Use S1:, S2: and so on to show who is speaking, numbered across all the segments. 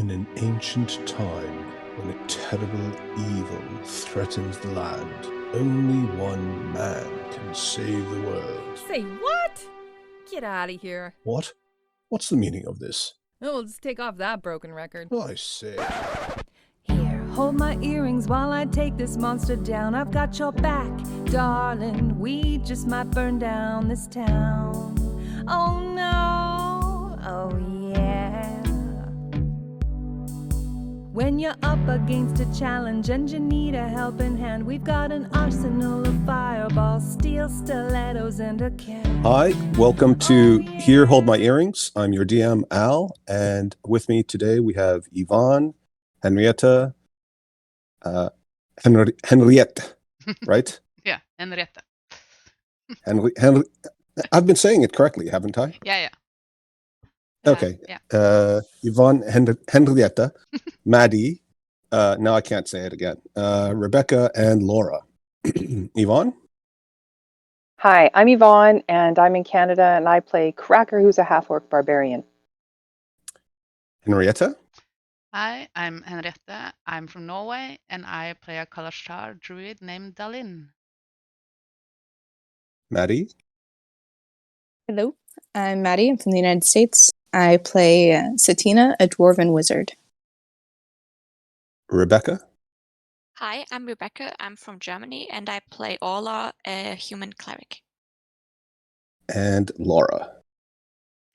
S1: In an ancient time, when a terrible evil threatens the land, only one man can save the world.
S2: Say what? Get out of here.
S1: What? What's the meaning of this?
S2: Oh, we'll just take off that broken record.
S1: I say.
S2: Here, hold my earrings while I take this monster down. I've got your back, darling. We just might burn down this town. Oh no, oh yeah. When you're up against a challenge and you need a helping hand, we've got an arsenal of fireballs, steel stilettos, and a can.
S1: Hi, welcome to Here, Hold My Earrings. I'm your DM, Al, and with me today we have Yvonne, Henrietta, Henriette, right?
S3: Yeah, Henrietta.
S1: I've been saying it correctly, haven't I?
S3: Yeah.
S1: Okay.
S3: Yeah.
S1: Yvonne, Henrietta, Maddie, now I can't say it again, Rebecca, and Laura. Yvonne?
S4: Hi, I'm Yvonne, and I'm in Canada, and I play Cracker, who's a half-orc barbarian.
S1: Henrietta?
S3: Hi, I'm Henriette. I'm from Norway, and I play a Kalashtar druid named Dalin.
S1: Maddie?
S5: Hello, I'm Maddie. I'm from the United States. I play Satina, a dwarven wizard.
S1: Rebecca?
S6: Hi, I'm Rebecca. I'm from Germany, and I play Orla, a human cleric.
S1: And Laura?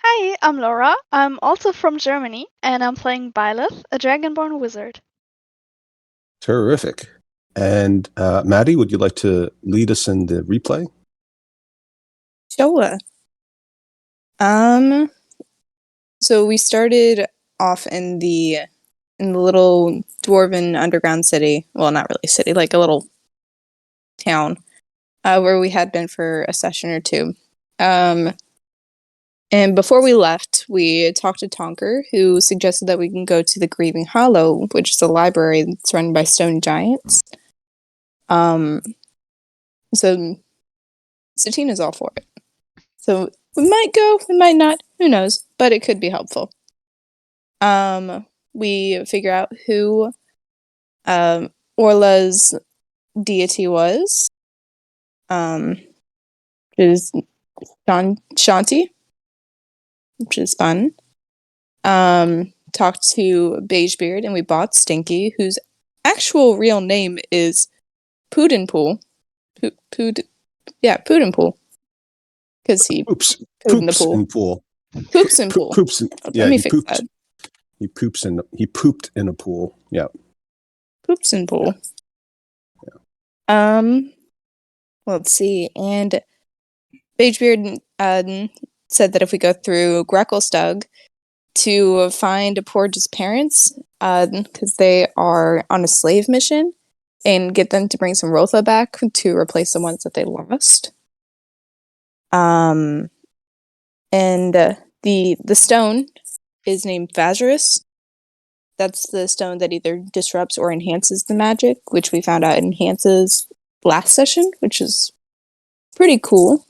S7: Hi, I'm Laura. I'm also from Germany, and I'm playing Byleth, a dragonborn wizard.
S1: Terrific. And Maddie, would you like to lead us in the replay?
S5: Sure. So we started off in the little dwarven underground city. Well, not really city, like a little town, where we had been for a session or two. And before we left, we talked to Tonker, who suggested that we can go to the Grieving Hollow, which is a library that's run by stone giants. So Satina's all for it. So we might go, we might not, who knows, but it could be helpful. We figure out who Orla's deity was, which is Shanti, which is fun. Talked to Beigebeard, and we bought Stinky, whose actual real name is Pudenpool. Pudenpool. Because he
S1: poops
S5: in the pool.
S1: In pool.
S5: Poops in pool.
S1: Poops in, yeah,
S5: Let me
S1: he
S5: fix
S1: pooped.
S5: that.
S1: He pooped in a pool. Yeah.
S5: Poops in pool.
S1: Yeah.
S5: Let's see. And Beigebeard said that if we go through Greckelstug to find Porge's parents, because they are on a slave mission, and get them to bring some Rotha back to replace the ones that they lost. And the stone is named Vazirus. That's the stone that either disrupts or enhances the magic, which we found out enhances last session, which is pretty cool.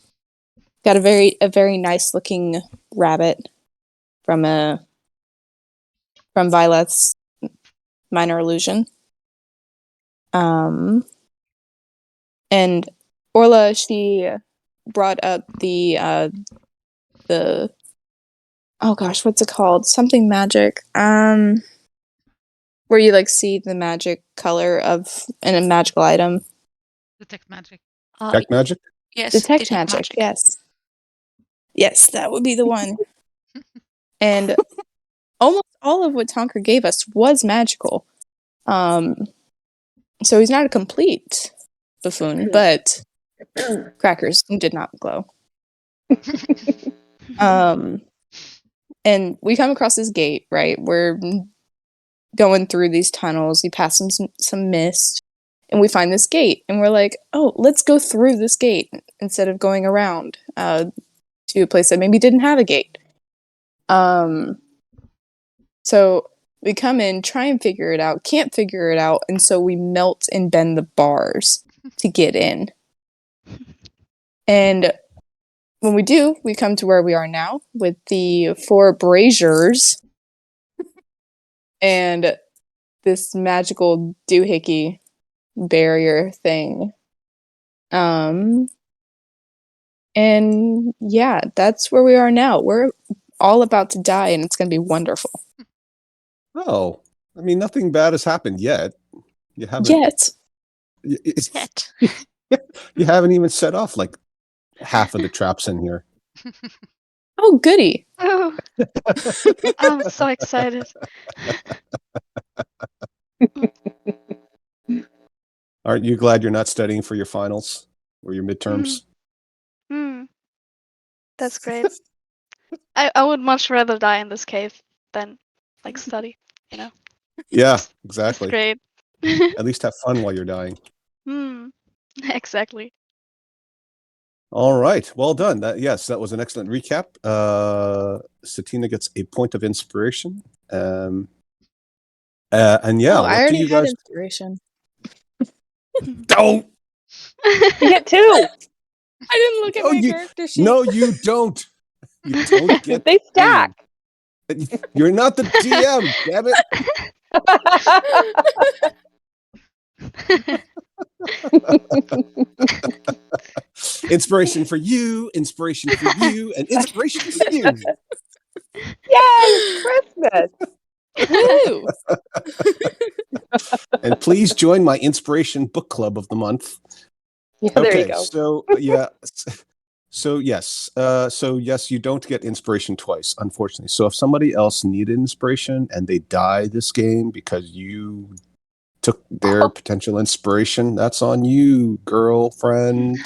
S5: Got a very nice looking rabbit from Violet's Minor Illusion. And Orla, she brought up the oh gosh, what's it called? Something magic. Where you see the magic color of in a magical item.
S3: Detect magic.
S1: Detect magic?
S6: Yes,
S5: Detect magic. Yes, that would be the one. And almost all of what Tonker gave us was magical. So he's not a complete buffoon, but crackers did not glow. And we come across this gate, right? We're going through these tunnels. We pass some mist, and we find this gate, and we're like, "Oh, let's go through this gate instead of going around to a place that maybe didn't have a gate." So we come in, try and figure it out, can't figure it out, and so we melt and bend the bars to get in. And when we do, we come to where we are now with the 4 braziers and this magical doohickey barrier thing. And yeah, that's where we are now. We're all about to die, and it's going to be wonderful.
S1: Oh, I mean, nothing bad has happened yet. You haven't.
S5: Yet.
S6: Yet.
S1: You haven't even set off like half of the traps in here.
S5: Oh, goody.
S7: Oh, I'm so excited.
S1: Aren't you glad you're not studying for your finals or your midterms?
S7: That's great. I would much rather die in this cave than like study, you know?
S1: Yeah,
S7: It's
S1: exactly.
S7: great.
S1: At least have fun while you're dying.
S7: Exactly.
S1: All right. Well done. That was an excellent recap. Satina gets a point of inspiration. And yeah,
S5: I
S1: what do
S5: already
S1: you
S5: had
S1: guys
S5: inspiration.
S1: don't?
S4: You get 2.
S5: I didn't look at
S1: No,
S5: my
S1: you-
S5: character sheet.
S1: No, you don't. You don't get
S4: They stack.
S1: You're not the DM, damn it. Inspiration for you, and inspiration for you.
S4: Yay, it's Christmas.
S5: Woo!
S1: And please join my inspiration book club of the month.
S4: Yeah, there you go.
S1: So yeah. So yes, you don't get inspiration twice, unfortunately. So if somebody else needed inspiration and they die this game because you took their potential inspiration, that's on you, girlfriend.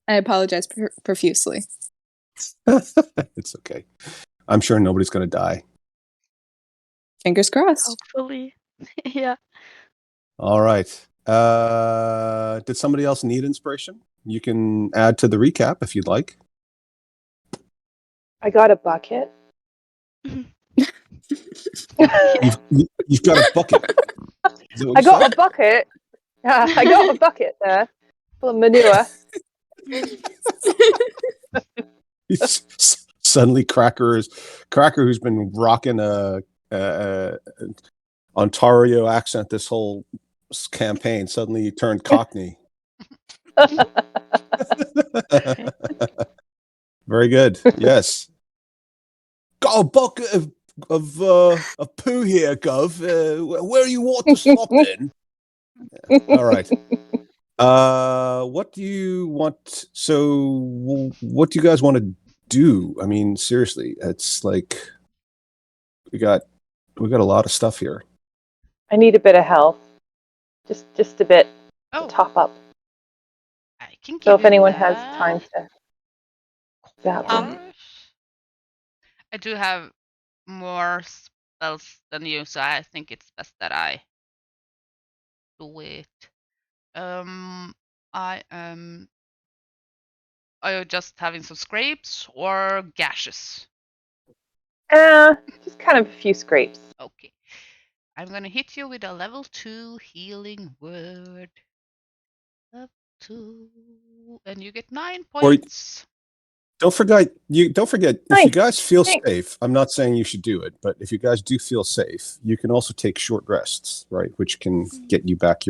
S5: I apologize profusely.
S1: It's okay. I'm sure nobody's going to die.
S5: Fingers crossed.
S7: Hopefully. Yeah.
S1: All right. Did somebody else need inspiration? You can add to the recap if you'd like.
S4: I got a bucket.
S1: You've got a bucket. Is that what
S4: I
S1: you
S4: got
S1: said?
S4: a bucket. Yeah, I got a bucket there full of manure.
S1: Suddenly, Cracker, who's been rocking a Ontario accent this whole campaign, suddenly turned Cockney. Very good. Yes. Got a bucket of poo here, Gov. Where you want to stop in? Yeah. All right. What do you want? So, what do you guys want to do? I mean, seriously, it's like we got a lot of stuff here.
S4: I need a bit of health. Just a bit
S3: Oh,
S4: to top up.
S3: I can give
S4: So if
S3: you
S4: anyone has
S3: that.
S4: time to zap
S3: Of
S4: me.
S3: course. I do have more spells than you, so I think it's best that I do it. I am. Are you just having some scrapes or gashes?
S4: Just kind of a few scrapes.
S3: Okay. I'm gonna hit you with a level 2 healing word. Up 2, and you get 9 points.
S1: Don't forget if
S4: Nice.
S1: you guys feel
S4: Thanks.
S1: safe, I'm not saying you should do it, but if you guys do feel safe, you can also take short rests, right? Which can get you back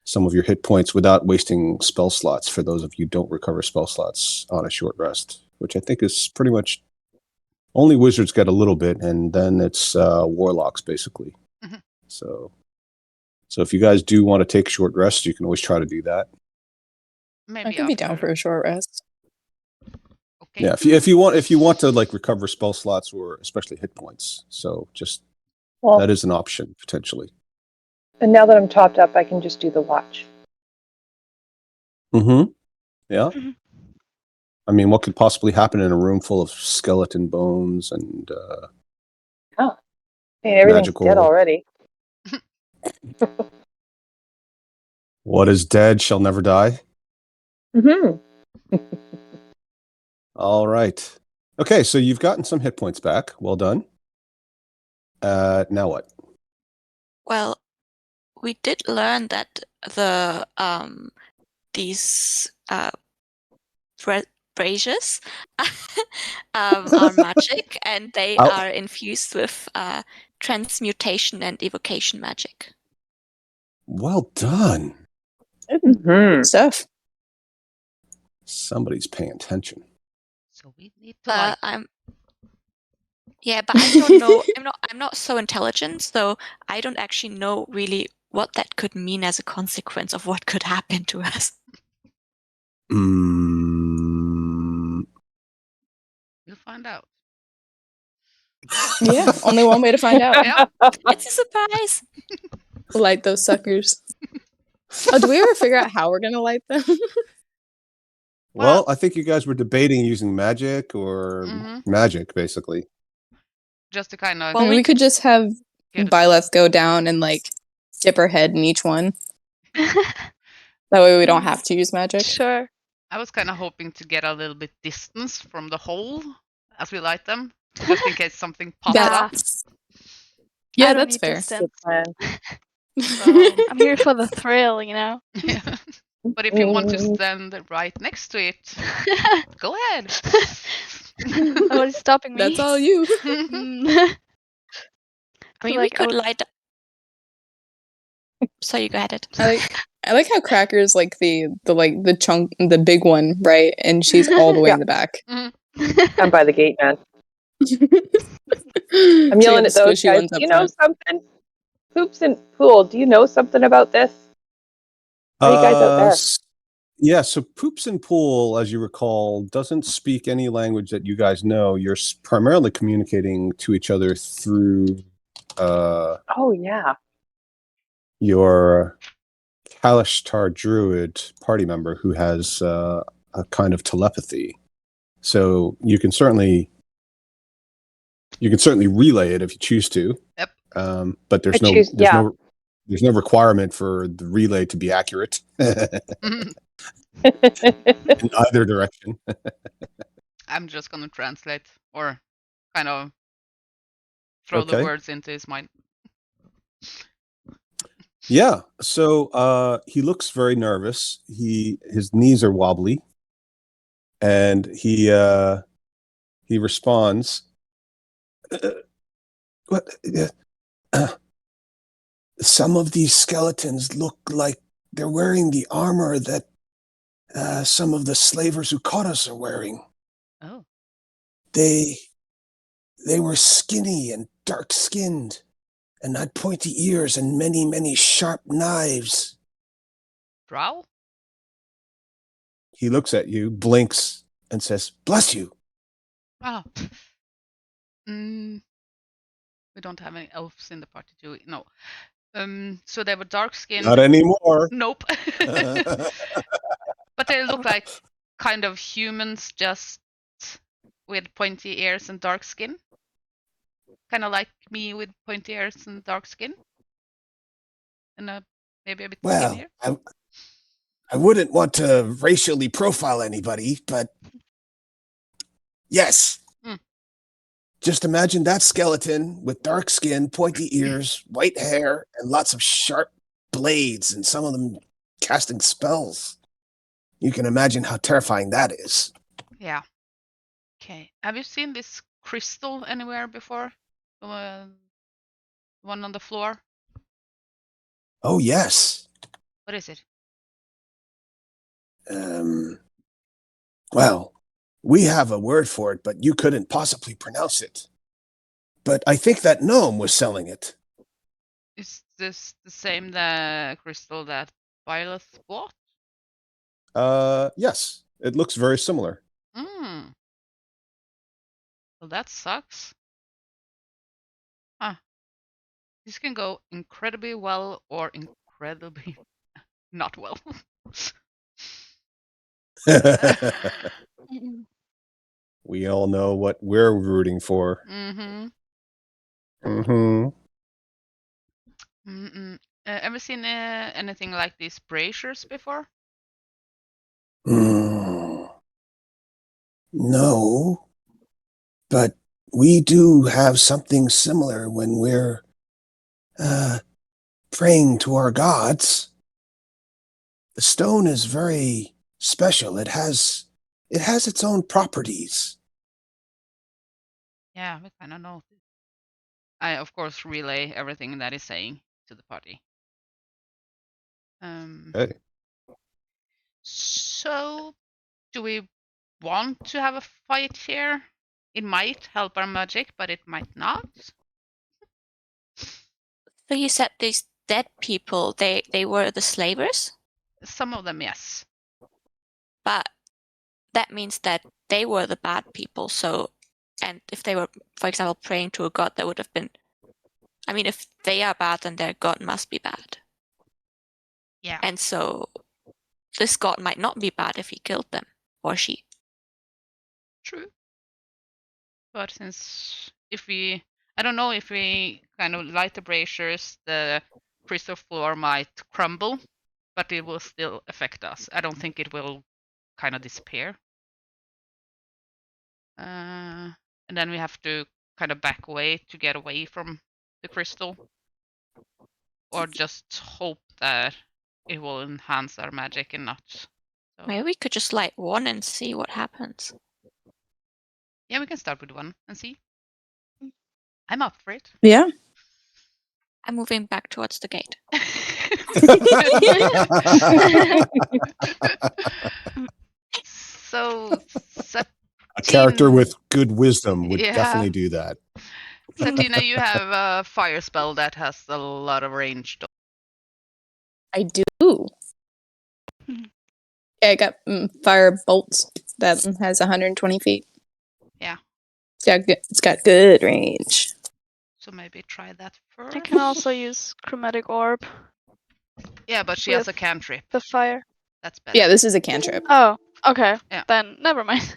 S1: some of your hit points without wasting spell slots for those of you who don't recover spell slots on a short rest, which I think is pretty much only wizards get a little bit, and then it's warlocks basically.
S3: Mhm.
S1: So if you guys do want to take short rests, you can always try to do that.
S3: Maybe
S5: I could be down
S3: after-
S5: for a short rest.
S3: Okay.
S1: Yeah, if you want to like recover spell slots or especially hit points, so just
S4: Well,
S1: that is an option potentially.
S4: and now that I'm topped up, I can just do the watch.
S1: Mm-hmm. Yeah.
S7: Mhm.
S1: I mean, what could possibly happen in a room full of skeleton bones and
S4: I mean, everything's
S1: Magical.
S4: dead already.
S1: what is dead shall never die?
S4: Mm-hmm.
S1: All right. Okay, so you've gotten some hit points back. Well done. Now what?
S6: Well, we did learn that the these braziers are magic, and they
S1: Ow.
S6: are infused with transmutation and evocation magic.
S1: Well done.
S4: Mhm.
S5: Good stuff.
S1: Somebody's paying attention.
S3: So we need to light.
S6: But I don't know. I'm not so intelligent, so I don't actually know really what that could mean as a consequence of what could happen to us.
S1: Mm,
S3: We'll find out.
S5: Yeah, only one way to find out.
S3: Yeah.
S6: It's a surprise.
S5: Light those suckers. Oh, do we ever figure out how we're gonna light them?
S1: well, I think you guys were debating using magic or
S3: Mhm.
S1: magic, basically.
S3: Just to kind of.
S5: I mean, we could just have
S3: Get it.
S5: Byleth go down and like dip her head in each one. That way we don't have to use magic.
S7: Sure.
S3: I was kind of hoping to get a little bit distance from the hole as we light them, just in case something pops up.
S5: That's
S7: I
S5: yeah,
S7: don't
S5: that's
S7: need
S5: fair.
S7: distance.
S4: Good plan.
S7: I'm here for the thrill, you know.
S3: Yeah. But if you want to stand right next to it, go ahead.
S7: Nobody's stopping me.
S5: That's all you.
S7: Mm.
S6: I mean,
S7: like
S6: we could light up. So you go ahead.
S5: I like how Cracker's like the chunk, the big one, right? And she's all the way
S4: Yeah.
S5: in the back.
S4: I'm by the gate, man. I'm
S5: I'm
S4: yelling at those guys. Do you know something? Poops and Pool, do you know something about this? How are you guys out there?
S1: Yeah, so Poops and Pool, as you recall, doesn't speak any language that you guys know. You're primarily communicating to each other through
S4: Oh, yeah.
S1: your Kalishtar druid party member who has a kind of telepathy. So you can certainly relay it if you choose to.
S3: Yep.
S1: But there's no requirement for the relay to be accurate in either direction.
S3: I'm just gonna translate or kind of throw the
S1: Okay.
S3: words into his mind.
S1: Yeah. So he looks very nervous. His knees are wobbly, and he responds. Some of these skeletons look like they're wearing the armor that some of the slavers who caught us are wearing.
S3: Oh.
S1: They were skinny and dark-skinned, and had pointy ears and many, many sharp knives.
S3: Drow?
S1: He looks at you, blinks, and says, "Bless you."
S3: Oh. We don't have any elves in the party, do we? No. So they were dark skinned.
S1: Not anymore.
S3: Nope. But they look like kind of humans, just with pointy ears and dark skin. Kind of like me with pointy ears and dark skin. And maybe a bit
S1: Well,
S3: skinnier.
S1: I wouldn't want to racially profile anybody, but yes. Just imagine that skeleton with dark skin, pointy ears, white hair, and lots of sharp blades, and some of them casting spells. You can imagine how terrifying that is.
S3: Yeah. Okay. Have you seen this crystal anywhere before? The one on the floor?
S1: Oh, yes.
S3: What is it?
S1: Well, we have a word for it, but you couldn't possibly pronounce it. But I think that gnome was selling it.
S3: Is this the same the crystal that Byleth bought?
S1: Yes. It looks very similar.
S3: Well, that sucks. Huh. This can go incredibly well or incredibly not well.
S1: We all know what we're rooting for.
S3: Ever seen anything like these braziers before?
S1: No, but we do have something similar when we're praying to our gods. The stone is very special. It has its own properties.
S3: Yeah, we kind of know. I of course relay everything that he's saying to the party.
S1: Hey.
S3: So, do we want to have a fight here? It might help our magic, but it might not.
S6: So you said these dead people, they were the slavers,
S3: Some of them, yes.
S6: but that means that they were the bad people. So, and if they were, for example, praying to a god, that would have been. I mean, if they are bad, then their god must be bad.
S3: Yeah.
S6: And so, this god might not be bad if he killed them or she.
S3: True. But since I don't know if we kind of light the braziers, the crystal floor might crumble, but it will still affect us. I don't think it will kind of disappear. And then we have to kind of back away to get away from the crystal. Or just hope that it will enhance our magic and not. So.
S6: Maybe we could just light one and see what happens.
S3: Yeah, we can start with one and see. I'm up for it.
S5: Yeah.
S6: I'm moving back towards the gate.
S3: So,
S1: A character with good wisdom would
S3: Yeah.
S1: definitely do that.
S3: Satina, you have a fire spell that has a lot of range.
S5: I do. Yeah, I got fire bolts that has 120 feet.
S3: Yeah.
S5: It's got good range.
S3: So maybe try that first.
S7: I can also use chromatic orb.
S3: Yeah, but she has a
S7: with
S3: cantrip.
S7: The fire.
S3: That's better.
S5: Yeah, this is a cantrip.
S7: Oh, okay.
S3: Yeah.
S7: Then never mind.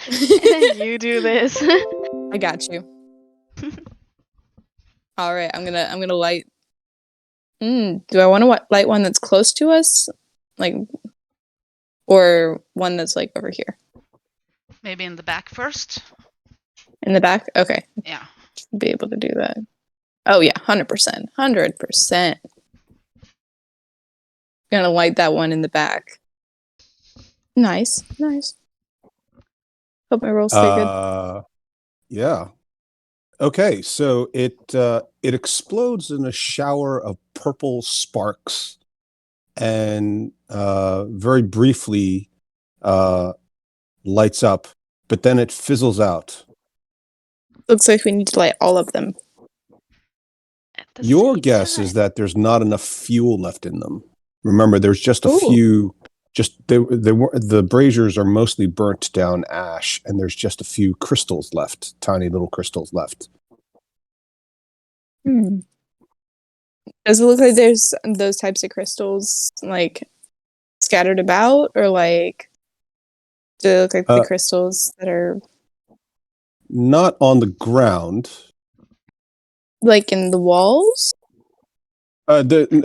S7: You do this.
S5: I got you. All right, I'm gonna light. Do I want to light one that's close to us, like, or one that's like over here
S3: Maybe in the back first.
S5: in the back? Okay,
S3: Yeah.
S5: should be able to do that. Oh yeah, 100%, 100%. Gonna light that one in the back. Nice. Hope my rolls stay good.
S1: Yeah. Okay, so it explodes in a shower of purple sparks, and very briefly lights up, but then it fizzles out.
S5: Looks like we need to light all of them.
S7: At the
S1: Your
S7: same
S1: guess is
S7: time.
S1: that there's not enough fuel left in them. Remember, there's just a
S5: Ooh.
S1: few. The braziers are mostly burnt down ash, and there's just a few crystals left, tiny little crystals left.
S5: Does it look like there's those types of crystals like scattered about, or like do they look like the crystals that are
S1: Not on the ground.
S5: like in the walls?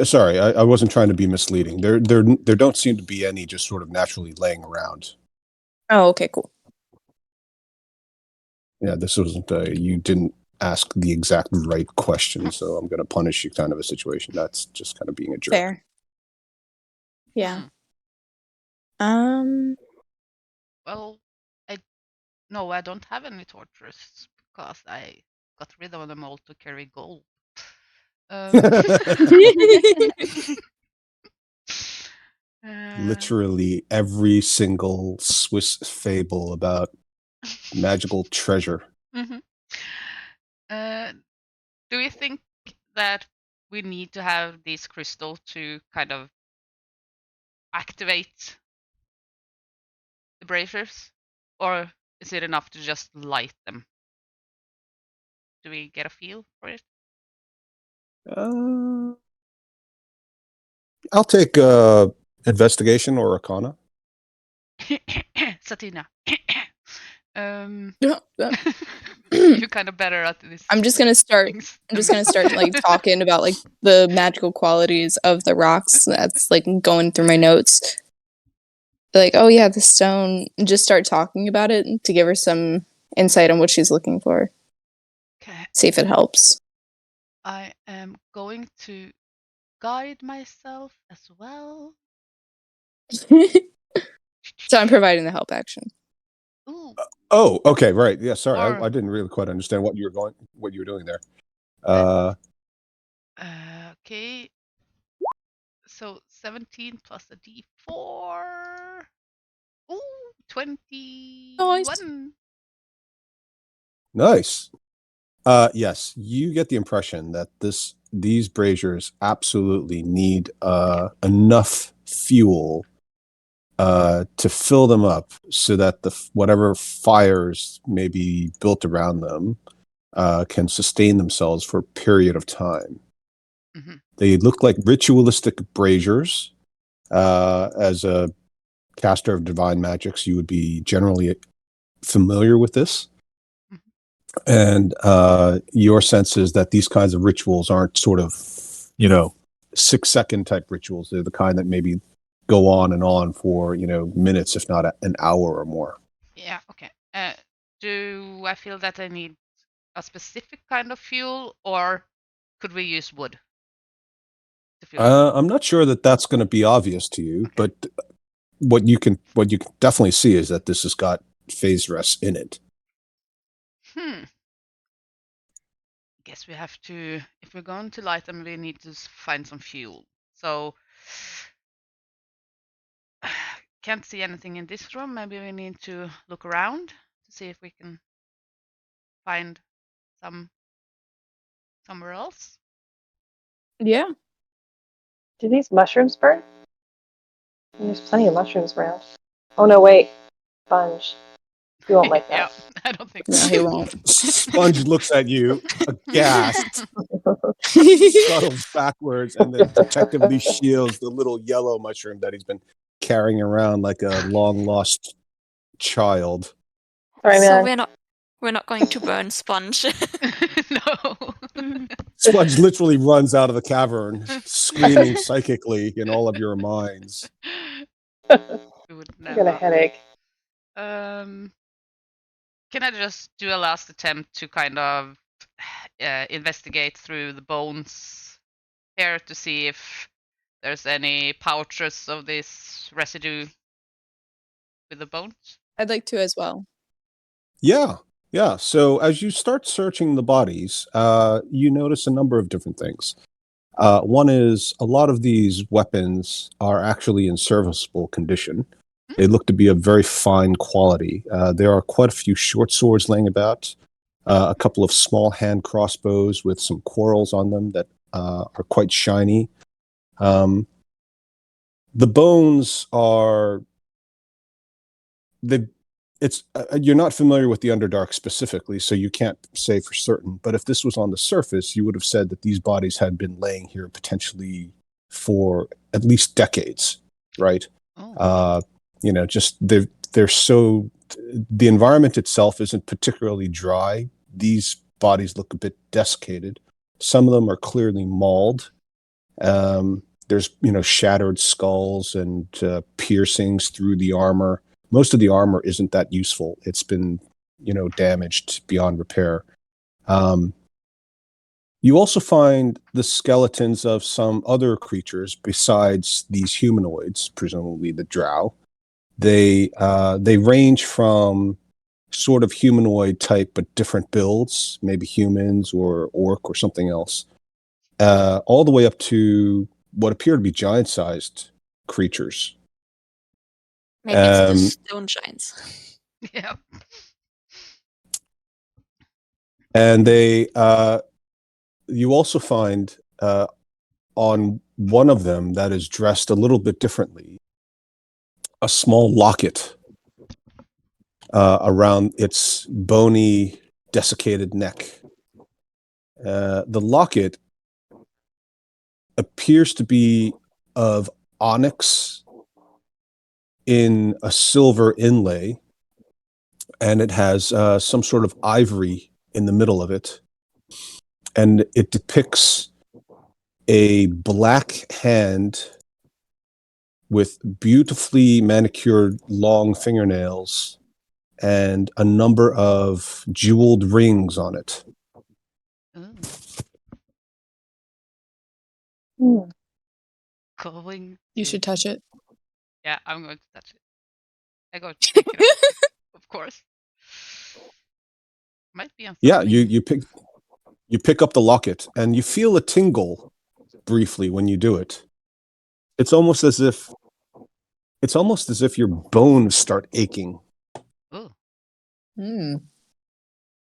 S1: Sorry, I wasn't trying to be misleading. There don't seem to be any just sort of naturally laying around.
S5: Oh, okay, cool.
S1: Yeah, this wasn't you didn't ask the exact right question, so I'm going to punish you kind of a situation. That's just kind of being a jerk.
S5: Fair. Yeah.
S3: Well, I don't have any torches because I got rid of them all to carry gold.
S1: Literally every single Swiss fable about magical treasure.
S3: Mm-hmm. Do you think that we need to have these crystals to kind of activate the braziers, or is it enough to just light them? Do we get a feel for it?
S1: I'll take investigation or arcana.
S3: Satina.
S5: Yeah.
S3: You're kind of better at this.
S5: I'm just gonna start like talking about like the magical qualities of the rocks. That's like going through my notes. Like, oh yeah, the stone. Just start talking about it to give her some insight on what she's looking for.
S3: Okay.
S5: See if it helps.
S3: I am going to guide myself as well.
S5: So I'm providing the help action.
S3: Ooh.
S1: Oh, okay, right. Yeah, sorry,
S3: Or-
S1: I didn't really quite understand what you were doing there.
S3: Okay. So 17 plus a d4. Ooh, 21.
S1: Nice. Yes, you get the impression that these braziers absolutely need enough fuel to fill them up so that whatever fires may be built around them can sustain themselves for a period of time.
S3: Mhm.
S1: They look like ritualistic braziers. As a caster of divine magics, you would be generally familiar with this. And your sense is that these kinds of rituals aren't sort of, 6-second type rituals. They're the kind that maybe go on and on for, minutes, if not an hour or more.
S3: Yeah, okay. Do I feel that I need a specific kind of fuel, or could we use wood to fuel it?
S1: I'm not sure that that's going to be obvious to you,
S3: Okay.
S1: but what you can definitely see is that this has got phase rest in it.
S3: Guess we have to, if we're going to light them, we need to find some fuel. So, can't see anything in this room. Maybe we need to look around to see if we can find somewhere else.
S5: Yeah.
S4: Do these mushrooms burn? There's plenty of mushrooms around. Oh no, wait. Sponge. You won't like
S3: Yeah,
S4: that.
S3: I don't think
S5: No,
S3: so.
S5: he won't.
S1: Sponge looks at you, aghast, scuttles backwards, and then detectively shields the little yellow mushroom that he's been carrying around like a long lost child.
S4: Sorry,
S6: So
S4: man.
S6: we're not going to burn Sponge.
S3: No.
S1: Sponge literally runs out of the cavern, screaming psychically in all of your minds.
S3: We would
S4: I got a
S3: never.
S4: headache.
S3: Can I just do a last attempt to kind of investigate through the bones here to see if there's any pouches of this residue with the bones?
S5: I'd like to as well.
S1: Yeah. So as you start searching the bodies, you notice a number of different things. One is a lot of these weapons are actually in serviceable condition. They look to be of very fine quality. There are quite a few short swords laying about, a couple of small hand crossbows with some quarrels on them that are quite shiny. The bones are you're not familiar with the Underdark specifically, so you can't say for certain. But if this was on the surface, you would have said that these bodies had been laying here potentially for at least decades, right?
S3: Oh.
S1: Just they're so the environment itself isn't particularly dry. These bodies look a bit desiccated. Some of them are clearly mauled. There's shattered skulls and piercings through the armor. Most of the armor isn't that useful. It's been damaged beyond repair. You also find the skeletons of some other creatures besides these humanoids, presumably the drow. They range from sort of humanoid type, but different builds, maybe humans or orc or something else, all the way up to what appear to be giant-sized creatures.
S6: Maybe it's the stone giants.
S3: Yeah.
S1: And you also find on one of them that is dressed a little bit differently, a small locket around its bony, desiccated neck. The locket appears to be of onyx in a silver inlay, and it has some sort of ivory in the middle of it. And it depicts a black hand with beautifully manicured long fingernails and a number of jeweled rings on it.
S3: Ooh.
S4: Hmm.
S3: Going.
S5: You should touch it.
S3: Yeah, I'm going to touch it. I go to pick it up, of course. Might be on
S1: Yeah,
S3: something.
S1: you You pick up the locket, and you feel a tingle briefly when you do it. It's almost as if your bones start aching.
S3: Ooh.
S5: Hmm.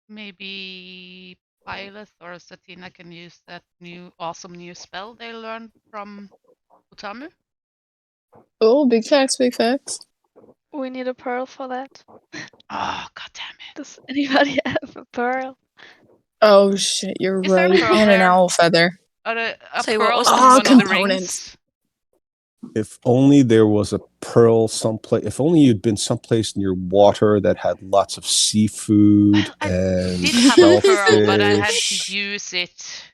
S3: Maybe Pilot or Satina can use that awesome new spell they learned from Utamu.
S5: Oh, big facts, big facts.
S7: We need a pearl for that.
S3: Oh, god damn it.
S7: Does anybody have a pearl?
S5: Oh shit, you're
S3: Is there a
S5: right.
S3: pearl
S5: And an
S3: there?
S5: owl feather.
S3: A
S6: So what
S3: pearl
S6: was
S3: on
S6: the-
S5: Oh,
S3: one of the
S5: components.
S3: rings.
S1: If only there was a pearl someplace. If only you'd been someplace near water that had lots of seafood
S3: Well, I
S1: and
S3: did have a pearl, but I had to
S1: shellfish
S3: use it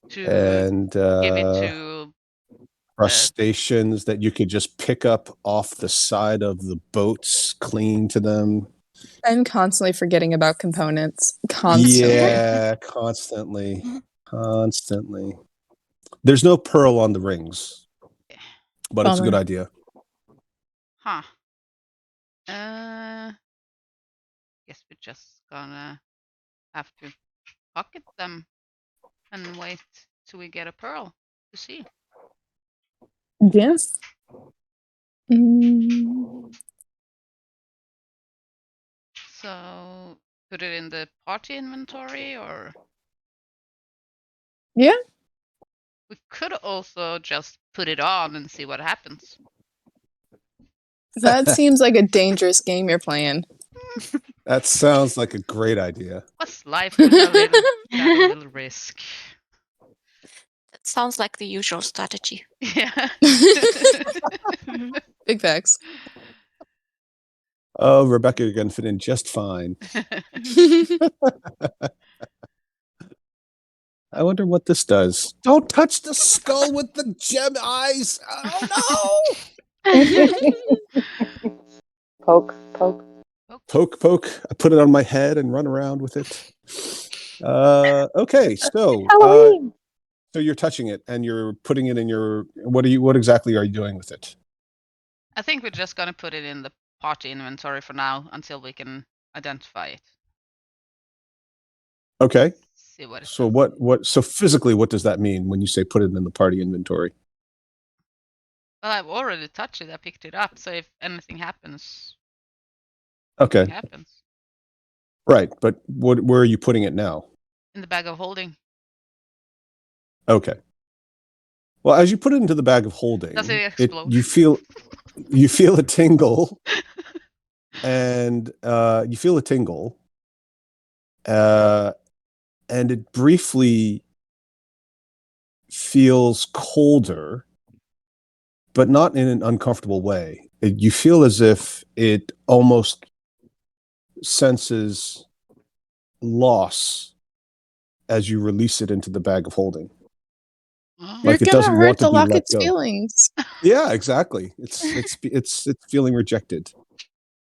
S3: to
S1: and
S3: give it to.
S1: crustaceans that you could just pick up off the side of the boats, clinging to them.
S5: I'm constantly forgetting about components. Constantly.
S1: Yeah, constantly. Constantly. There's no pearl on the rings, but it's a good
S5: Bummer.
S1: idea.
S3: Huh. Guess we're just gonna have to pocket them and wait till we get a pearl to see.
S5: Yes. Mm.
S3: So put it in the party inventory, or
S5: Yeah.
S3: we could also just put it on and see what happens.
S5: That seems like a dangerous game you're playing.
S1: That sounds like a great idea.
S3: What's life without a little risk?
S6: That sounds like the usual strategy.
S3: Yeah.
S5: Big facts.
S1: Oh, Rebecca, you're going to fit in just fine. I wonder what this does. Don't touch the skull with the gem eyes. Oh,
S4: Poke, poke.
S1: Poke, poke. I put it on my head and run around with it. Okay, so
S4: Halloween.
S1: so you're touching it and you're putting it in your. What exactly are you doing with it?
S3: I think we're just gonna put it in the party inventory for now until we can identify it.
S1: Okay.
S3: See what it
S1: So
S3: does.
S1: so physically, what does that mean when you say put it in the party inventory?
S3: Well, I've already touched it. I picked it up. So if anything happens,
S1: Okay.
S3: it happens.
S1: Right, but where are you putting it now?
S3: In the bag of holding.
S1: Okay. Well, as you put it into the bag of holding,
S3: Does it explode?
S1: you feel a tingle, and you feel a tingle, and it briefly feels colder, but not in an uncomfortable way. You feel as if it almost senses loss as you release it into the bag of holding.
S3: Oh.
S1: Like
S5: You're
S1: it
S5: gonna
S1: doesn't
S5: hurt
S1: want to
S5: the
S1: be let
S5: locket's
S1: go.
S5: feelings.
S1: Yeah, exactly. It's feeling rejected.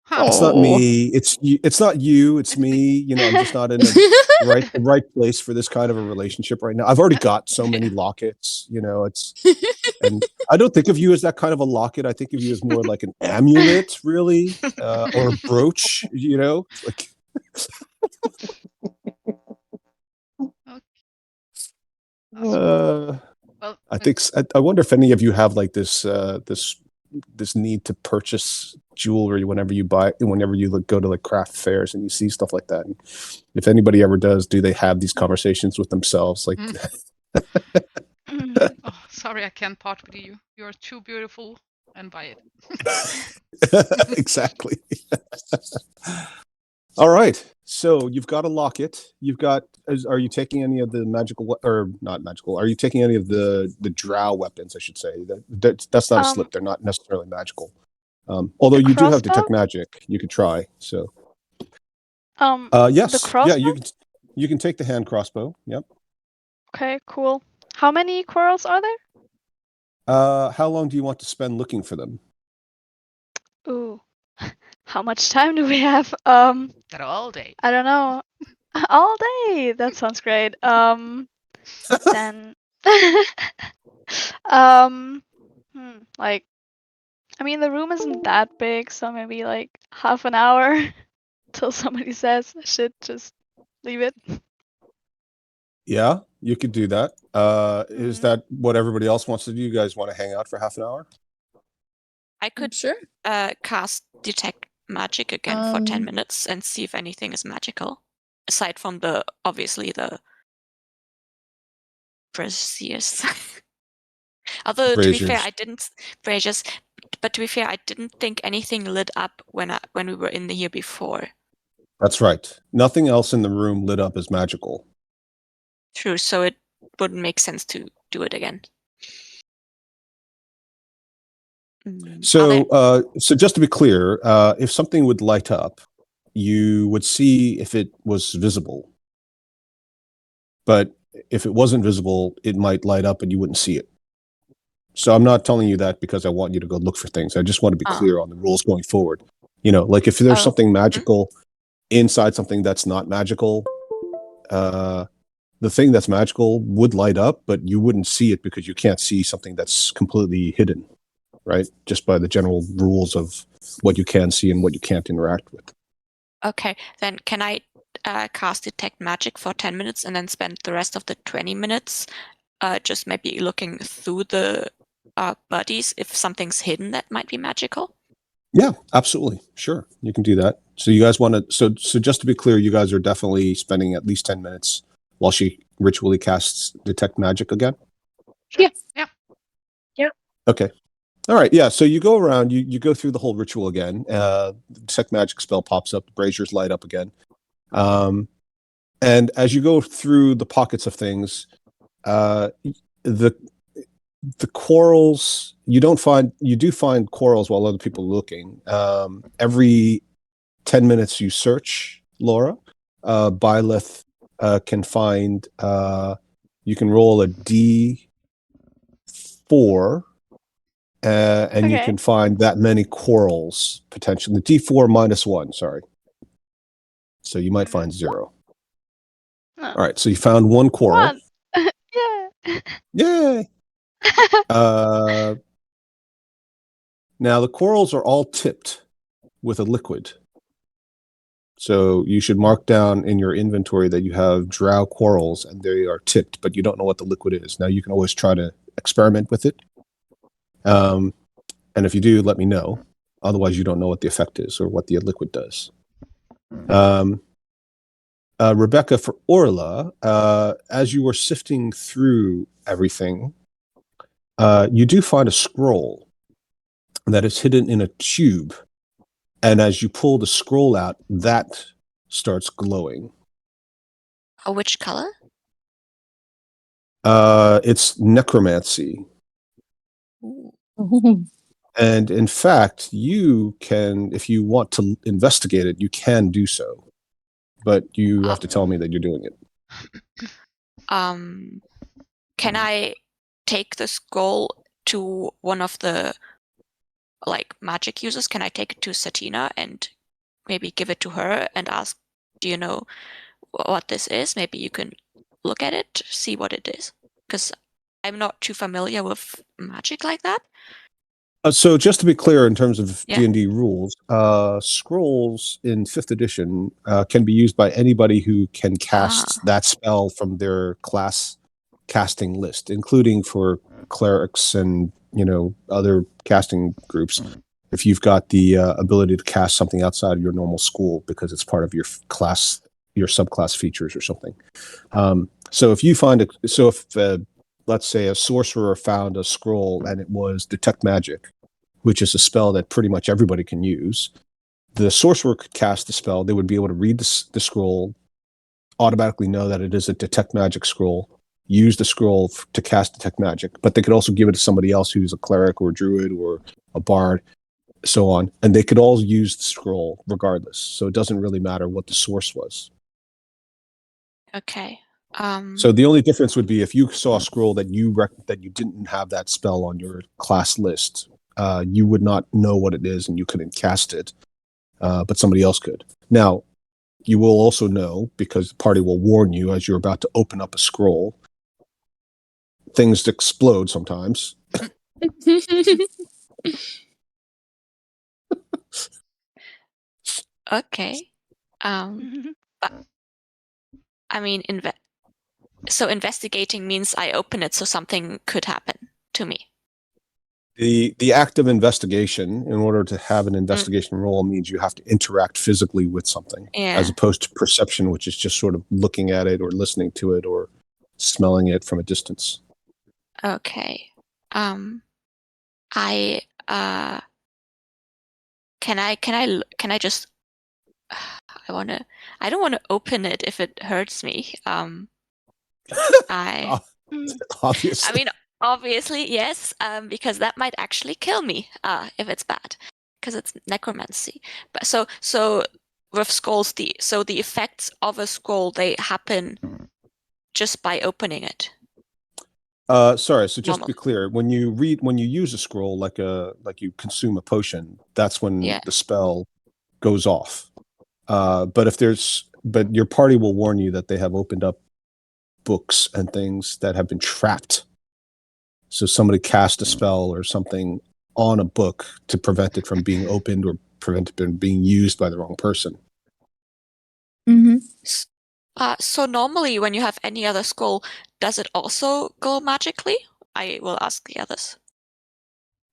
S3: Huh.
S1: It's not
S5: Oh.
S1: me. It's not you. It's me. You know, I'm just not in the right place for this kind of a relationship right now. I've already got so many lockets. You know, and I don't think of you as that kind of a locket. I think of you as more like an amulet, really, or a brooch. You know, like.
S3: Well,
S1: I think I wonder if any of you have like this this need to purchase jewelry whenever you go to like craft fairs and you see stuff like that. And if anybody ever does, do they have these conversations with themselves? Like,
S3: oh, sorry, I can't part with you. You're too beautiful, and buy it.
S1: exactly. All right. So you've got a locket. Are you taking any of the magical or not magical? Are you taking any of the drow weapons? I should say that's not a slip. They're not necessarily magical. Although you do have
S7: crossbow?
S1: detect magic, you could try. So yes,
S7: The crossbow?
S1: yeah, you can take the hand crossbow. Yep.
S7: Okay, cool. How many quarrels are there?
S1: How long do you want to spend looking for them?
S7: Ooh. How much time do we have?
S3: Got all day.
S7: I don't know. All day. That sounds great. Then like I mean the room isn't that big, so maybe like half an hour till somebody says I should just leave it.
S1: Yeah, you could do that. Is
S7: Mhm.
S1: that what everybody else wants to do? You guys want to hang out for half an hour?
S6: I could
S5: Sure.
S6: cast detect magic again for 10
S5: Um,
S6: minutes and see if anything is magical. Aside from the obviously the braziers. Although to be fair,
S1: Braziers.
S6: I didn't braziers, but to be fair, I didn't think anything lit up when we were in here before.
S1: That's right. Nothing else in the room lit up as magical.
S6: True, so it wouldn't make sense to do it again.
S1: So, so just to be clear, if something would light up, you would see if it was visible. But if it wasn't visible, it might light up and you wouldn't see it. So I'm not telling you that because I want you to go look for things. I just want to be clear on the rules going forward. You know, like if there's
S6: Oh.
S1: something magical inside something that's not magical, the thing that's magical would light up, but you wouldn't see it because you can't see something that's completely hidden, right? Just by the general rules of what you can see and what you can't interact with.
S6: Okay, then can I cast detect magic for 10 minutes and then spend the rest of the 20 minutes just maybe looking through the buddies if something's hidden that might be magical?
S1: Yeah, absolutely. Sure. You can do that. So you guys want to, so just to be clear, you guys are definitely spending at least 10 minutes while she ritually casts detect magic again?
S4: Yeah.
S3: Yeah.
S4: Yeah.
S1: Okay. All right. Yeah. So you go around, you go through the whole ritual again. The detect magic spell pops up, the braziers light up again. And as you go through the pockets of things, the quarrels you do find quarrels while other people are looking. Every 10 minutes you search, Laura. Byleth can find you can roll a D4 and you
S7: Okay.
S1: can find that many quarrels potentially. D4 -1, sorry. So you might find 0.
S7: Oh.
S1: All right, so you found one quarrel.
S7: One. Yeah.
S1: Yay! Now the quarrels are all tipped with a liquid. So you should mark down in your inventory that you have drow quarrels and they are tipped, but you don't know what the liquid is. Now you can always try to experiment with it. And if you do, let me know. Otherwise, you don't know what the effect is or what the liquid does. Rebecca, for Orla, as you were sifting through everything, you do find a scroll that is hidden in a tube. And as you pull the scroll out, that starts glowing.
S6: Oh, which color?
S1: It's necromancy.
S6: Ooh.
S1: And in fact, you can, if you want to investigate it, you can do so. But you have to tell me that you're doing it.
S6: Can I take the scroll to one of the like magic users? Can I take it to Satina and maybe give it to her and ask, do you know what this is? Maybe you can look at it, see what it is. Because I'm not too familiar with magic like that.
S1: So just to be clear, in terms of
S6: Yeah.
S1: D&D rules, scrolls in 5th edition can be used by anybody who can cast that spell from their class casting list, including for clerics and other casting groups. If you've got the ability to cast something outside of your normal school because it's part of your class, your subclass features or something. So if you find let's say a sorcerer found a scroll and it was detect magic, which is a spell that pretty much everybody can use. The sorcerer could cast the spell. They would be able to read the scroll, automatically know that it is a detect magic scroll, use the scroll to cast detect magic, but they could also give it to somebody else who's a cleric or a druid or a bard, so on. And they could all use the scroll regardless. So it doesn't really matter what the source was.
S6: Okay.
S1: So the only difference would be if you saw a scroll that you didn't have that spell on your class list, you would not know what it is and you couldn't cast it, but somebody else could. Now, you will also know, because the party will warn you as you're about to open up a scroll, things explode sometimes.
S6: Okay. But I mean, So investigating means I open it so something could happen to me.
S1: The act of investigation, in order to have an investigation roll, means you have to interact physically with something,
S6: Yeah.
S1: as opposed to perception, which is just sort of looking at it or listening to it or smelling it from a distance.
S6: Okay. I can I just I don't want to open it if it hurts me. I
S1: Obviously.
S6: I mean, obviously, yes, because that might actually kill me if it's bad, because it's necromancy. But so with scrolls, the effects of a scroll, they happen just by opening it.
S1: Sorry. So just to
S6: Normal.
S1: be clear, when you use a scroll, like you consume a potion, that's when
S6: Yeah.
S1: the spell goes off. But your party will warn you that they have opened up books and things that have been trapped. So somebody cast a spell or something on a book to prevent it from being opened or prevent it from being used by the wrong person.
S5: Mm-hmm.
S6: So normally, when you have any other scroll, does it also go magically? I will ask the others.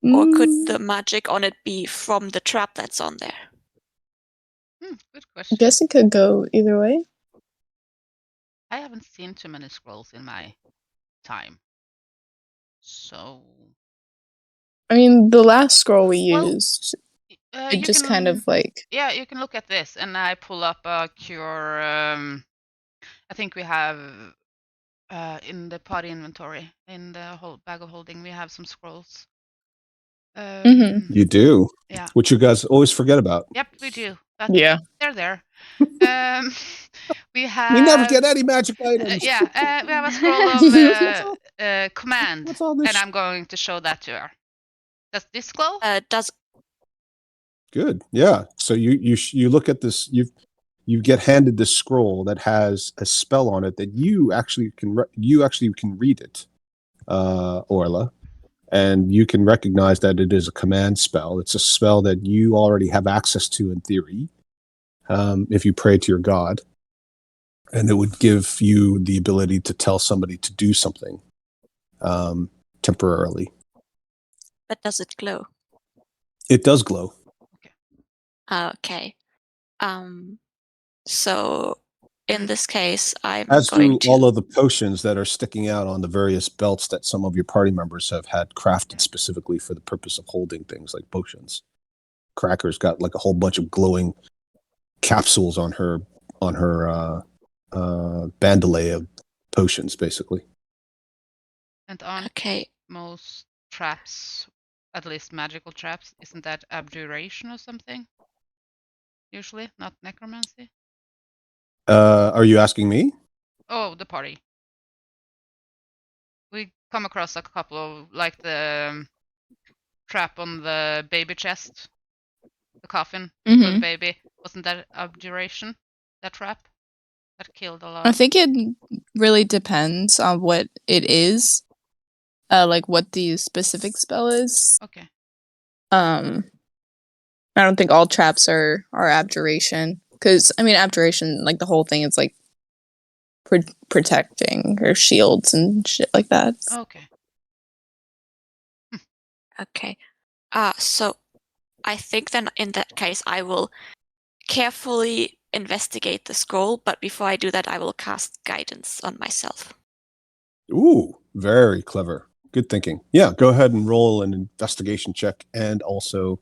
S6: Or could the magic on it be from the trap that's on there?
S3: Good
S5: I
S3: question.
S5: guess it could go either way.
S3: I haven't seen too many scrolls in my time. So
S5: I mean, the last scroll we
S3: Well,
S5: used,
S3: you
S5: it just
S3: can,
S5: kind of like
S3: yeah, you can look at this, and I pull up a cure. I think we have in the party inventory, in the whole bag of holding, we have some scrolls.
S1: You do?
S3: Yeah.
S1: Which you guys always forget about.
S3: Yep, we do. But
S5: yeah.
S3: they're there. We have.
S1: We never get any magic items.
S3: we have a scroll of command,
S1: What's all this?
S3: and I'm going to show that to her. Does this glow?
S6: Does
S1: Good. Yeah. So you look at this. You get handed this scroll that has a spell on it that you actually can read it, Orla, and you can recognize that it is a command spell. It's a spell that you already have access to in theory, if you pray to your god, and it would give you the ability to tell somebody to do something temporarily.
S6: but does it glow?
S1: It does glow.
S6: Okay. So in this case, I'm
S1: As
S6: going
S1: do
S6: to.
S1: all of the potions that are sticking out on the various belts that some of your party members have had crafted specifically for the purpose of holding things like potions. Cracker's got like a whole bunch of glowing capsules on her bandolier of potions, basically.
S3: And on
S6: Okay.
S3: most traps, at least magical traps, isn't that abjuration or something? Usually, not necromancy.
S1: Are you asking me?
S3: Oh, the party. We come across a couple of, like the trap on the baby chest, the coffin for the
S5: Mhm.
S3: baby. Wasn't that abjuration? That trap that killed a lot.
S5: I think it really depends on what it is, like what the specific spell is.
S3: Okay.
S5: I don't think all traps are abjuration, because I mean abjuration, like the whole thing is like protecting or shields and shit like that.
S3: Okay.
S6: Okay. So I think then in that case I will carefully investigate the scroll, but before I do that I will cast guidance on myself.
S1: Ooh, very clever. Good thinking. Yeah, go ahead and roll an investigation check and also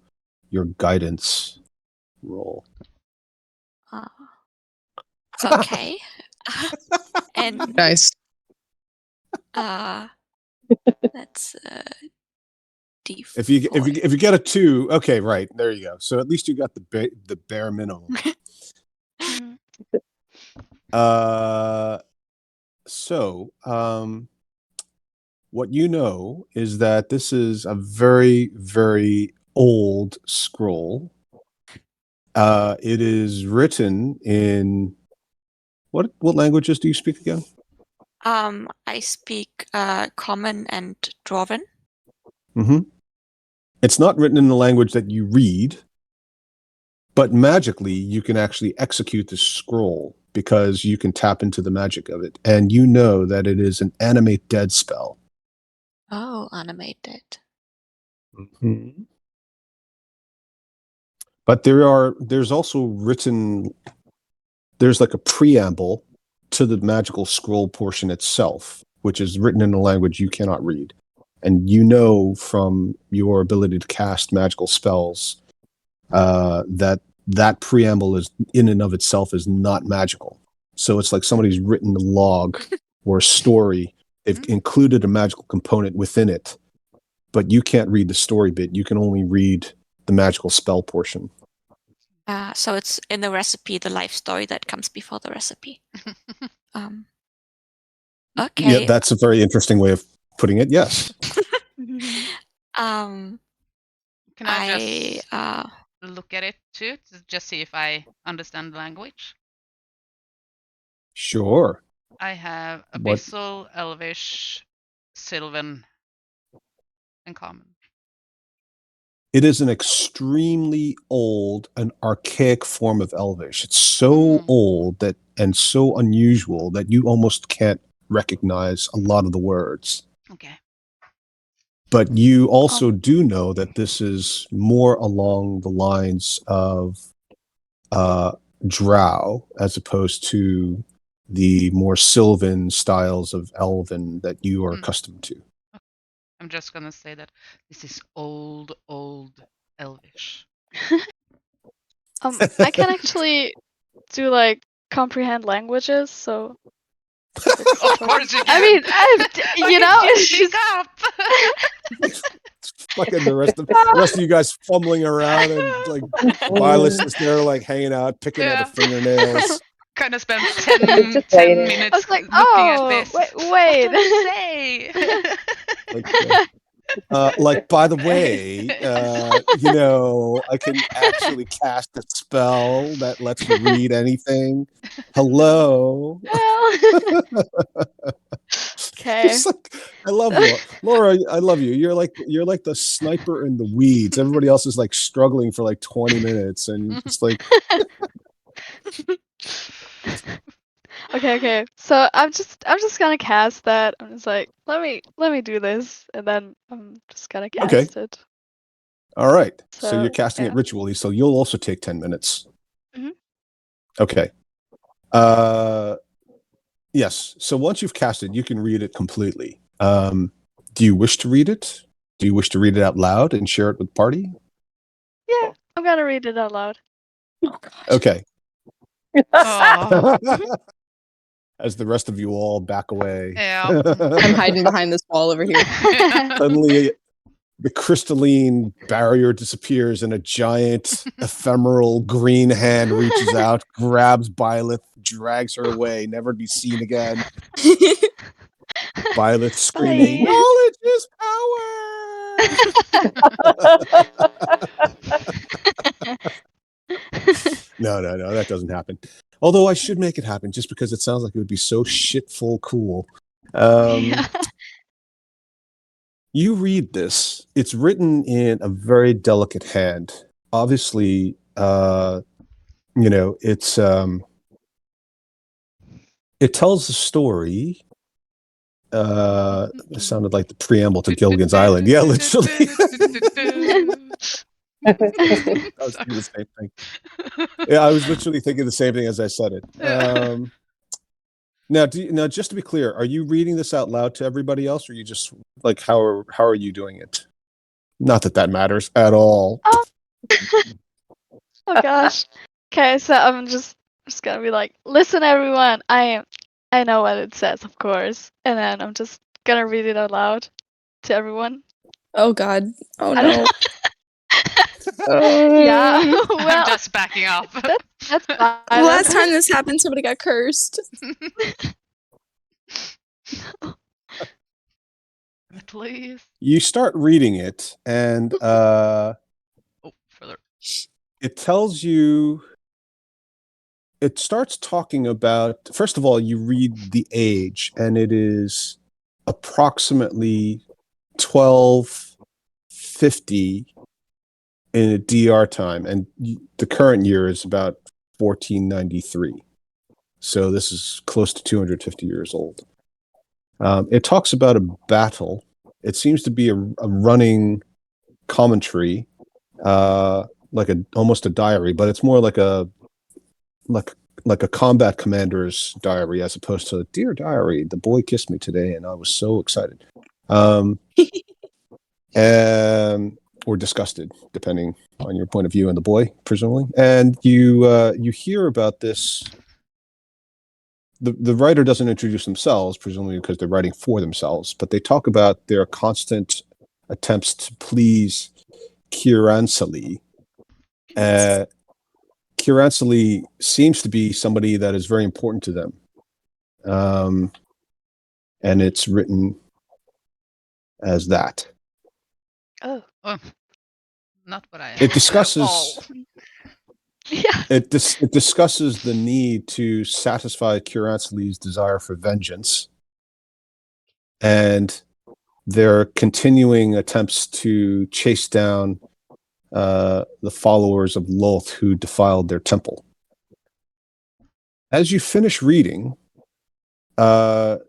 S1: your guidance roll.
S6: Okay. And
S5: Nice.
S6: that's D4.
S1: If you get a 2, okay, right, there you go. So at least you got the bare minimum. What you know is that this is a very, very old scroll. It is written in what languages do you speak again?
S6: I speak Common and Dwarven.
S1: Mm-hmm. It's not written in the language that you read, but magically you can actually execute the scroll because you can tap into the magic of it, and you know that it is an animate dead spell.
S6: Oh, animated.
S1: Mm-hmm. But there's also written, there's like a preamble to the magical scroll portion itself, which is written in a language you cannot read. And you know from your ability to cast magical spells that preamble is in and of itself is not magical. So it's like somebody's written a log or a story. They've included a magical component within it, but you can't read the story bit. You can only read the magical spell portion.
S6: So it's in the recipe, the life story that comes before the recipe. Okay.
S1: Yeah, that's a very interesting way of putting it. Yes.
S6: Um,
S3: Can I just
S6: I
S3: look at it too, to just see if I understand the language?
S1: Sure.
S3: I have
S1: What-
S3: Abyssal, Elvish, Sylvan, and Common.
S1: It is an extremely old and archaic form of Elvish. It's so old that and so unusual that you almost can't recognize a lot of the words.
S3: Okay.
S1: But you also do know that this is more along the lines of Drow as opposed to the more Sylvan styles of Elven that you are accustomed to.
S3: I'm just gonna say that this is old Elvish.
S7: I can actually do like comprehend languages, so
S3: Of course you can.
S7: I mean, you know, it's
S3: Speak
S7: just
S3: up.
S1: Fucking the rest of you guys fumbling around and like Violet's just there like hanging out, picking at the fingernails.
S3: Kind of spent
S4: Just
S3: 10
S4: waiting.
S3: minutes
S7: I was like,
S3: looking at
S7: oh,
S3: this.
S7: wait.
S3: What do I say?
S1: Like, by the way, you know, I can actually cast a spell that lets you read anything. Hello.
S7: Well. Okay.
S1: It's like, I love Laura. I love you. You're like the sniper in the weeds. Everybody else is like struggling for like 20 minutes, and you're just like,
S7: Okay. So I'm just gonna cast that. I'm just like, let me do this, and then I'm just gonna cast it.
S1: all right. So
S7: So,
S1: you're casting it
S7: yeah.
S1: ritually, so you'll also take 10 minutes.
S7: Mhm.
S1: Okay. Yes. So once you've cast it, you can read it completely. Do you wish to read it? Do you wish to read it out loud and share it with the party?
S7: Yeah, I'm gonna read it out loud.
S1: Okay.
S3: Oh,
S1: As the rest of you all back away.
S3: yeah.
S5: I'm hiding behind this wall over here.
S1: Suddenly, the crystalline barrier disappears, and a giant ephemeral green hand reaches out, grabs Byleth, drags her away, never to be seen again. Byleth screaming,
S7: Bye.
S1: "Knowledge is power!" No, that doesn't happen. Although I should make it happen, just because it sounds like it would be so shitful cool. You read this. It's written in a very delicate hand. Obviously, you know, it's it tells the story. It sounded like the preamble to Gilligan's Island. Yeah, literally. I was thinking the same thing. Yeah, I was literally thinking the same thing as I said it. Now, just to be clear, are you reading this out loud to everybody else, or are you just like how are you doing it? Not that matters at all.
S7: Oh gosh. Okay, so I'm just gonna be like, listen, everyone. I know what it says, of course, and then I'm just gonna read it out loud to everyone.
S5: Oh God. Oh
S7: I don't-
S5: no.
S7: Yeah.
S3: I'm
S7: Well,
S3: just backing up.
S7: that's fine.
S5: The last time this happened, somebody got cursed.
S3: Please.
S1: You start reading it, and
S3: Oh, further.
S1: it tells you. It starts talking about. First of all, you read the age, and it is approximately 1250 in a DR time, and the current year is about 1493. So this is close to 250 years old. It talks about a battle. It seems to be a running commentary, like almost a diary, but it's more like a combat commander's diary as opposed to "Dear Diary, the boy kissed me today and I was so excited," or disgusted, depending on your point of view and the boy, presumably. And you hear about this. The writer doesn't introduce themselves, presumably because they're writing for themselves, but they talk about their constant attempts to please Kiransali. Kiransali seems to be somebody that is very important to them. And it's written as that.
S7: Oh.
S3: Oh, not what I.
S1: It discusses
S3: Oh.
S7: Yeah.
S1: it discusses the need to satisfy Kiransali's desire for vengeance and their continuing attempts to chase down the followers of Lolth who defiled their temple. As you finish reading, the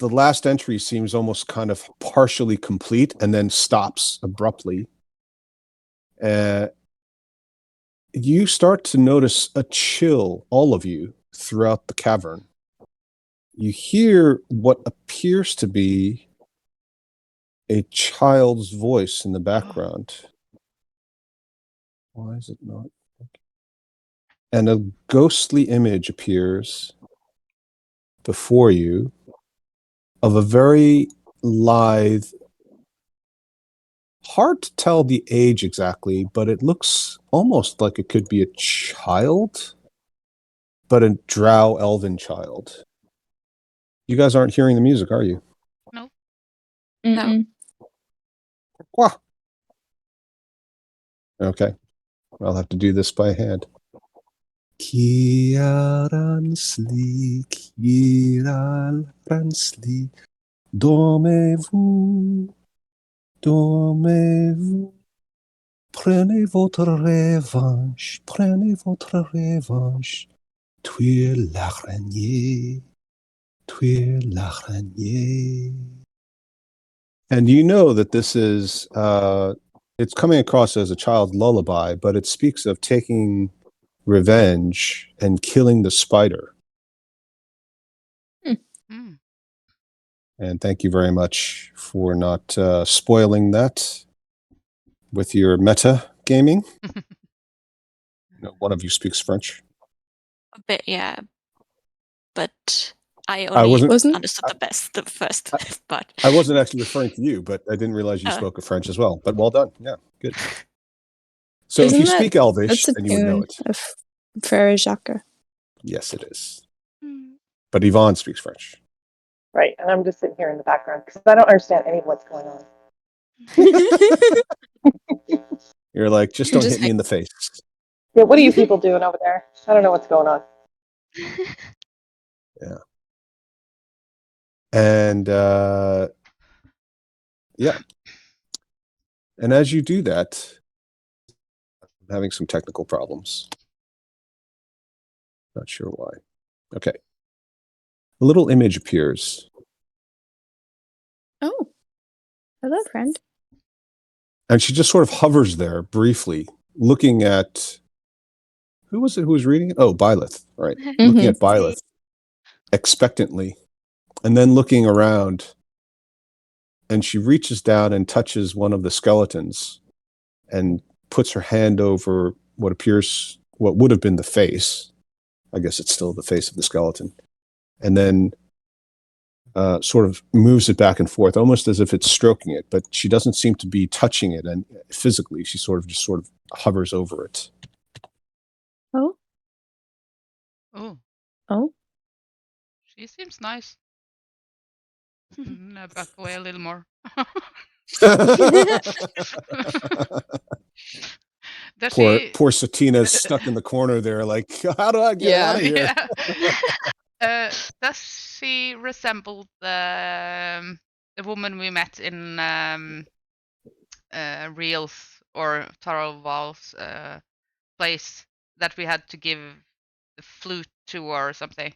S1: last entry seems almost kind of partially complete and then stops abruptly. You start to notice a chill, all of you, throughout the cavern. You hear what appears to be a child's voice in the background. Why is it not? And a ghostly image appears before you of a very lithe, hard to tell the age exactly, but it looks almost like it could be a child, but a drow elven child. You guys aren't hearing the music, are you?
S3: No.
S5: Mm-mm.
S1: Pourquoi? Okay. I'll have to do this by hand. Kiransli, Kiransli, dormez-vous, dormez-vous. Prenez votre revanche, prenez votre revanche. Tuer l'araignée, tuer l'araignée. And you know that this is, it's coming across as a child lullaby, but it speaks of taking revenge and killing the spider.
S3: Mm.
S1: And thank you very much for not spoiling that with your meta gaming. One of you speaks French.
S6: A bit, yeah. But I
S1: I
S6: only
S1: wasn't-
S6: understood the first part.
S1: I wasn't actually referring to you, but I didn't realize you spoke French as well. But well done. Yeah, good. So
S5: Isn't
S1: if you
S5: that-
S1: speak Elvish,
S5: That's a
S1: then you would know
S5: tune
S1: it.
S5: of Frere Jacques.
S1: Yes, it is.
S7: Mm.
S1: But Yvonne speaks French.
S4: Right, and I'm just sitting here in the background because I don't understand any of what's going on.
S1: You're like, just don't
S5: Just
S1: hit me in the face.
S4: Yeah, what are you people doing over there? I don't know what's going on.
S1: And yeah. And as you do that, I'm having some technical problems. Not sure why. Okay. A little image appears.
S5: Oh. Hello, friend.
S1: And she just sort of hovers there briefly, looking at who was it who was reading it? Oh, Byleth, right. Looking at Byleth expectantly, and then looking around, and she reaches down and touches one of the skeletons and puts her hand over what would have been the face. I guess it's still the face of the skeleton. And then sort of moves it back and forth, almost as if it's stroking it, but she doesn't seem to be touching it, and physically she sort of hovers over it.
S5: Oh.
S3: Oh,
S5: Oh.
S3: she seems nice. Back away a little more. Does she?
S1: Poor Satina's stuck in the corner there, like, how do I get out of here?
S3: Yeah. Does she resemble the woman we met in Reels or Taro Val's place that we had to give the flute to or something.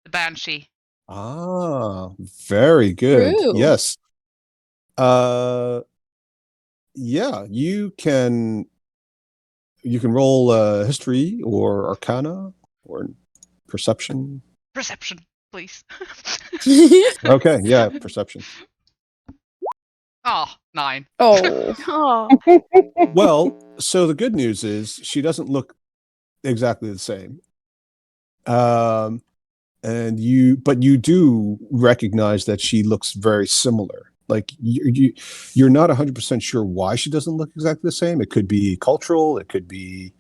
S3: The banshee.
S1: Ah, very good.
S5: True.
S1: Yes. Yeah, you can roll history or arcana or perception.
S3: Perception, please.
S1: Okay, yeah, perception.
S3: Oh, 9.
S5: Oh.
S7: Oh,
S1: Well, so the good news is she doesn't look exactly the same. But you do recognize that she looks very similar. Like you're not 100% sure why she doesn't look exactly the same. It could be cultural. It could be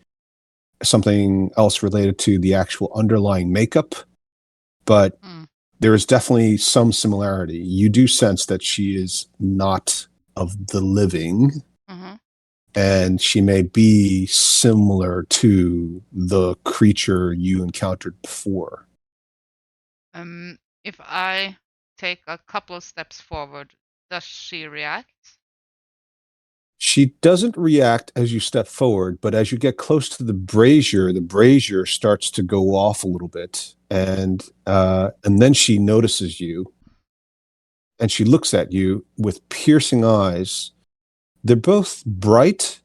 S1: something else related to the actual underlying makeup. But there is definitely some similarity. You do sense that she is not of the living, and she may be similar to the creature you encountered before.
S3: If I take a couple of steps forward, does she react?
S1: She doesn't react as you step forward, but as you get close to the brazier starts to go off a little bit, and then she notices you, and she looks at you with piercing eyes. They're both bright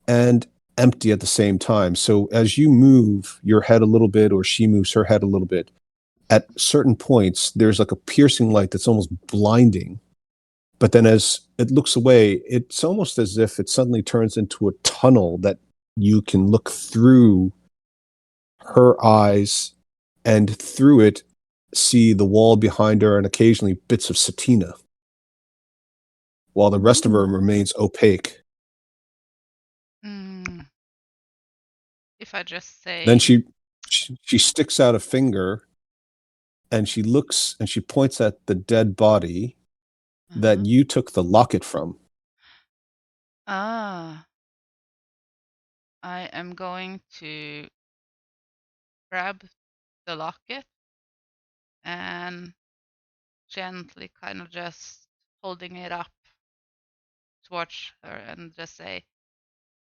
S1: and empty at the same time. So as you move your head a little bit, or she moves her head a little bit, at certain points, there's like a piercing light that's almost blinding. But then as it looks away, it's almost as if it suddenly turns into a tunnel that you can look through her eyes, and through it see the wall behind her and occasionally bits of Satina, while the rest of her remains opaque.
S3: If I just say...
S1: Then she sticks out a finger, and she looks and she points at the dead body that you took the locket from.
S3: I am going to grab the locket and gently kind of just holding it up towards her and just say,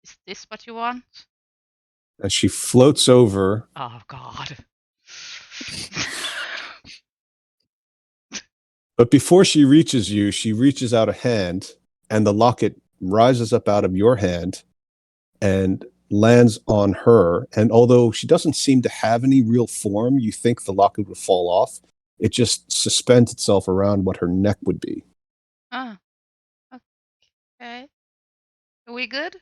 S3: "Is this what you want?"
S1: And she floats over.
S3: Oh, God.
S1: But before she reaches you, she reaches out a hand, and the locket rises up out of your hand and lands on her. And although she doesn't seem to have any real form, you think the locket would fall off. It just suspends itself around what her neck would be.
S3: Oh, okay. Are we good?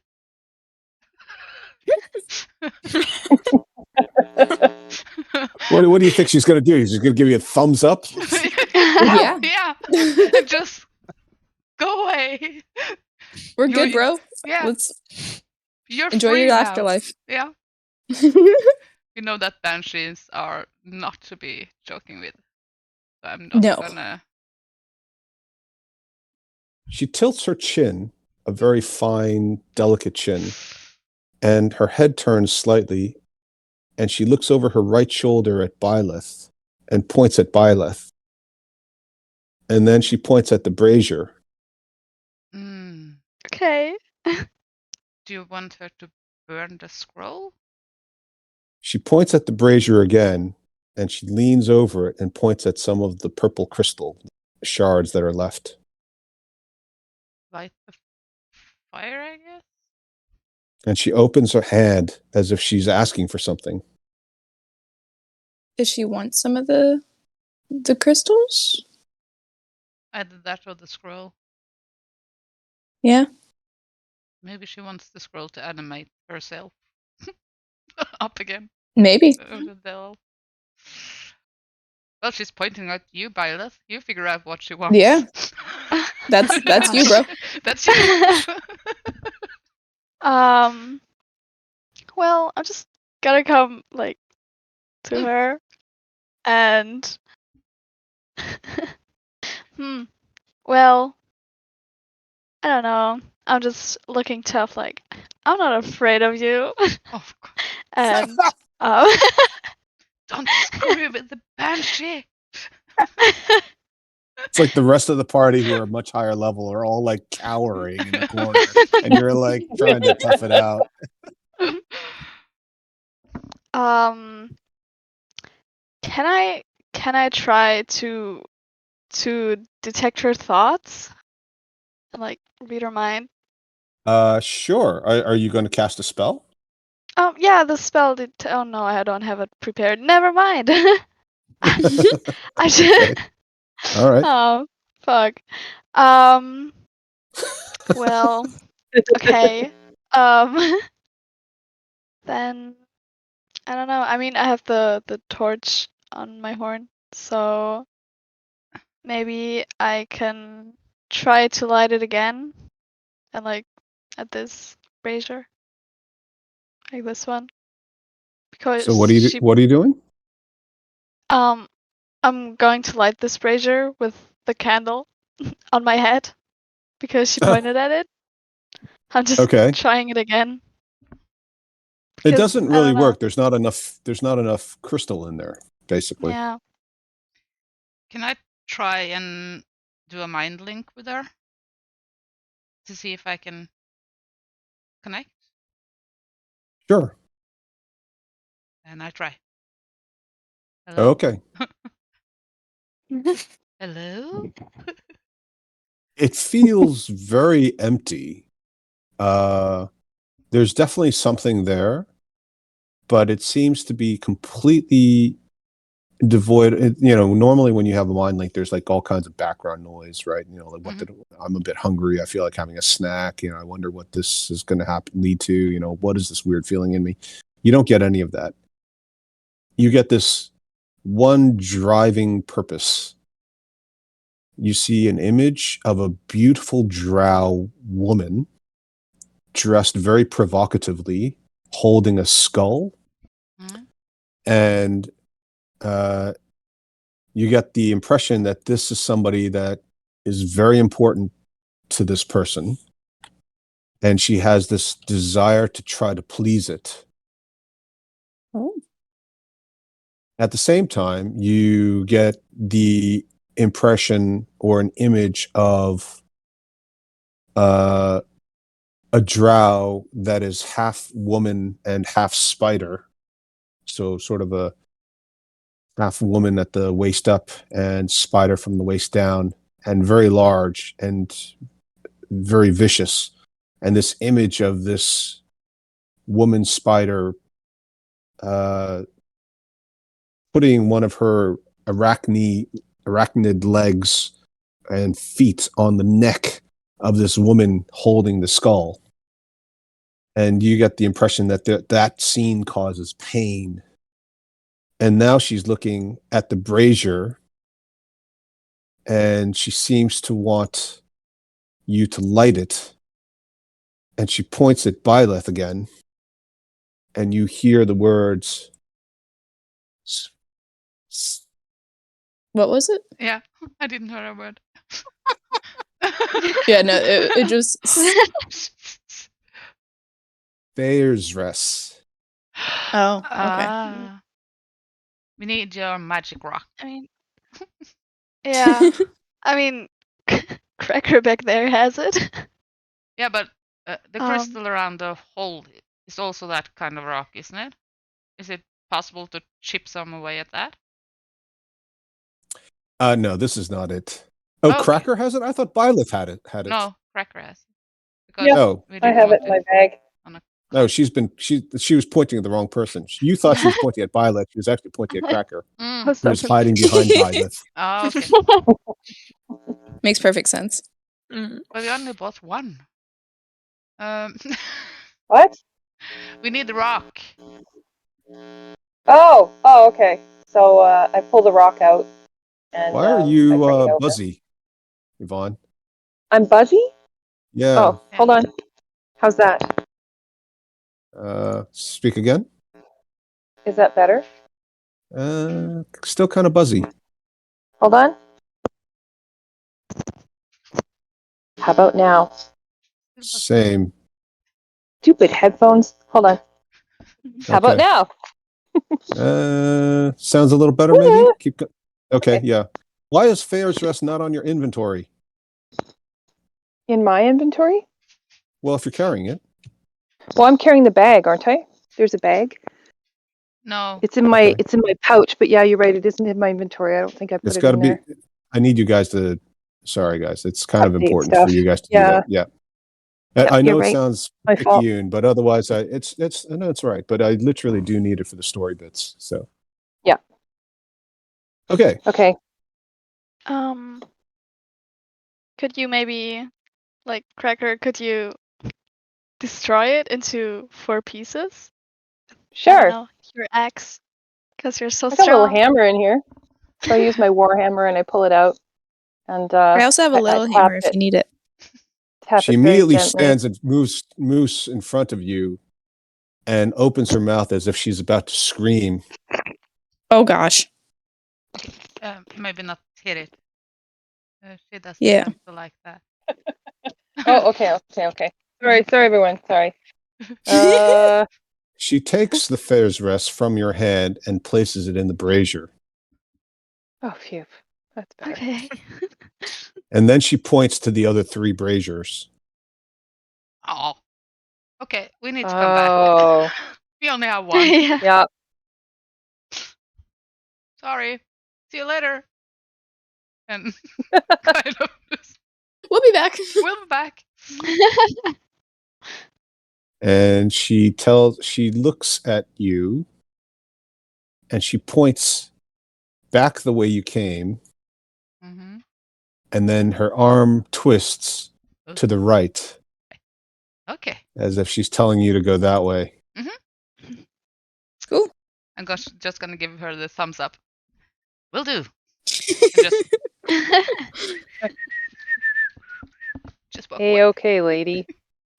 S1: What do you think she's going to do? She's going to give you a thumbs up?
S5: Yeah.
S3: Yeah. Just go away.
S5: We're good, bro.
S3: Yeah.
S5: Let's
S3: You're
S5: enjoy
S3: free
S5: your
S3: now.
S5: afterlife.
S3: Yeah. You know that banshees are not to be joking with. So I'm not
S5: No.
S3: gonna...
S1: She tilts her chin, a very fine, delicate chin, and her head turns slightly, and she looks over her right shoulder at Byleth and points at Byleth. And then she points at the brazier.
S7: okay.
S3: Do you want her to burn the scroll?
S1: She points at the brazier again, and she leans over it and points at some of the purple crystal shards that are left.
S3: Light the fire, I guess?
S1: And she opens her hand as if she's asking for something.
S5: Does she want some of the crystals?
S3: Either that or the scroll.
S5: Yeah.
S3: Maybe she wants the scroll to animate herself up again.
S5: Maybe.
S3: Well, she's pointing at you, Byleth. You figure out what she wants.
S5: Yeah. That's you, bro.
S3: That's you.
S7: Well, I'm just gonna come like to her and well, I don't know. I'm just looking tough, like I'm not afraid of you.
S3: Oh, God.
S7: And
S3: Don't screw with the banshee.
S1: It's like the rest of the party who are much higher level are all like cowering in the corner, and you're like trying to tough it out.
S7: Can I try to detect her thoughts and like read her mind?
S1: Sure. Are you going to cast a spell?
S7: Yeah, the spell did. Oh no, I don't have it prepared. Never mind. I should.
S1: Okay. All right.
S7: Oh, fuck. Well, okay. Then I don't know. I mean, I have the torch on my horn, so maybe I can try to light it again, and like at this brazier, like this one, because
S1: So what are you doing?
S7: I'm going to light this brazier with the candle on my head because she pointed at it. I'm just
S1: Okay.
S7: trying it again.
S1: It
S7: Because,
S1: doesn't
S7: I
S1: really
S7: don't know.
S1: work. There's not enough crystal in there, basically.
S7: Yeah.
S3: Can I try and do a mind link with her to see if I can connect?
S1: Sure.
S3: And I try. Hello?
S1: Okay.
S3: Hello?
S1: It feels very empty. There's definitely something there, but it seems to be completely devoid. Normally when you have a mind link, there's like all kinds of background noise, right? Like I'm a bit hungry. I feel like having a snack. I wonder what this is going to lead to. What is this weird feeling in me? You don't get any of that. You get this one driving purpose. You see an image of a beautiful drow woman dressed very provocatively, holding a skull.
S3: Mhm.
S1: And you get the impression that this is somebody that is very important to this person. And she has this desire to try to please it.
S5: Oh.
S1: At the same time, you get the impression or an image of a drow that is half woman and half spider. So sort of a half woman at the waist up and spider from the waist down, and very large and very vicious. And this image of this woman spider putting one of her arachnid legs and feet on the neck of this woman holding the skull. And you get the impression that that scene causes pain. And now she's looking at the brazier, and she seems to want you to light it. And she points at Byleth again, and you hear the words.
S5: What was it?
S3: Yeah, I didn't hear a word.
S5: Yeah, no, it just.
S1: Fairsress.
S5: Oh, okay.
S3: Ah. We need your magic rock.
S7: I mean, yeah. I mean, Cracker back there has it.
S3: Yeah, but the
S7: Um,
S3: crystal around the hole is also that kind of rock, isn't it? Is it possible to chip some away at that?
S1: No, this is not it. Oh,
S3: Okay.
S1: Cracker has it? I thought Byleth had it.
S3: No, Cracker has. Because
S4: Yeah,
S1: Oh,
S3: we
S4: I
S3: didn't
S4: have
S3: want
S4: it in my
S3: to-
S4: bag.
S1: no, she was pointing at the wrong person. You thought she was pointing at Byleth. She was actually pointing at Cracker,
S3: Mm.
S7: what's
S1: who was
S7: that?
S1: hiding behind Byleth.
S3: Oh, okay.
S5: Makes perfect sense.
S6: Mm.
S3: But we only bought one.
S4: What?
S3: We need the rock.
S4: Oh, okay. So I pull the rock out. And,
S1: Why are
S4: I
S1: you
S4: bring it over.
S1: buzzy, Yvonne?
S4: I'm buzzy?
S1: Yeah.
S4: Oh, hold on. How's that?
S1: Speak again.
S4: Is that better?
S1: Still kind of buzzy.
S4: Hold on. How about now?
S1: Same.
S4: Stupid headphones. Hold on. How about
S1: Okay.
S4: now?
S1: Sounds a little better, maybe. Okay,
S4: Okay.
S1: yeah. Why is Fairsress not on your inventory?
S4: In my inventory?
S1: Well, if you're carrying it.
S4: Well, I'm carrying the bag, aren't I? There's a bag.
S3: No.
S4: It's in my
S1: Okay.
S4: it's in my pouch, but yeah, you're right. It isn't in my inventory. I don't think I put
S1: It's
S4: it
S1: got to
S4: in
S1: be.
S4: there.
S1: I need you guys to. Sorry, guys. It's kind of
S4: Update
S1: important
S4: stuff.
S1: for you guys to do
S4: Yeah.
S1: that. Yeah.
S4: Yeah,
S1: I know
S4: you're
S1: it
S4: right.
S1: sounds
S4: My fault.
S1: picayune, but otherwise, I know it's right. But I literally do need it for the story bits. So.
S4: Yeah.
S1: Okay.
S4: Okay.
S7: Could you maybe, like, Cracker, could you destroy it into 4 pieces? I don't
S4: Sure.
S7: know, your axe, because you're so
S4: I got a little
S7: strong.
S4: hammer in here. So I use my war hammer and I pull it out. And
S5: I also have a
S4: I
S5: little
S4: tap
S5: hammer if
S4: it.
S5: you need it.
S4: Tap
S1: She
S4: it very
S1: immediately
S4: gently.
S1: stands and moves in front of you, and opens her mouth as if she's about to scream.
S5: Oh gosh.
S3: Maybe not hit it. She doesn't
S5: Yeah.
S3: tend to like that.
S4: Oh, okay. Sorry, everyone. Sorry.
S1: She takes the Fair's Rest from your hand and places it in the brazier.
S4: Oh, phew. That's better.
S7: Okay.
S1: And then she points to the other 3 braziers.
S3: Oh. Okay, we need to come back.
S4: Oh,
S3: We only have one.
S7: Yeah.
S4: yeah.
S3: Sorry. See you later. And kind of just,
S5: We'll be back.
S3: we'll be back.
S1: And she looks at you and she points back the way you came.
S3: Mm-hmm.
S1: And then her arm twists to the right
S3: Okay.
S1: as if she's telling you to go that way.
S5: Cool.
S3: I'm just gonna give her the thumbs up. Will do. And just walk away.
S4: Okay, lady.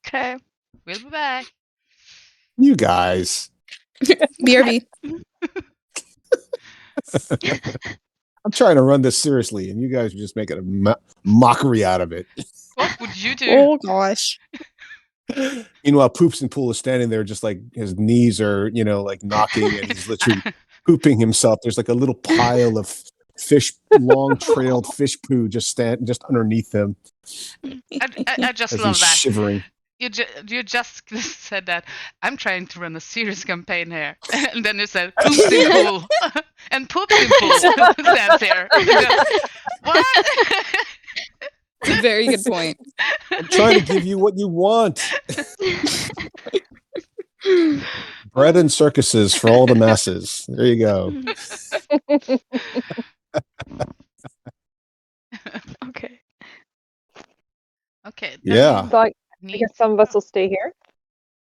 S7: Okay.
S3: We'll be back.
S1: You guys.
S5: BRB.
S1: I'm trying to run this seriously, and you guys are just making a mockery out of it.
S3: What would you do?
S5: Oh gosh.
S1: Meanwhile, Poops and Pool is standing there just like his knees are, like knocking, and he's literally pooping himself. There's like a little pile of long-trailed fish poo just underneath him.
S3: I just
S1: as
S3: love
S1: he's
S3: that.
S1: shivering.
S3: You just said that I'm trying to run a serious campaign here, and then you said poops in pool, and poops in pool stands here. What?
S5: It's a very good point.
S1: I'm trying to give you what you want. Bread and circuses for all the masses. There you go.
S7: Okay.
S3: Okay.
S1: Yeah.
S4: So I guess some of us will stay here.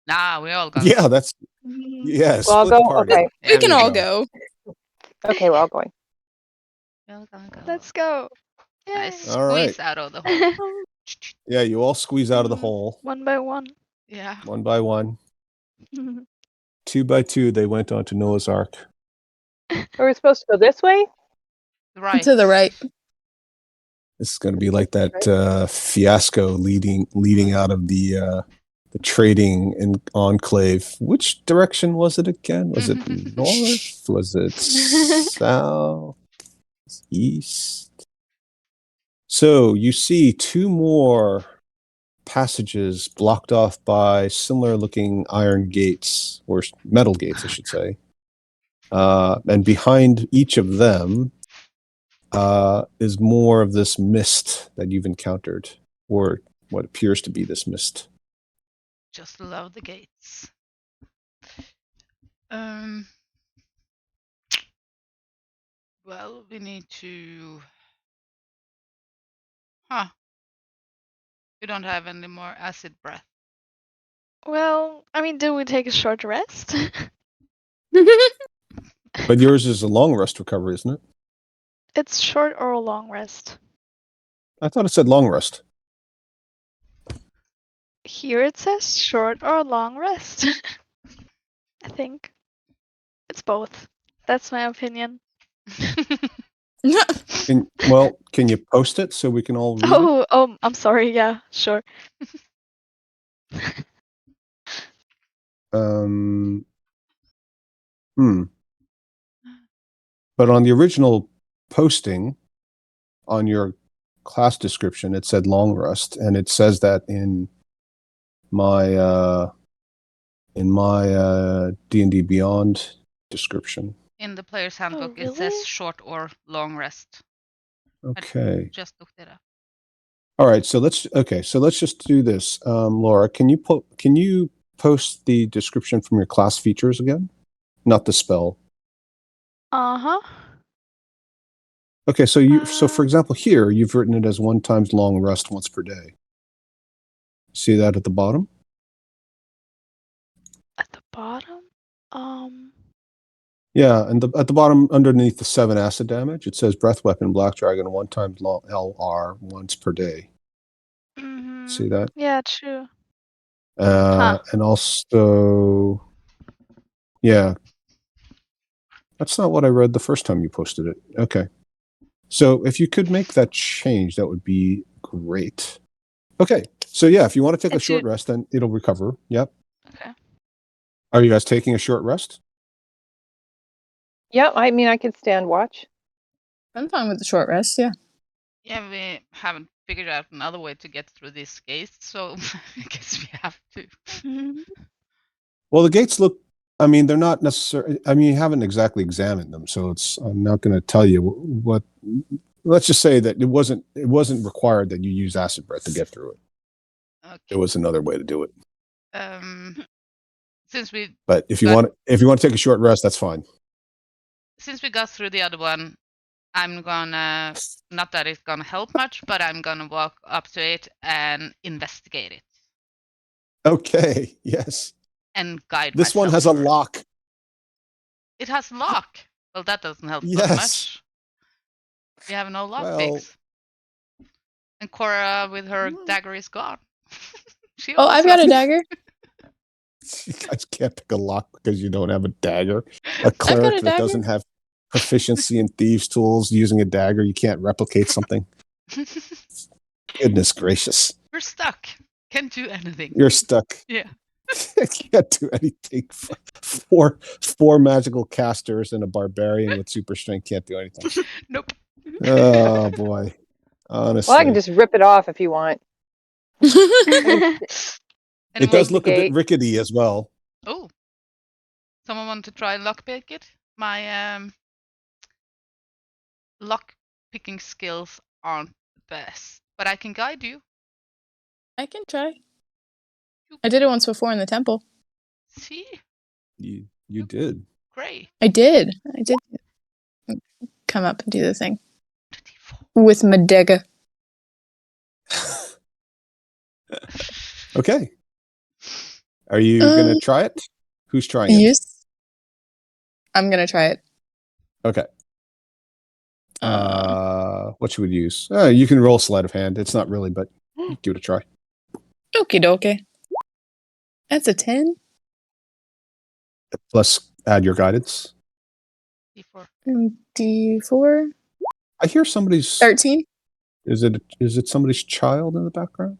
S3: Nah, we all gone.
S1: Yeah, that's
S7: Mm,
S1: yes.
S4: Well, I'll
S1: split the
S4: go.
S1: party.
S4: Okay.
S5: We can
S1: There you
S5: all go.
S4: Okay, we're all going.
S3: We're all gonna go.
S7: Let's go.
S3: I
S7: Yay.
S1: All right.
S3: squeeze out of the hole.
S1: Yeah, you all squeeze out of the
S7: Mm.
S1: hole
S7: One by one.
S3: Yeah.
S1: one by one. 2 by 2, they went onto Noah's Ark.
S4: Are we supposed to go this way?
S3: Right.
S5: To the right.
S1: This is going to be like that fiasco leading out of the trading enclave. Which direction was it again? Was it north? Was it south? East? So you see 2 more passages blocked off by similar looking iron gates, or metal gates, I should say. And behind each of them is more of this mist that you've encountered, or what appears to be this mist.
S3: Just love the gates. Well, we need to. We don't have any more acid breath.
S7: Well, I mean, do we take a short rest?
S1: But yours is a long rest recovery, isn't it?
S7: It's short or a long rest.
S1: I thought it said long rest.
S7: Here it says short or long rest. I think it's both. That's my opinion.
S1: Can you post it so we can all read it?
S7: Oh, I'm sorry. Yeah, sure.
S1: But on the original posting on your class description, it said long rest, and it says that in my D&D Beyond description.
S3: In the player's handbook, it
S7: really?
S3: says short or long rest.
S1: Okay.
S3: Just looked it up.
S1: All right. So let's just do this. Laura, can you post the description from your class features again? Not the spell.
S7: Uh-huh.
S1: Okay, so for example, here you've written it as 1 times long rest once per day. See that at the bottom?
S7: At the bottom?
S1: Yeah, and at the bottom underneath the 7 acid damage, it says breath weapon, black dragon, 1 times long LR once per day. See that?
S7: Yeah, true.
S1: And also, yeah, that's not what I read the first time you posted it. Okay. So if you could make that change, that would be great. Okay. So yeah, if you want to take a short rest, then it'll recover. Yep.
S7: Okay.
S1: Are you guys taking a short rest?
S4: Yeah, I mean, I could stand watch.
S5: I'm fine with the short rest, yeah.
S3: Yeah, we haven't figured out another way to get through this gate, so I guess we have to.
S1: Well, the gates look, I mean, they're not necessarily, I mean, you haven't exactly examined them, so I'm not going to tell you what, let's just say that it wasn't required that you use acid breath to get through it.
S3: Okay.
S1: There was another way to do it.
S3: Since we
S1: But if you want to take a short rest, that's fine.
S3: Since we got through the other one, I'm gonna, not that it's gonna help much, but I'm gonna walk up to it and investigate it
S1: Okay, yes.
S3: and guide
S1: This one
S3: myself
S1: has a
S3: through it.
S1: lock.
S3: It has lock. Well, that doesn't help so
S1: Yes.
S3: much. We have no lock
S1: Well-
S3: picks. And Cora with her dagger is gone. She
S5: Oh, I've
S3: also-
S5: got a dagger.
S1: You guys can't pick a lock because you don't have a dagger. A cleric
S5: a
S1: that
S5: dagger.
S1: doesn't have proficiency in thieves' tools using a dagger, you can't replicate something. Goodness gracious.
S3: We're stuck. Can't do anything.
S1: You're stuck.
S3: Yeah.
S1: Can't do anything. Four magical casters and a barbarian with super strength can't do anything.
S3: Nope.
S1: Oh boy. Honestly.
S4: Well, I can just rip it off if you want.
S1: It does
S4: the
S1: look a bit
S4: gate.
S1: rickety as well.
S3: Oh. Someone want to try lockpick it? My lock picking skills aren't the best, but I can guide you.
S5: I can try. I did it once before in the temple.
S3: See?
S1: You did.
S3: Great.
S5: I did. Come up and do the thing. With my dagger.
S1: Okay. Are you gonna try it? Who's trying it?
S5: Yes. I'm gonna try it.
S1: Okay. What should we use? You can roll sleight of hand. It's not really, but give it a try.
S5: Okie dokie. That's a 10.
S1: Plus add your guidance.
S3: D4.
S5: And D4.
S1: I hear somebody's
S5: 13.
S1: Is it somebody's child in the background?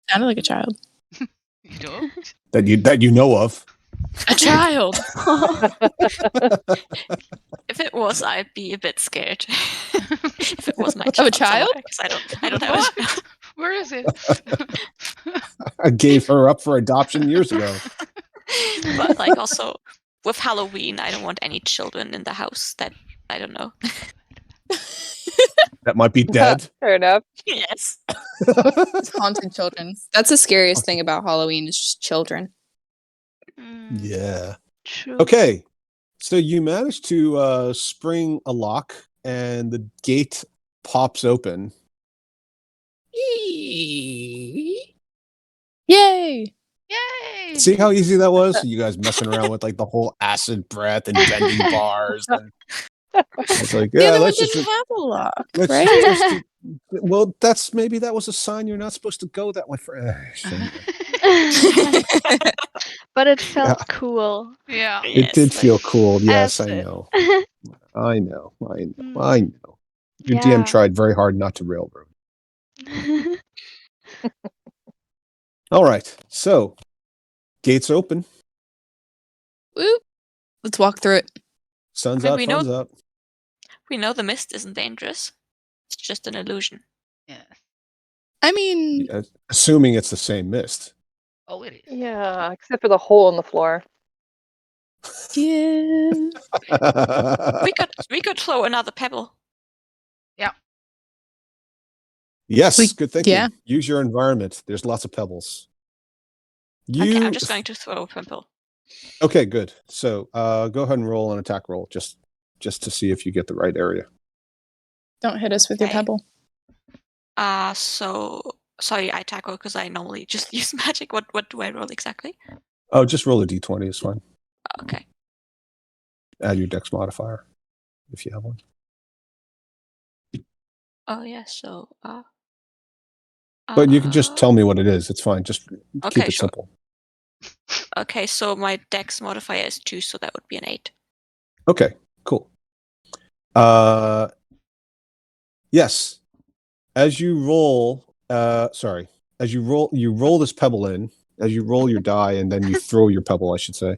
S5: Sounded like a child.
S3: You don't?
S1: That you know of.
S5: A child!
S6: If it was, I'd be a bit scared. If it was my child.
S5: Of a child?
S6: Because I don't have a child.
S3: Where is it?
S1: I gave her up for adoption years ago.
S6: But like also with Halloween, I don't want any children in the house that I don't know.
S1: That might be dead.
S4: Fair enough.
S6: Yes.
S5: It's haunted children. That's the scariest thing about Halloween is just children.
S1: Yeah.
S7: True.
S1: Okay. So you managed to spring a lock and the gate pops open.
S5: Yay!
S3: Yay!
S1: See how easy that was? You guys messing around with like the whole acid breath and bending bars. And it's like,
S5: The
S1: yeah,
S5: other one
S1: let's just.
S5: didn't have a lock,
S1: let's
S5: right?
S1: just- well, maybe that was a sign you're not supposed to go that way.
S7: But it felt cool.
S3: Yeah.
S1: It did feel cool. Yes, I
S7: acid.
S1: know. I know.
S7: Mm.
S1: I know. Your
S7: Yeah.
S1: DM tried very hard not to railroad. All right. So, gates open.
S5: Whoop. Let's walk through it.
S1: Sun's
S6: I mean,
S1: out,
S6: we know-
S1: fun's up.
S6: We know the mist isn't dangerous. It's just an illusion.
S3: Yeah.
S5: I mean,
S1: Assuming it's the same mist.
S3: Oh, it is.
S4: Yeah, except for the hole in the floor.
S5: Yeah.
S6: We could throw another pebble.
S1: Yes,
S5: We-
S1: good thinking.
S5: yeah.
S1: Use your environment. There's lots of pebbles.
S6: Okay, I'm just going to throw a pebble.
S1: Okay, good. So go ahead and roll an attack roll just to see if you get the right area.
S5: Don't hit us with your
S6: Okay.
S5: pebble.
S6: So sorry, I tackle because I normally just use magic. What do I roll exactly?
S1: Oh, just roll a d20 is fine.
S6: Okay.
S1: Add your dex modifier if you have one.
S6: Oh yeah, so
S1: But you can just tell me what it is. It's fine. Just keep
S6: Okay,
S1: it
S6: sure.
S1: simple.
S6: Okay, so my dex modifier is 2, so that would be an 8.
S1: Okay, cool. Yes. As you roll, you roll this pebble in, as you roll your die, and then you throw your pebble, I should say.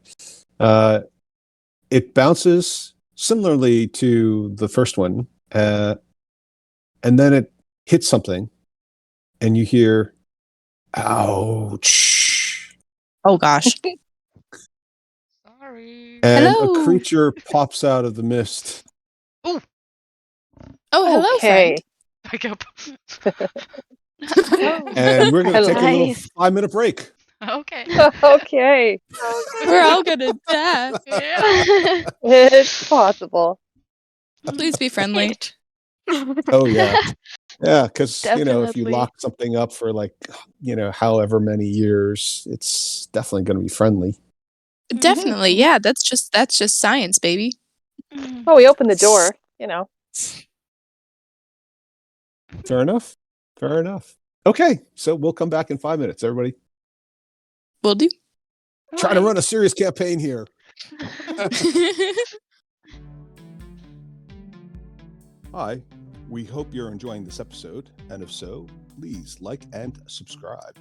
S1: It bounces similarly to the first one, and then it hits something, and you hear, ouch.
S5: Oh gosh.
S3: Sorry.
S1: And
S5: Hello.
S1: a creature pops out of the mist.
S5: Oh, hello,
S4: Okay.
S3: Back up.
S1: And we're going to take a little
S7: Nice.
S1: 5-minute break.
S3: Okay.
S4: Okay.
S5: friend. We're all gonna die.
S3: Yeah.
S4: It's possible.
S5: Please be friendly.
S6: Hit.
S1: Oh, yeah. Yeah, because, if you
S7: Definitely.
S1: lock something up for however many years, it's definitely going to be friendly.
S5: Definitely, yeah. That's just science, baby.
S4: Oh, we opened the door.
S1: Fair enough. Fair enough. Okay, so we'll come back in 5 minutes, everybody.
S5: Will do.
S1: Trying to run a serious campaign here. Hi, we hope you're enjoying this episode, and if so, please like and subscribe.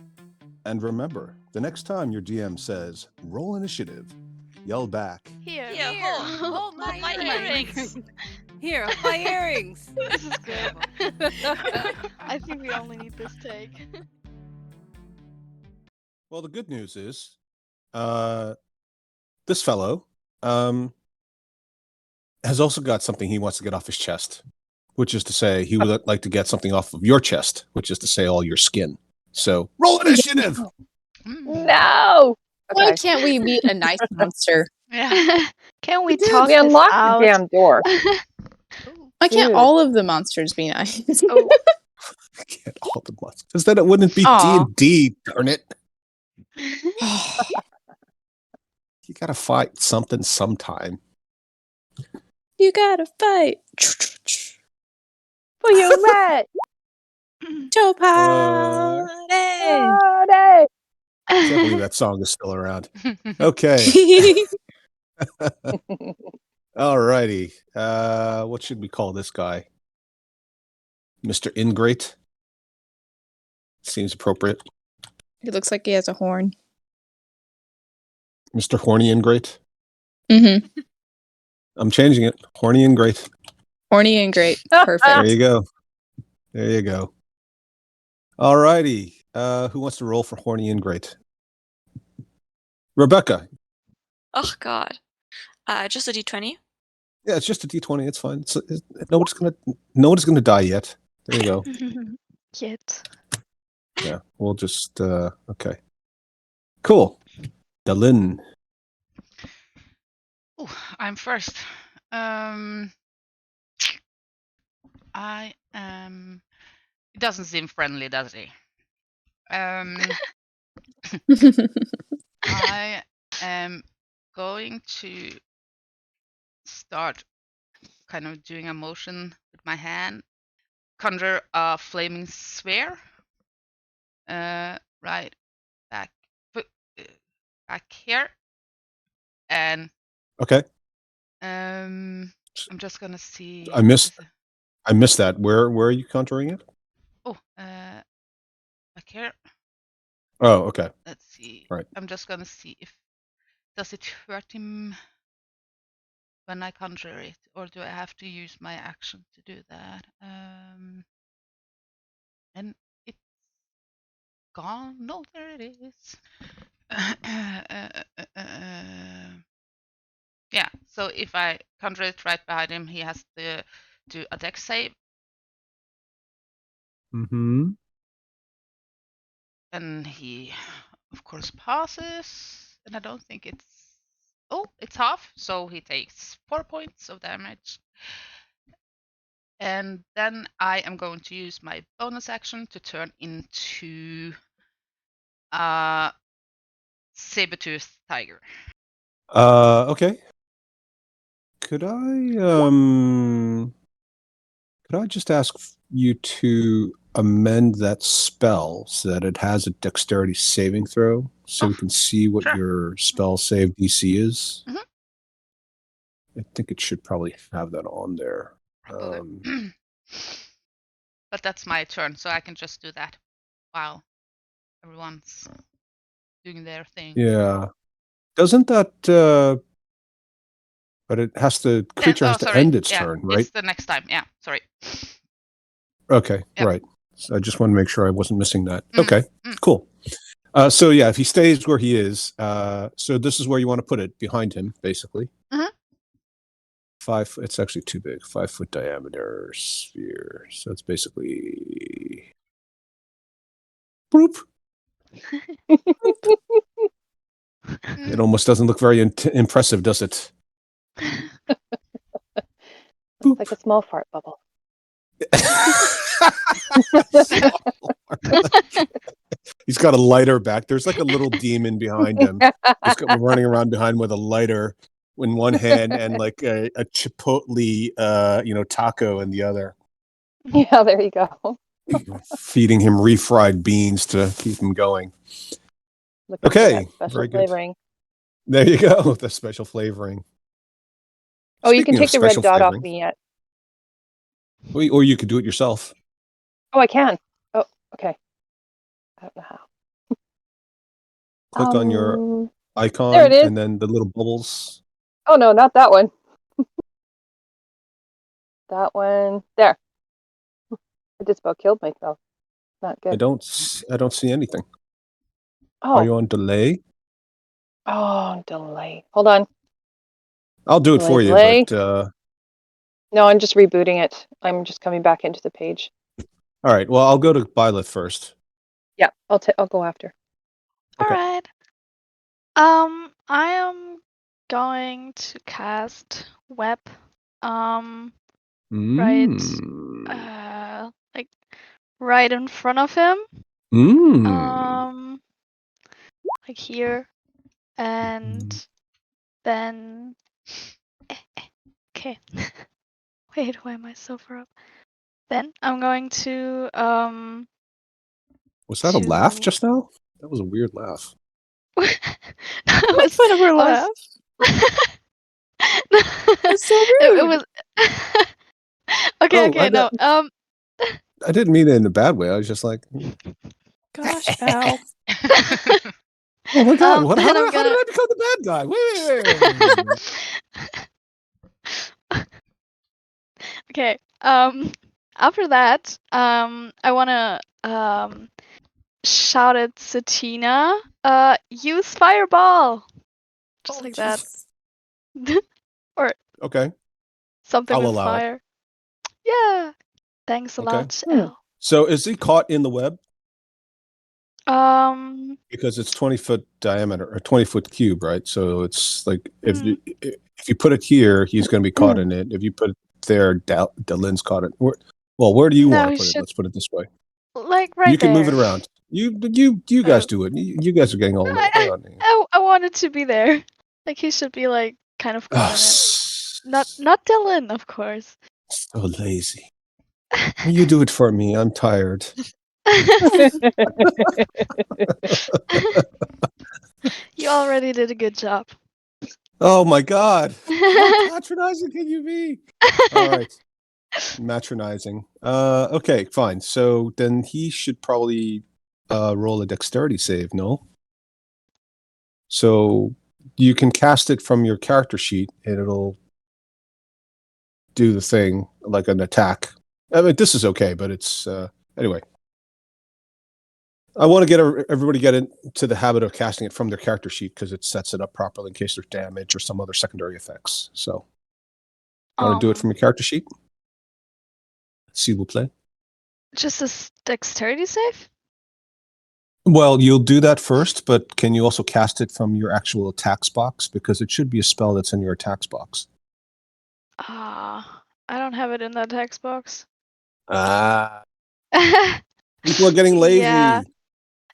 S1: And remember, the next time your DM says, roll initiative, yell back,
S7: Here.
S3: hold my earrings.
S2: Here, my earrings.
S7: This is good. I think we only need this take.
S1: well, the good news is, this fellow has also got something he wants to get off his chest, which is to say he would like to get something off of your chest, which is to say all your skin. So roll initiative.
S3: Mm.
S4: No.
S5: Why
S4: Okay.
S5: can't we meet a nice monster?
S3: Yeah.
S7: Can we
S4: We
S7: talk this
S4: unlocked
S7: out?
S4: the damn door.
S5: Why can't
S4: Dude.
S5: all of the monsters be nice?
S7: Oh,
S1: Get all the monsters. Because then it wouldn't be
S5: Aw.
S1: D&D, darn it. You gotta fight something sometime.
S5: You gotta fight.
S4: For your right.
S5: Joe
S1: Uh,
S5: party.
S1: I can't believe that song is still around. Okay. All righty. What should we call this guy? Mr. Ingrate? Seems appropriate.
S5: He looks like he has a horn.
S1: Mr. Horny Ingrate?
S5: Mm-hmm.
S1: I'm changing it. Horny Ingrate.
S5: Horny and great.
S1: There
S5: Perfect.
S1: you go. There you go. All righty. Who wants to roll for Horny Ingrate? Rebecca.
S6: Oh god. Just a d20.
S1: Yeah, it's just a D20. It's fine. Nobody's gonna die yet. There you go.
S7: Yet.
S1: Yeah, we'll just okay. Cool. Dalin.
S3: Ooh, I'm first. I am. He doesn't seem friendly, does he? I am going to start kind of doing a motion with my hand, conjure a flaming sphere. Right back, back here, and
S1: Okay.
S3: I'm just gonna see.
S1: I missed that. Where are you conjuring it?
S3: Oh, back here.
S1: Oh, okay.
S3: Let's see.
S1: Right.
S3: I'm just gonna see if does it hurt him when I conjure it, or do I have to use my action to do that? And it's gone. No, there it is. So if I conjure it right behind him, he has to do a dex save,
S1: Mm-hmm.
S3: and he, of course, passes. And I don't think it's. Oh, it's half, so he takes 4 points of damage. And then I am going to use my bonus action to turn into a saber-toothed tiger.
S1: Okay. Could I just ask you to amend that spell so that it has a dexterity saving throw, so we can see what
S3: sure.
S1: your spell save DC is?
S3: Mhm.
S1: I think it should probably have that on there.
S3: Probably. But that's my turn, so I can just do that while everyone's doing their thing.
S1: Yeah. Doesn't that but it has to creature has to
S3: sorry.
S1: end its
S3: Yeah,
S1: turn, right?
S3: It's the next time. Yeah, sorry.
S1: Okay,
S3: Yep.
S1: right. So I just want to make sure I wasn't missing that.
S3: Mm,
S1: Okay,
S3: mm.
S1: cool. So yeah, if he stays where he is, so this is where you want to put it, behind him, basically.
S3: Mhm.
S1: 5. It's actually too big. 5-foot diameter sphere. So it's basically. Boop. It almost doesn't look very impressive, does it?
S4: Looks like a small fart bubble.
S1: He's got a lighter back. There's like a little demon behind him. He's running around behind with a lighter in one hand and like a chipotle, taco in the other.
S4: Yeah, there you go.
S1: Feeding him refried beans to keep him going.
S4: Looking for
S1: Okay,
S4: that special
S1: very good.
S4: flavoring.
S1: There you go, the special flavoring.
S4: Oh, you can
S1: Speaking of
S4: take the red
S1: special
S4: dot off
S1: flavoring,
S4: me yet.
S1: or you could do it yourself.
S4: Oh, I can. Oh, okay. I don't know how.
S1: Click on your icon
S4: there it is.
S1: and then the little bubbles.
S4: Oh no, not that one. That one. There. I just about killed myself. Not good.
S1: I don't see anything.
S4: Oh.
S1: Are you on delay?
S4: Oh, delay. Hold on.
S1: I'll do it for you,
S4: Delay.
S1: but
S4: No, I'm just rebooting it. I'm just coming back into the page.
S1: all right. Well, I'll go to Byleth first.
S4: Yeah, I'll go after.
S1: Okay.
S7: All right. I am going to cast web. Right. Like right in front of him. Like here, and then. Okay. Wait, why am I so far up? Then I'm going to
S1: Was that a laugh
S7: to-
S1: just now? That was a weird laugh.
S7: That was
S5: Never
S7: I was-
S5: laugh.
S7: That's
S5: so
S7: It
S5: rude.
S7: was. Okay.
S1: Oh,
S7: Okay. No.
S1: I didn't mean it in a bad way. I was just like,
S5: Gosh, pal.
S1: oh my god,
S7: Then
S1: how
S7: I'm
S1: did I become the bad guy? Wait.
S7: Okay. After that, I wanna shout at Satina. Use fireball. Just like that. Or
S1: Okay.
S7: something
S1: I'll
S7: with
S1: allow it.
S7: fire. Yeah. Thanks a
S1: Okay.
S7: lot.
S4: Hmm.
S7: Elle.
S1: So is he caught in the web?
S7: Um.
S1: Because it's 20-foot diameter or 20-foot cube, right? So it's like if
S7: Hmm.
S1: you put it here, he's going to be caught in it. If you put it there, Dylan's caught it. Where do you
S7: No,
S1: want
S7: he
S1: to put it?
S7: should-
S1: Let's put it this way.
S7: Like right
S1: you can
S7: there.
S1: move it around. You guys
S7: Oh.
S1: do it. You guys are getting all
S7: I wanted to be there. Like he should be like kind of caught in it. Not Dylan, of course.
S1: so lazy. You do it for me. I'm tired.
S7: You already did a good job.
S1: Oh my god. How patronizing can you be? All right. Matronizing. Okay, fine. So then he should probably roll a dexterity save, no? So you can cast it from your character sheet and it'll do the thing like an attack. I mean, this is okay, but it's anyway. I want to get everybody get into the habit of casting it from their character sheet because it sets it up properly in case there's damage or some other secondary effects. So, want to do it from your character sheet? S'il vous plaît.
S7: Just a dexterity save?
S1: Well, you'll do that first, but can you also cast it from your actual attacks box? Because it should be a spell that's in your attacks box.
S7: I don't have it in that text box.
S1: Ah. People are getting lazy.
S7: Yeah.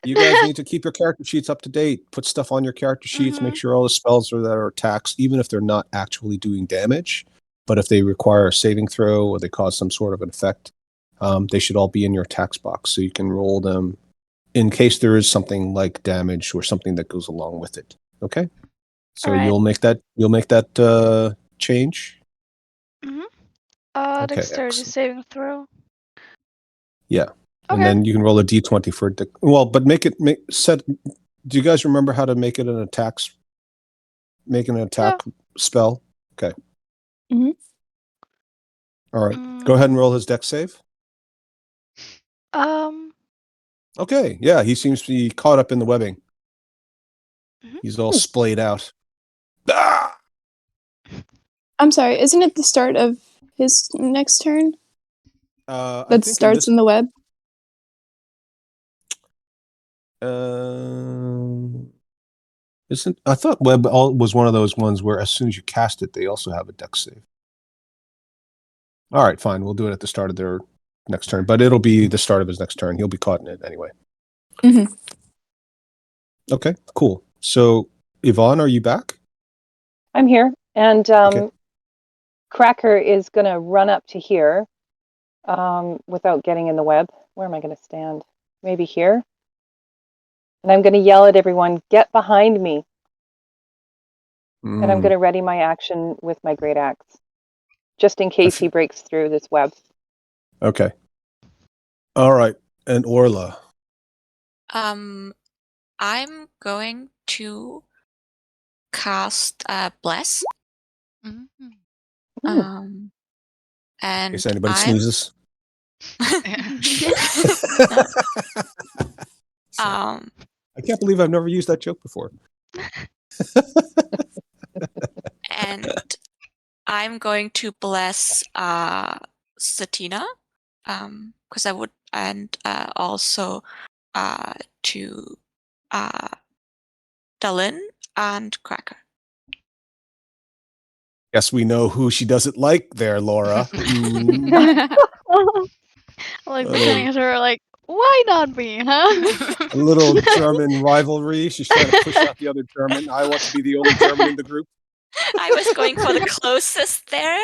S1: You guys need to keep your character sheets up to date. Put stuff on your character sheets. Make sure all the spells that are attacks, even if they're not actually doing damage, but if they require a saving throw or they cause some sort of an effect, they should all be in your attacks box so you can roll them in case there is something like damage or something that goes along with it. Okay, so
S7: Alright.
S1: you'll make that change.
S7: Mm-hmm.
S1: Okay,
S7: Dexterity
S1: excellent.
S7: saving throw.
S1: Yeah. And
S7: Okay.
S1: then you can roll a d20 for it. But do you guys remember how to make it an attack spell? Okay.
S5: Mhm.
S1: All right. Go ahead and roll his dex save.
S7: Okay.
S1: Yeah, he seems to be caught up in the webbing.
S7: Mhm.
S1: He's all splayed out. Ah!
S5: I'm sorry, isn't it the start of his next turn
S1: I
S5: that
S1: think
S5: starts in the web?
S1: I thought web was one of those ones where as soon as you cast it, they also have a dex save. All right, fine. We'll do it at the start of their next turn, but it'll be the start of his next turn. He'll be caught in it anyway.
S5: Mhm.
S1: Okay, cool. So, Yvonne, are you back?
S4: I'm here, and
S1: Okay.
S4: Cracker is going to run up to here without getting in the web. Where am I going to stand? Maybe here. And I'm going to yell at everyone, "Get behind me!" And I'm going to ready my action with my great axe, just in case he breaks through this web.
S1: Okay. All right. And Orla.
S6: I'm going to cast Bless.
S3: Mhm.
S6: And
S1: In case anybody
S6: I'm-
S1: sneezes. I can't believe I've never used that joke before.
S6: And I'm going to bless Satina, because I would, and also to Dalin and Cracker.
S1: Guess we know who she doesn't like there, Laura. Hmm.
S7: Like looking at her like, why not me, huh?
S1: A little German rivalry. She's trying to push out the other German. I want to be the only German in the group.
S6: I was going for the closest there.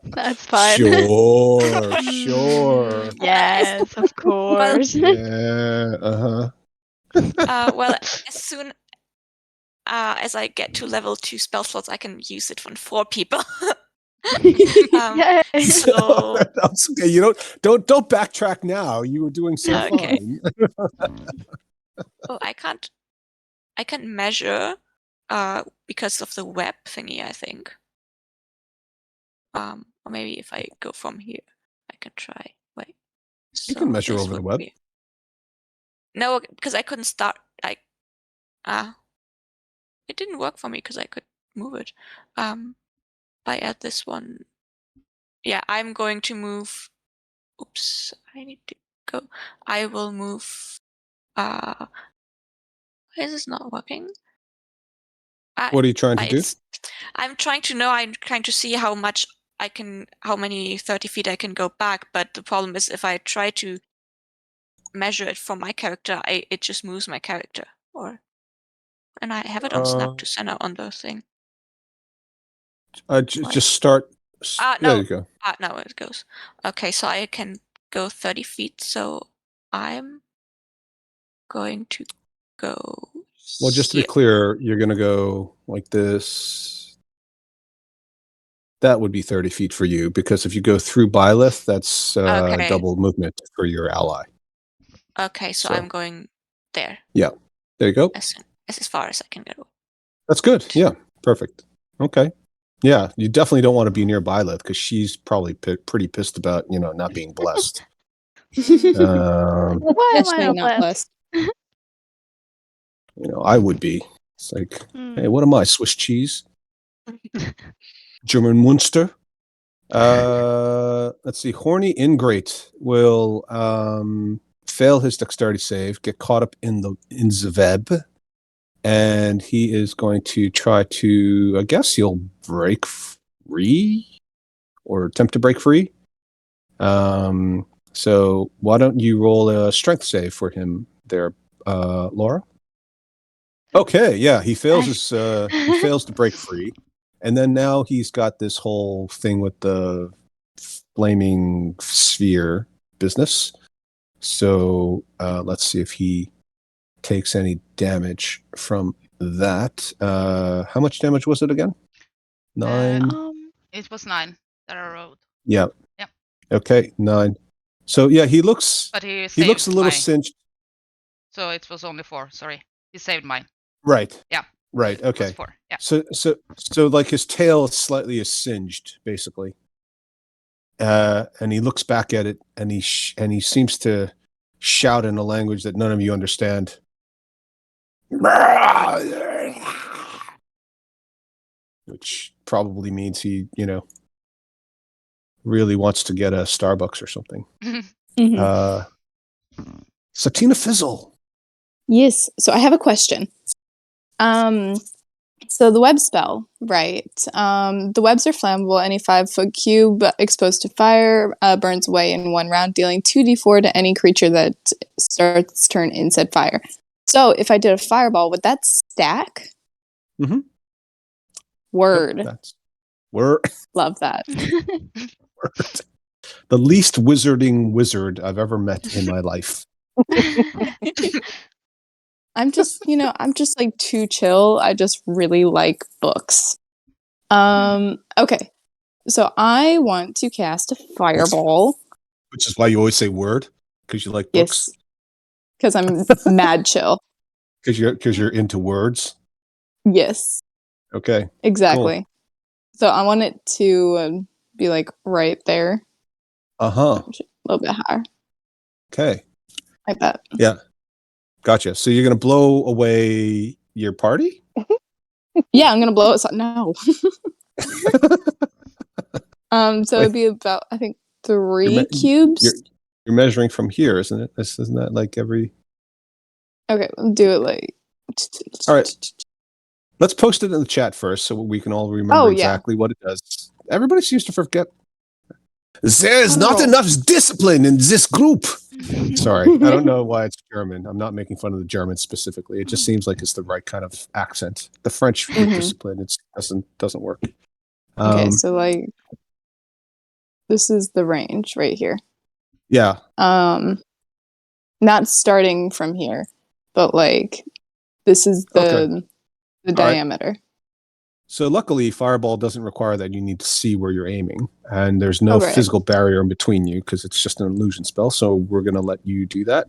S7: That's fine.
S1: Sure.
S7: Yes, of course.
S1: Yeah,
S6: Well, as soon as I get to level 2 spell slots, I can use it on 4 people.
S7: Yay.
S6: So
S1: That's okay. You don't backtrack now. You were doing so
S6: Okay.
S1: fine.
S6: oh, I can't measure because of the web thingy, I think. Or maybe if I go from here, I can try. Wait.
S1: You can measure
S6: this
S1: over the
S6: would
S1: web.
S6: be- No, because I couldn't start. It didn't work for me because I could move it. I add this one. Yeah, I'm going to move. Oops, I need to go. I will move. Why is this not working?
S1: What are you trying to do?
S6: I'm trying to see how many 30 feet I can go back, but the problem is if I try to measure it from my character, it just moves my character. And I have it on snap to center on the thing.
S1: Just start.
S6: No.
S1: There you go.
S6: No, it goes. Okay, so I can go 30 feet, so I'm going to go.
S1: Well, just to be
S6: here.
S1: clear, you're going to go like this. That would be 30 feet for you, because if you go through Byleth, that's
S6: Okay.
S1: double movement for your ally.
S6: Okay, so
S1: So-
S6: I'm going there
S1: There you go.
S6: as far as I can go.
S1: That's good. Yeah, perfect. Okay. Yeah, you definitely don't want to be near Byleth because she's probably pretty pissed about not being blessed.
S7: Why am I
S5: Hashtag
S7: not
S5: not
S7: blessed?
S5: blessed.
S1: I would be. It's like,
S7: Hmm.
S1: hey, what am I? Swiss cheese? German Munster? Let's see. Horny Ingrate will fail his dexterity save, get caught up in the web, and he is going to try to. I guess he'll break free or attempt to break free. So why don't you roll a strength save for him there, Laura? Okay, yeah, he fails his he fails to break free. And then now he's got this whole thing with the flaming sphere business. So let's see if he takes any damage from that. How much damage was it again? 9.
S3: It was 9 that I rolled.
S1: Yeah.
S3: Yep.
S1: Okay, 9. So yeah, he looks
S3: But he
S1: he looks a
S3: saved
S1: little
S3: my-
S1: singed.
S3: So it was only 4. Sorry, he saved mine.
S1: Right.
S3: Yeah.
S1: Right.
S3: It was
S1: Okay.
S3: 4. Yeah.
S1: So like his tail is slightly singed, basically. And he looks back at it, and he seems to shout in a language that none of you understand. Which probably means he, really wants to get a Starbucks or something.
S5: Mhm.
S1: Satina Fizzle.
S5: Yes. So I have a question. So the web spell, right? The webs are flammable. Any 5-foot cube exposed to fire burns away in 1 round, dealing 2d4 to any creature that starts turn in said fire. So if I did a fireball, would that stack?
S1: Mhm.
S5: Word.
S1: That's word.
S5: Love that.
S1: The least wizarding wizard I've ever met in my life.
S5: I'm just like too chill. I just really like books. Okay. So I want to cast a fireball.
S1: Which is why you always say word, because you like books.
S5: Yes. Because I'm mad chill.
S1: Because you're into words.
S5: Yes.
S1: Okay.
S5: Exactly. So I want it to be like right there.
S1: Uh-huh.
S5: A little bit higher.
S1: Okay.
S5: Like that.
S1: Yeah. Gotcha. So you're gonna blow away your party?
S5: Yeah, I'm gonna blow it. No. So it'd be about, I think, 3 cubes.
S1: You're measuring from here, isn't it? Isn't that like every?
S5: Okay, we'll do it like.
S1: All right. Let's post it in the chat first, so we can all remember exactly what it does. Everybody seems to forget. There's not enough discipline in this group. Sorry, I don't know why it's German. I'm not making fun of the Germans specifically. It just seems like it's the right kind of accent. The French discipline, it doesn't work.
S5: Okay, so like this is the range right here.
S1: Yeah.
S5: Not starting from here, but like this is the diameter.
S1: Right. So luckily, Fireball doesn't require that you need to see where you're aiming, and there's no physical barrier in between you because it's just an illusion spell. So we're going to let you do that.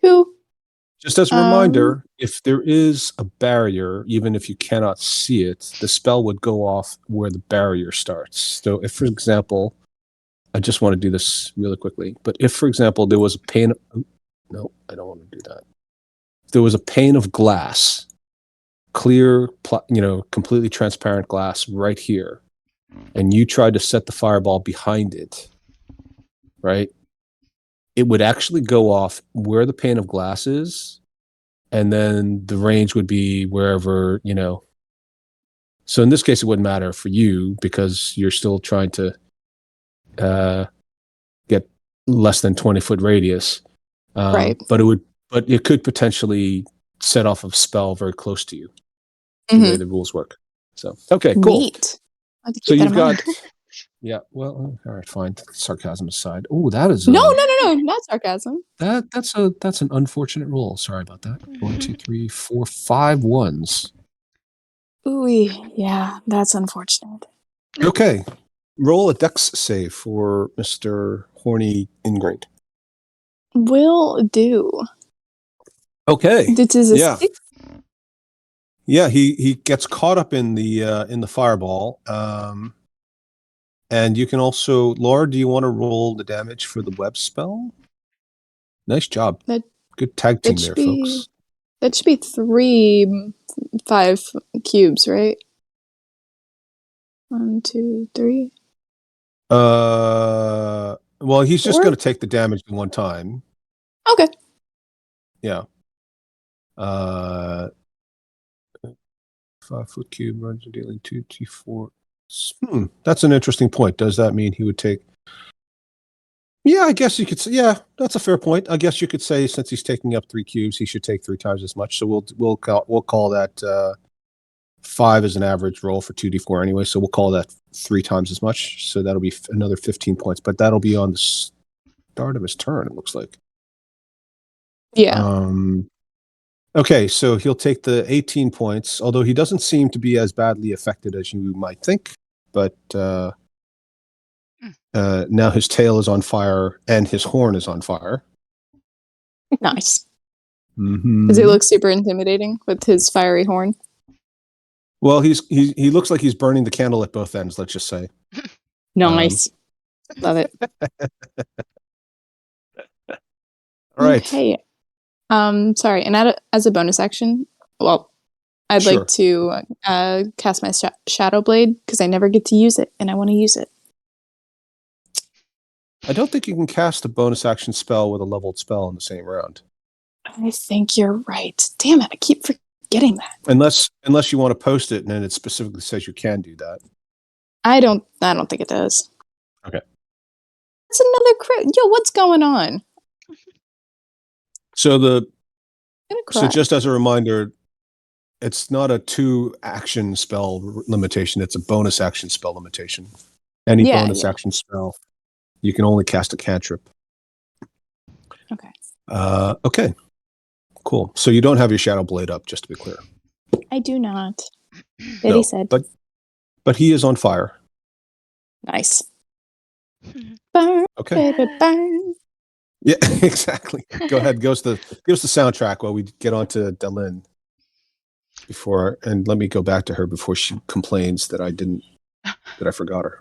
S5: Cool.
S1: Just as a reminder, if there is a barrier, even if you cannot see it, the spell would go off where the barrier starts. So if, for example, I just want to do this really quickly, but if, for example, there was a pane... No, I don't want to do that. If there was a pane of glass, clear, completely transparent glass right here, and you tried to set the fireball behind it, right? It would actually go off where the pane of glass is, and then the range would be wherever, So in this case, it wouldn't matter for you because you're still trying to get less than 20-foot radius.
S5: Right.
S1: But it could potentially set off a spell very close to you. The way the rules work. So okay, cool.
S5: Neat.
S1: So you've got yeah, well, all right, fine. Sarcasm aside. Oh, that is
S5: no, not sarcasm.
S1: That's an unfortunate roll. Sorry about that. 1, 2, 3, 4, 5 ones.
S5: Ooh, yeah, that's unfortunate.
S1: Okay. Roll a dex save for Mr. Horny Ingrate.
S5: Will do.
S1: Okay.
S5: This is a 6.
S1: Yeah, he gets caught up in the fireball, And you can also, Laura, do you want to roll the damage for the web spell? Nice job.
S5: That-
S1: Good tag team
S5: that
S1: there,
S5: should be-
S1: folks.
S5: That should be 3 5 cubes, right? 1, 2, 3.
S1: Well, he's just
S5: Four?
S1: going to take the damage in one time.
S5: Okay.
S1: Yeah. 5-foot cube runs dealing 2d4. That's an interesting point. Does that mean he would take? Yeah, I guess you could say. Yeah, that's a fair point. I guess you could say since he's taking up 3 cubes, he should take 3 times as much. So we'll call that 5 as an average roll for 2d4 anyway. So we'll call that 3 times as much. So that'll be another 15 points. But that'll be on the start of his turn. It looks like.
S5: Yeah.
S1: Okay, so he'll take the 18 points, although he doesn't seem to be as badly affected as you might think. But now his tail is on fire and his horn is on fire.
S5: Nice.
S1: Mm-hmm.
S5: Does he look super intimidating with his fiery horn?
S1: Well, he looks like he's burning the candle at both ends. Let's just say.
S5: Nice. Love it.
S1: All right.
S5: Hey. Sorry, and as a bonus action, well, I'd
S1: Sure.
S5: like to cast my Shadow Blade because I never get to use it, and I want to use it.
S1: I don't think you can cast a bonus action spell with a leveled spell in the same round,
S5: I think you're right. Damn it, I keep forgetting that.
S1: unless you want to post it and then it specifically says you can do that.
S5: I don't think it does.
S1: Okay.
S5: It's another crit. Yo, what's going on?
S1: So
S5: I'm gonna cry.
S1: So just as a reminder, it's not a 2-action spell limitation. It's a bonus action spell limitation. Any
S5: Yeah,
S1: bonus
S5: yeah.
S1: action spell, you can only cast a cantrip.
S5: Okay.
S1: Okay. Cool. So you don't have your Shadow Blade up, just to be clear.
S5: I do not.
S1: No,
S5: Betty said.
S1: But he is on fire.
S5: Nice. Burn,
S1: Okay.
S5: baby, burn.
S1: Yeah, exactly. Go ahead. Give us the soundtrack while we get on to Delin. And let me go back to her before she complains that I forgot her.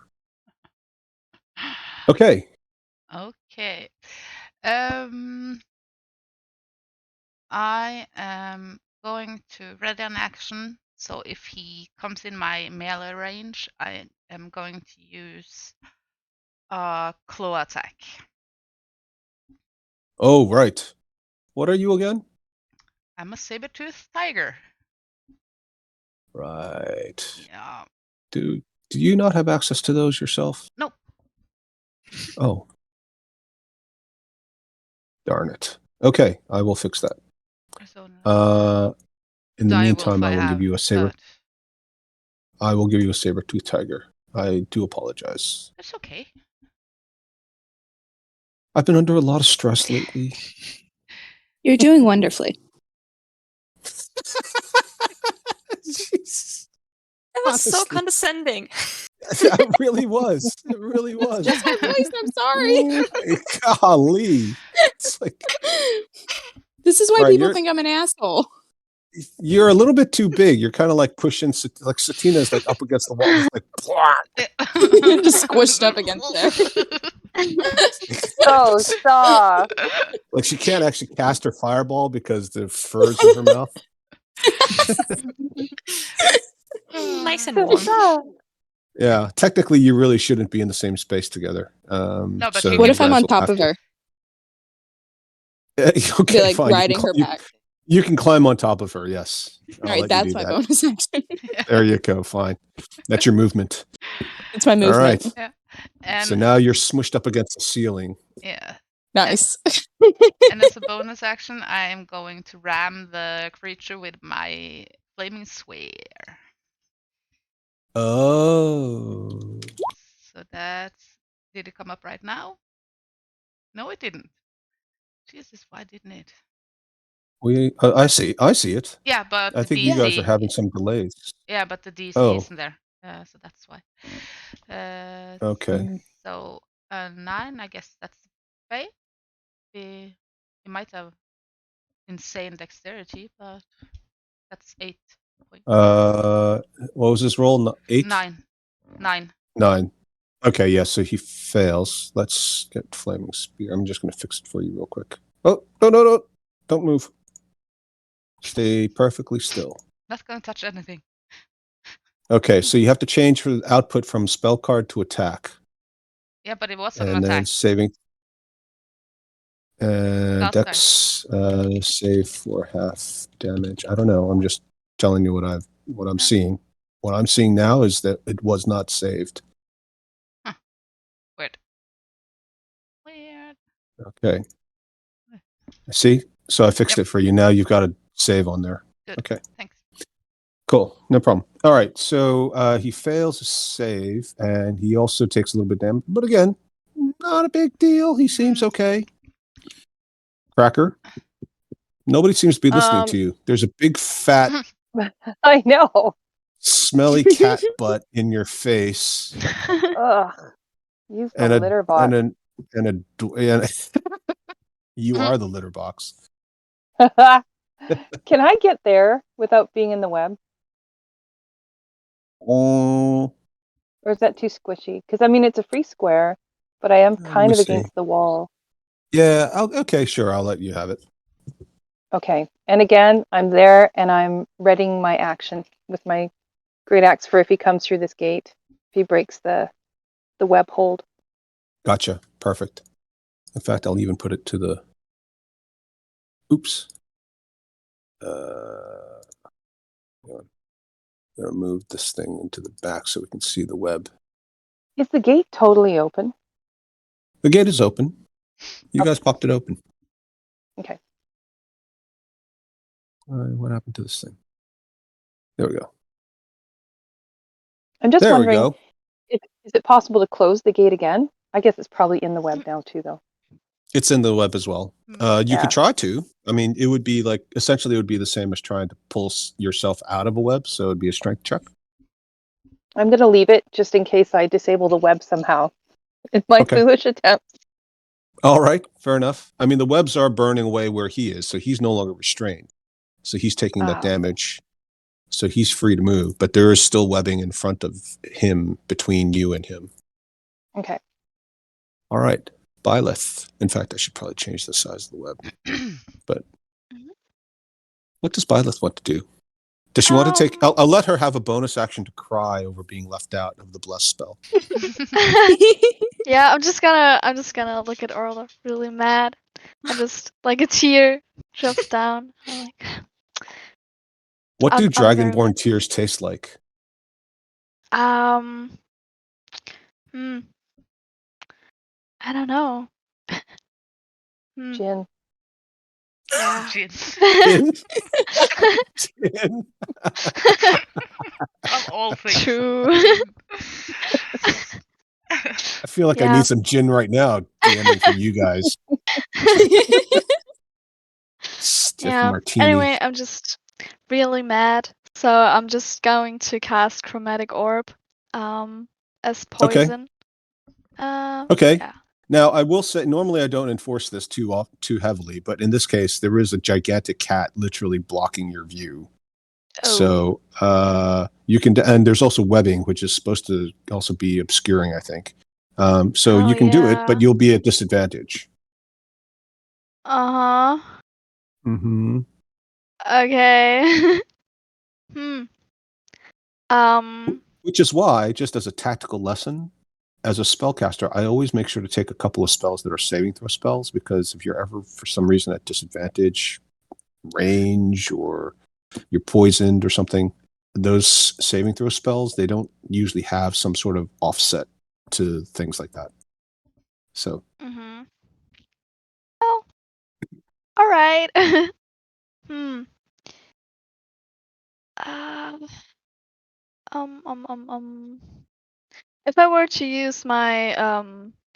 S1: Okay.
S3: Okay. I am going to ready an action. So if he comes in my melee range, I am going to use a claw attack.
S1: Oh, right. What are you again?
S3: I'm a saber-toothed tiger.
S1: Right.
S3: Yeah.
S1: Do you not have access to those yourself?
S3: Nope.
S1: Oh. Darn it. Okay, I will fix that.
S3: So no.
S1: In the
S3: Direwolf
S1: meantime, I will give you a saber.
S3: but
S1: I will give you a saber-tooth tiger. I do apologize.
S3: It's okay.
S1: I've been under a lot of stress lately.
S5: You're doing wonderfully.
S1: Jeez.
S6: That was so
S1: Honestly.
S6: condescending.
S1: It really was. It really was.
S5: Just my voice, I'm sorry.
S1: Golly. It's like
S5: This is why
S1: Right,
S5: people
S1: you're-
S5: think I'm an asshole.
S1: you're a little bit too big. You're kind of like pushing, like Satina's like up against the wall, just like
S5: Just squished up against
S4: So soft.
S1: like she can't actually cast her fireball because the fur's in her mouth.
S6: Nice and
S4: So
S6: warm.
S4: soft.
S1: Yeah, technically, you really shouldn't be in the same space together.
S3: No, but
S1: so
S3: you
S5: What
S3: can
S5: if I'm
S1: guys
S5: on
S1: will
S5: top
S1: have
S5: of
S1: to-
S5: her?
S1: Okay,
S5: Be like
S1: fine.
S5: riding her back.
S1: You can climb on top of her. Yes.
S5: All
S1: I'll
S5: right,
S1: let you
S5: that's
S1: do
S5: my
S1: that.
S5: bonus action.
S1: There you go. Fine. That's your movement.
S5: It's my movement.
S1: All right.
S3: And
S1: So now you're smushed up against the ceiling.
S3: yeah.
S5: Nice.
S3: And as a bonus action, I am going to ram the creature with my flaming swear.
S1: Oh.
S3: So that's. Did it come up right now? No, it didn't. Jesus, why didn't it?
S1: I see it.
S3: Yeah, but
S1: I
S3: the
S1: think
S3: DC.
S1: you guys are having some delays.
S3: Yeah, but the DC
S1: Oh.
S3: isn't there. So that's why.
S1: Okay.
S3: So 9, I guess that's right. He might have insane dexterity, but that's 8 points.
S1: What was his roll? 8?
S3: 9. 9.
S1: 9. Okay, yeah, so he fails. Let's get Flaming Spear. I'm just going to fix it for you real quick. Oh, no. Don't move. Stay perfectly still.
S3: Not gonna touch anything.
S1: Okay, so you have to change the output from spell card to attack.
S3: Yeah, but it was an
S1: And then
S3: attack.
S1: saving.
S3: Last
S1: Dex save for half damage. I don't know. I'm just telling you what I'm seeing. What I'm seeing now is that it was not saved.
S3: Weird. Weird.
S1: Okay. See? So I fixed it for you. Now you've got a save on there.
S3: Good.
S1: Okay.
S3: Thanks.
S1: Cool. No problem. All right. So he fails a save and he also takes a little bit damage. But again, not a big deal. He seems okay. Cracker. Nobody seems to be listening to you. There's a big fat
S4: I know.
S1: smelly cat butt in your face.
S4: Ugh. Use the
S1: And a
S4: litter box.
S1: and you are the litter box.
S4: Can I get there without being in the web?
S1: Oh,
S4: Or is that too squishy? Because I mean, it's a free square, but I am
S1: let
S4: kind
S1: me
S4: of
S1: see.
S4: against the wall.
S1: Yeah. Okay. Sure. I'll let you have it.
S4: Okay. And again, I'm there and I'm readying my action with my great axe for if he comes through this gate, if he breaks the web hold.
S1: Gotcha. Perfect. In fact, I'll even put it to the. Oops. Hang on. I'm gonna move this thing into the back so we can see the web.
S4: Is the gate totally open?
S1: The gate is open. You guys popped it open.
S4: Okay.
S1: What happened to this thing? There we go.
S4: I'm just
S1: There we
S4: wondering,
S1: go.
S4: is it possible to close the gate again? I guess it's probably in the web now too, though.
S1: It's in the web as well. You
S4: Yeah.
S1: could try to. I mean, it would be like essentially it would be the same as trying to pull yourself out of a web. So it'd be a strength check.
S4: I'm going to leave it just in case I disable the web somehow. It's my
S1: Okay.
S4: foolish attempt.
S1: All right, fair enough. I mean, the webs are burning away where he is, so he's no longer restrained. So he's taking that damage. So he's free to move, but there is still webbing in front of him between you and him.
S4: Okay.
S1: All right, Byleth. In fact, I should probably change the size of the web. But what does Byleth want to do? Does she want to take? I'll let her have a bonus action to cry over being left out of the bless spell.
S7: Yeah, I'm just gonna look at Orla really mad. And just like a tear drops down. I'm like,
S1: What do
S7: I'm very
S1: dragonborn tears taste like?
S7: I don't know.
S4: Gin.
S7: Yeah.
S3: Gin.
S1: Gin? Gin.
S3: Of all things.
S7: True.
S1: I feel like I
S7: Yeah.
S1: need some gin right now, DMing for you guys. Stiff
S7: Yeah.
S1: martini.
S7: Anyway, I'm just really mad. So I'm just going to cast Chromatic Orb as poison.
S1: Okay.
S7: Yeah.
S1: Now, I will say, normally I don't enforce this too heavily, but in this case, there is a gigantic cat literally blocking your view.
S7: Oh.
S1: So you can, and there's also webbing, which is supposed to also be obscuring, I think. So
S7: Oh,
S1: you can do it,
S7: yeah.
S1: but you'll be at disadvantage.
S7: Uh-huh.
S1: Mm-hmm.
S7: Okay.
S1: Which is why, just as a tactical lesson, as a spellcaster, I always make sure to take a couple of spells that are saving throw spells, because if you're ever, for some reason, at disadvantage, range, or you're poisoned or something, those saving throw spells, they don't usually have some sort of offset to things like that. So.
S7: Mm-hmm. Oh. All right. If I were to use my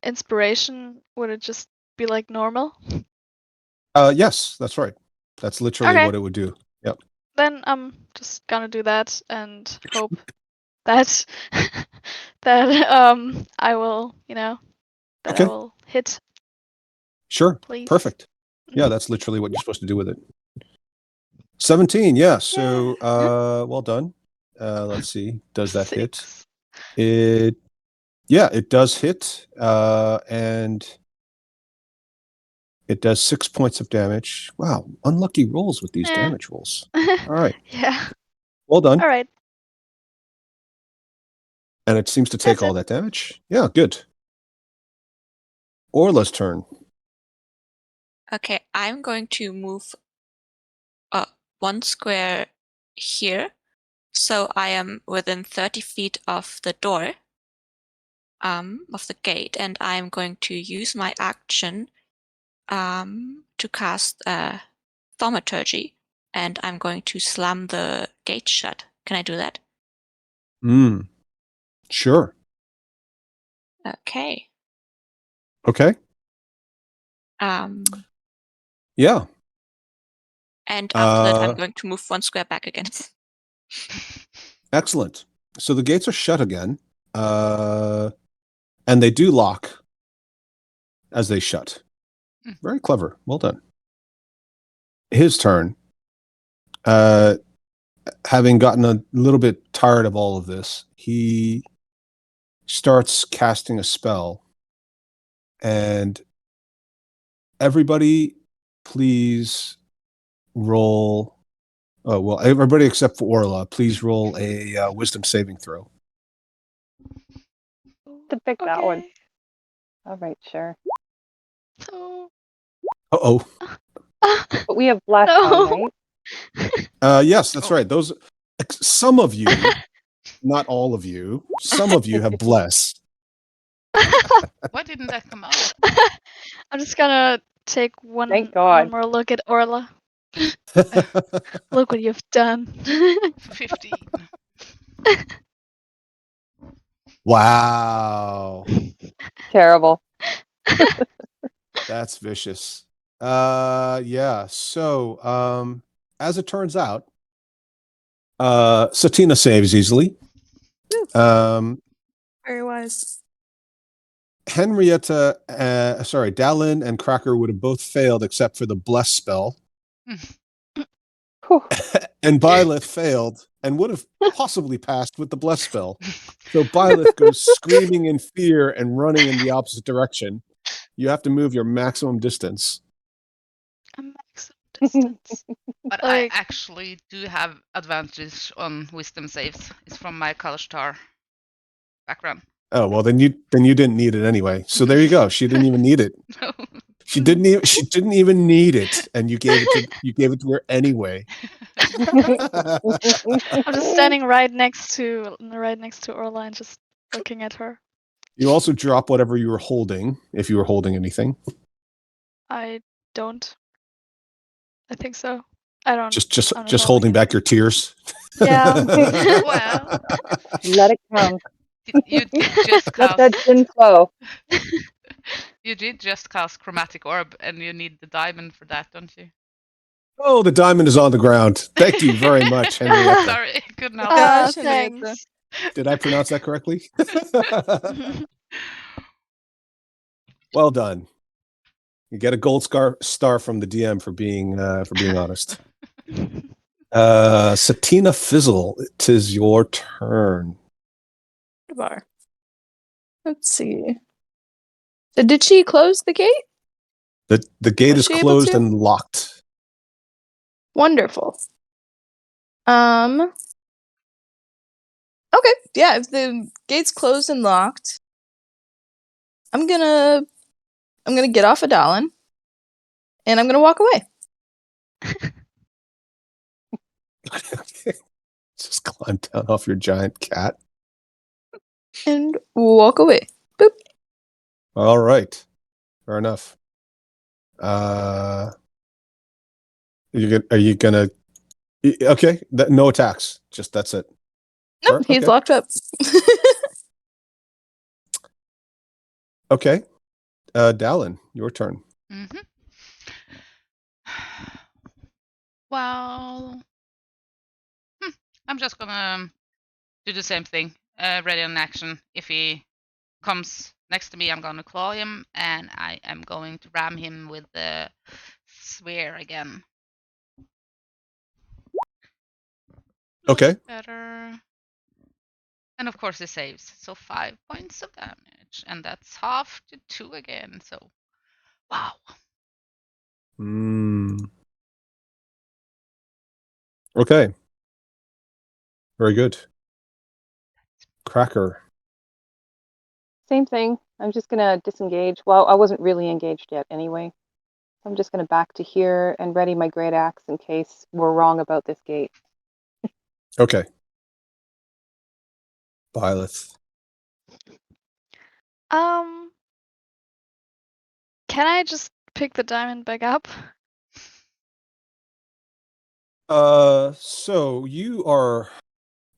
S7: inspiration, would it just be like normal?
S1: Yes, that's right. That's literally
S7: Okay.
S1: what it would do. Yep.
S7: Then I'm just gonna do that and hope that that I will, that
S1: Okay.
S7: I will hit.
S1: Sure.
S7: Please.
S1: Perfect. Yeah, that's literally what you're supposed to do with it. 17, yeah. So well done. Let's see. Does that hit? It Yeah, it does hit, and it does 6 points of damage. Wow, unlucky rolls with these
S7: Eh.
S1: damage rolls. All right,
S7: Yeah.
S1: well done.
S7: All right.
S1: And it seems to take
S7: That's
S1: all
S7: it.
S1: that damage. Yeah, good. Orla's turn.
S6: Okay, I'm going to move 1 square here, so I am within 30 feet of the door, of the gate, and I'm going to use my action to cast Thaumaturgy, and I'm going to slam the gate shut. Can I do that?
S1: Sure.
S6: Okay.
S1: Okay. Yeah.
S6: And after that, I'm
S1: Uh,
S6: going to move 1 square back again.
S1: Excellent. So the gates are shut again, and they do lock as they shut. Very clever. Well done. His turn. Having gotten a little bit tired of all of this, he starts casting a spell. And everybody, please roll. Oh, well, everybody except for Orla, please roll a wisdom saving throw.
S4: To pick that one.
S7: Okay.
S4: All right, sure.
S7: So.
S1: Uh-oh.
S4: But we have black
S7: No.
S4: on, right?
S1: Yes, that's right. Those, some of you, not all of you, some of you have bless.
S3: Why didn't that come out?
S7: I'm just gonna take one
S4: Thank God.
S7: more look at Orla. Look what you've done.
S3: 15.
S1: Wow.
S4: Terrible.
S1: That's vicious. Yeah. So, as it turns out, Satina saves easily.
S5: Very wise.
S1: Henrietta, Dallin and Cracker would have both failed except for the bless spell.
S4: Whew.
S1: And Byleth failed and would have possibly passed with the bless spell. So Byleth goes screaming in fear and running in the opposite direction. You have to move your maximum distance.
S7: A maximum distance.
S3: But
S7: Like-
S3: I actually do have advantage on wisdom saves. It's from my Kalashtar background.
S1: Oh, well, then you didn't need it anyway. So there you go. She didn't even need it.
S3: No.
S1: She didn't even need it, and you gave it to her anyway.
S7: I'm just standing right next to Orla and just looking at her.
S1: You also drop whatever you were holding, if you were holding anything.
S7: I don't. I think so. I don't.
S1: Just
S7: I'm not
S1: holding
S7: holding
S1: back your tears.
S7: Yeah.
S3: Well,
S4: Let it come.
S3: you did just
S4: Let that
S3: cast.
S4: gin flow.
S3: You did just cast chromatic orb, and you need the diamond for that, don't you?
S1: Oh, the diamond is on the ground. Thank you very much, Henrietta.
S3: Sorry, couldn't help.
S7: Ah,
S5: Gosh, Henrietta.
S7: thanks.
S1: Did I pronounce that correctly? Well done. You get a gold star from the DM for being honest. Satina Fizzle, it is your turn.
S5: Bar. Let's see. So did she close the gate?
S1: The gate
S5: Was
S1: is
S5: she able
S1: closed
S5: to?
S1: and locked.
S5: Wonderful. Okay, yeah, if the gate's closed and locked, I'm gonna get off of Dallin, and I'm gonna walk away.
S1: Just climb down off your giant cat.
S5: And walk away. Boop.
S1: All right. Fair enough. Are you gonna? Okay. No attacks. Just that's it.
S5: Nope,
S1: Sure,
S5: he's
S1: okay.
S5: locked up.
S1: Okay. Dallin, your turn.
S3: Mm-hmm. Well, I'm just gonna do the same thing. Ready in action. If he comes next to me, I'm gonna claw him, and I am going to ram him with the sphere again.
S1: Okay.
S3: Better. And of course, it saves. So 5 points of damage. And that's half to 2 again. So, wow.
S1: Okay. Very good. Cracker.
S4: Same thing. I'm just gonna disengage. Well, I wasn't really engaged yet anyway. I'm just gonna back to here and ready my great axe in case we're wrong about this gate.
S1: Okay. Byleth.
S7: Can I just pick the diamond back up?
S1: So you are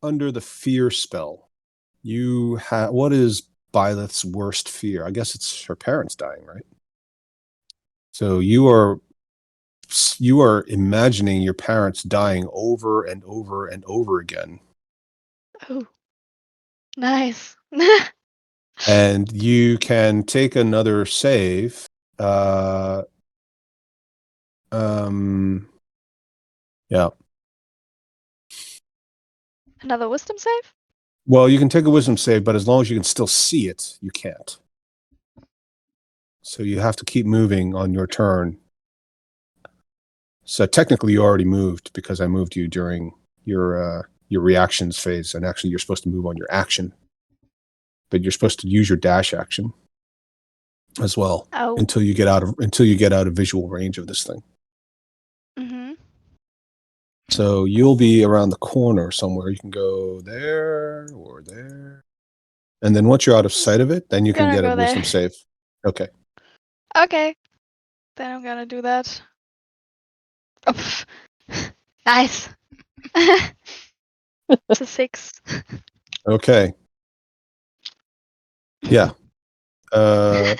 S1: under the fear spell. You have, what is Byleth's worst fear? I guess it's her parents dying, right? So you are imagining your parents dying over and over and over again.
S7: Oh, nice.
S1: And you can take another save. Yeah.
S7: Another wisdom save?
S1: Well, you can take a wisdom save, but as long as you can still see it, you can't. So you have to keep moving on your turn. So technically you already moved because I moved you during your reactions phase, and actually you're supposed to move on your action. But you're supposed to use your dash action as well until you get out of visual range of this thing.
S7: Mm-hmm.
S1: So you'll be around the corner somewhere. You can go there or there. And then once you're out of sight of it, then you can
S7: Gonna
S1: get a
S7: go
S1: wisdom
S7: there.
S1: save. Okay.
S7: Okay. Then I'm gonna do that. Oh, pff. Nice. It's a 6.
S1: Okay. Yeah. Yeah,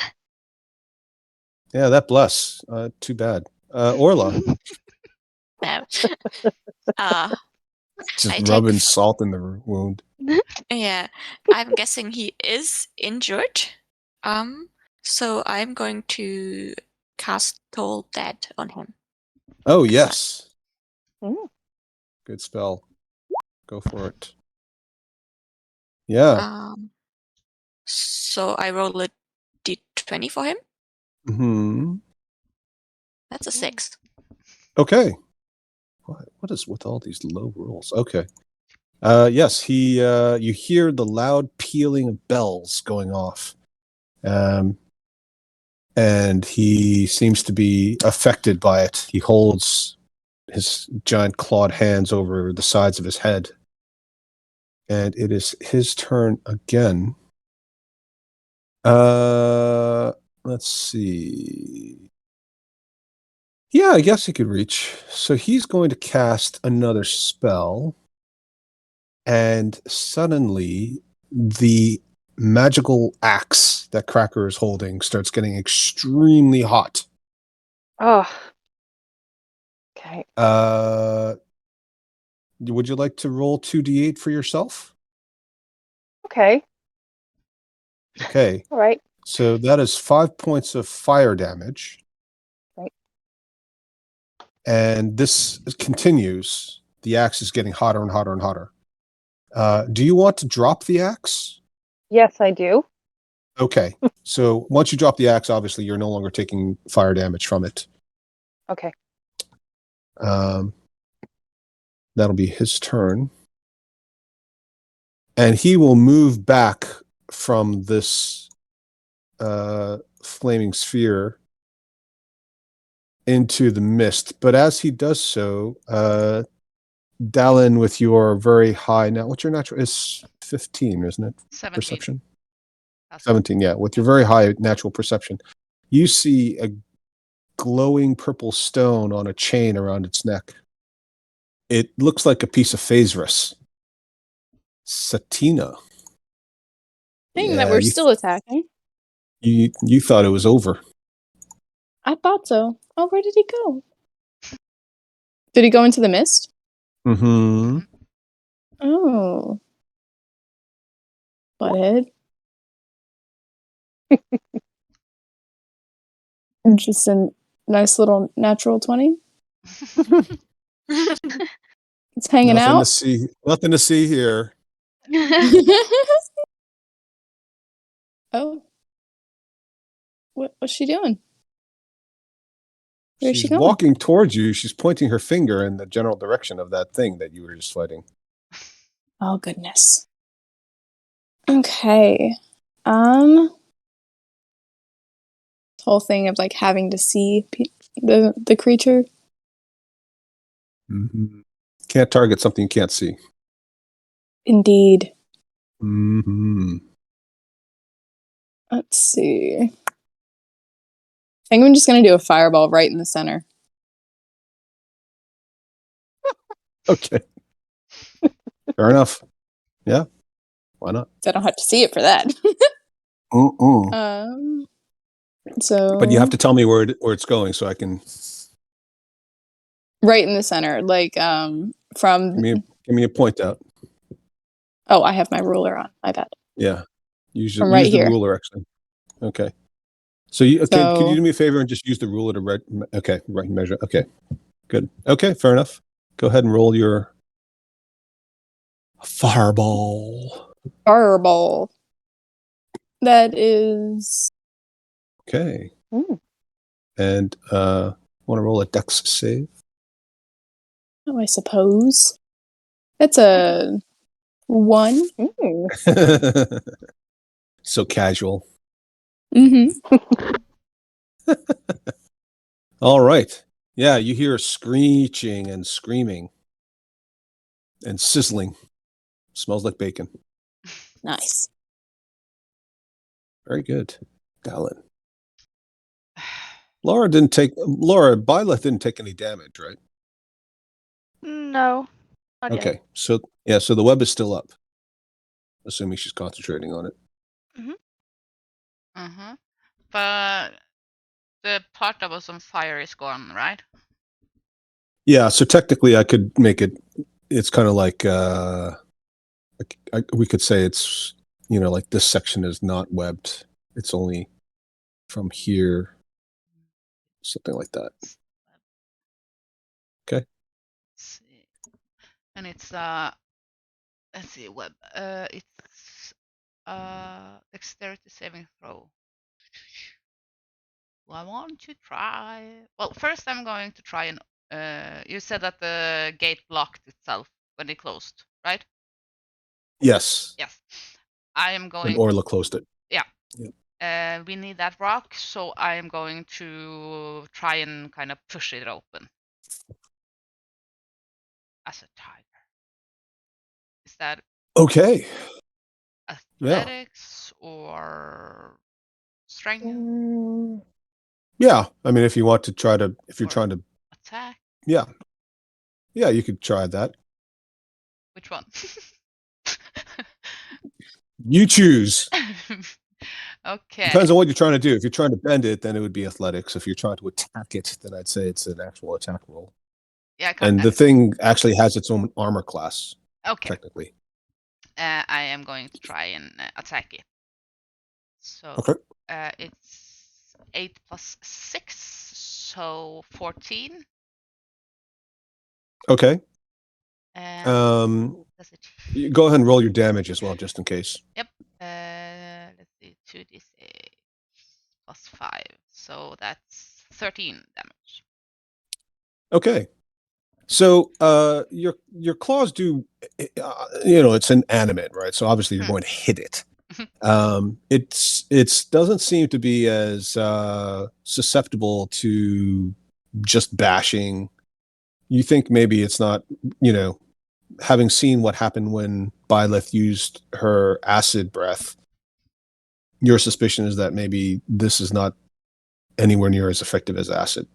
S1: that bless. Too bad. Orla.
S6: No. Uh,
S1: Just
S6: I take
S1: rubbing salt in the wound.
S6: yeah, I'm guessing he is injured. So I'm going to cast Toll Dead on him.
S1: Oh, yes.
S4: Mm.
S1: Good spell. Go for it. Yeah.
S6: So I roll a d20 for him.
S1: Hmm.
S6: That's a 6.
S1: Okay. What is with all these low rolls? Okay. Yes, you hear the loud pealing of bells going off. And he seems to be affected by it. He holds his giant clawed hands over the sides of his head. And it is his turn again. Let's see. Yeah, I guess he could reach. So he's going to cast another spell. And suddenly the magical axe that Cracker is holding starts getting extremely hot.
S4: Oh. Okay.
S1: Would you like to roll 2d8 for yourself?
S4: Okay.
S1: Okay.
S4: All right.
S1: So that is 5 points of fire damage.
S4: Right.
S1: And this continues. The axe is getting hotter and hotter and hotter. Do you want to drop the axe?
S4: Yes, I do.
S1: Okay. So once you drop the axe, obviously you're no longer taking fire damage from it.
S4: Okay.
S1: That'll be his turn. And he will move back from this flaming sphere into the mist. But as he does so, Dallin, with your very high, now what's your natural? It's 15, isn't it?
S3: 17.
S1: Perception? 17, yeah. With your very high natural perception, you see a glowing purple stone on a chain around its neck. It looks like a piece of Phasris. Satina.
S5: Thing that we're still attacking.
S1: You thought it was over.
S5: I thought so. Oh, where did he go? Did he go into the mist?
S1: Mm-hmm.
S5: Oh. Butthead. Just a nice little natural 20. It's hanging
S1: Nothing
S5: out.
S1: to see. Nothing to see here.
S5: Oh. What's she doing? Where's she
S1: She's
S5: going?
S1: walking towards you. She's pointing her finger in the general direction of that thing that you were just fighting.
S5: Oh goodness. Okay. This whole thing of like having to see the creature.
S1: Mm-hmm. Can't target something you can't see.
S5: Indeed.
S1: Mm-hmm.
S5: Let's see. I think I'm just gonna do a fireball right in the center.
S1: Okay. Fair enough. Yeah. Why not?
S5: So I don't have to see it for that. So
S1: But you have to tell me where it's going so I can
S5: right in the center, like from.
S1: give me a point out.
S5: Oh, I have my ruler on. My bad.
S1: Yeah. Use
S5: From right
S1: the
S5: here.
S1: ruler actually. Okay. So could
S5: So-
S1: you do me a favor and just use the ruler to right measure? Okay. Good. Okay, fair enough. Go ahead and roll your fireball.
S5: Fireball. That is.
S1: Okay.
S4: Mm.
S1: And want to roll a dex save?
S5: Oh, I suppose. That's a 1.
S4: Mm.
S1: So casual.
S5: Mm-hmm.
S1: All right. Yeah, you hear screeching and screaming and sizzling. Smells like bacon.
S5: Nice.
S1: Very good. Dallin. Byleth didn't take any damage, right?
S7: No, not yet.
S1: Okay. So the web is still up. Assuming she's concentrating on it.
S3: Mm-hmm. But the part that was on fire is gone, right?
S1: Yeah, so technically I could make it's kind of like we could say it's, like this section is not webbed. It's only from here, something like that. Okay.
S3: Let's see. And it's let's see, web. It's dexterity saving throw. Well, I want to try. Well, first I'm going to try and you said that the gate blocked itself when it closed, right?
S1: Yes.
S3: Yes. I am
S1: And
S3: going
S1: Orla closed it.
S3: we need that rock, so I am going to try and kind of push it open. As a tiger. Is that
S1: Okay.
S3: athletics or strength?
S4: Mm.
S1: Yeah. I mean, if you're
S3: Or
S1: trying to,
S3: attack?
S1: yeah, you could try that.
S3: Which one?
S1: You choose.
S3: Okay.
S1: Depends on what you're trying to do. If you're trying to bend it, then it would be athletics. If you're trying to attack it, then I'd say it's an actual attack roll.
S3: Yeah.
S1: And the thing actually has its own armor class,
S3: Okay.
S1: technically.
S3: I am going to try and attack it. So
S1: Okay.
S3: it's 8 plus 6, so 14.
S1: Okay.
S3: And does it?
S1: You go ahead and roll your damage as well, just in case.
S3: Yep. Let's see, 2d6 plus 5, so that's 13 damage.
S1: Okay. So your claws do, it's inanimate, right? So obviously you're going to hit it. It's doesn't seem to be as susceptible to just bashing. You think maybe it's not, having seen what happened when Byleth used her acid breath, your suspicion is that maybe this is not anywhere near as effective as acid.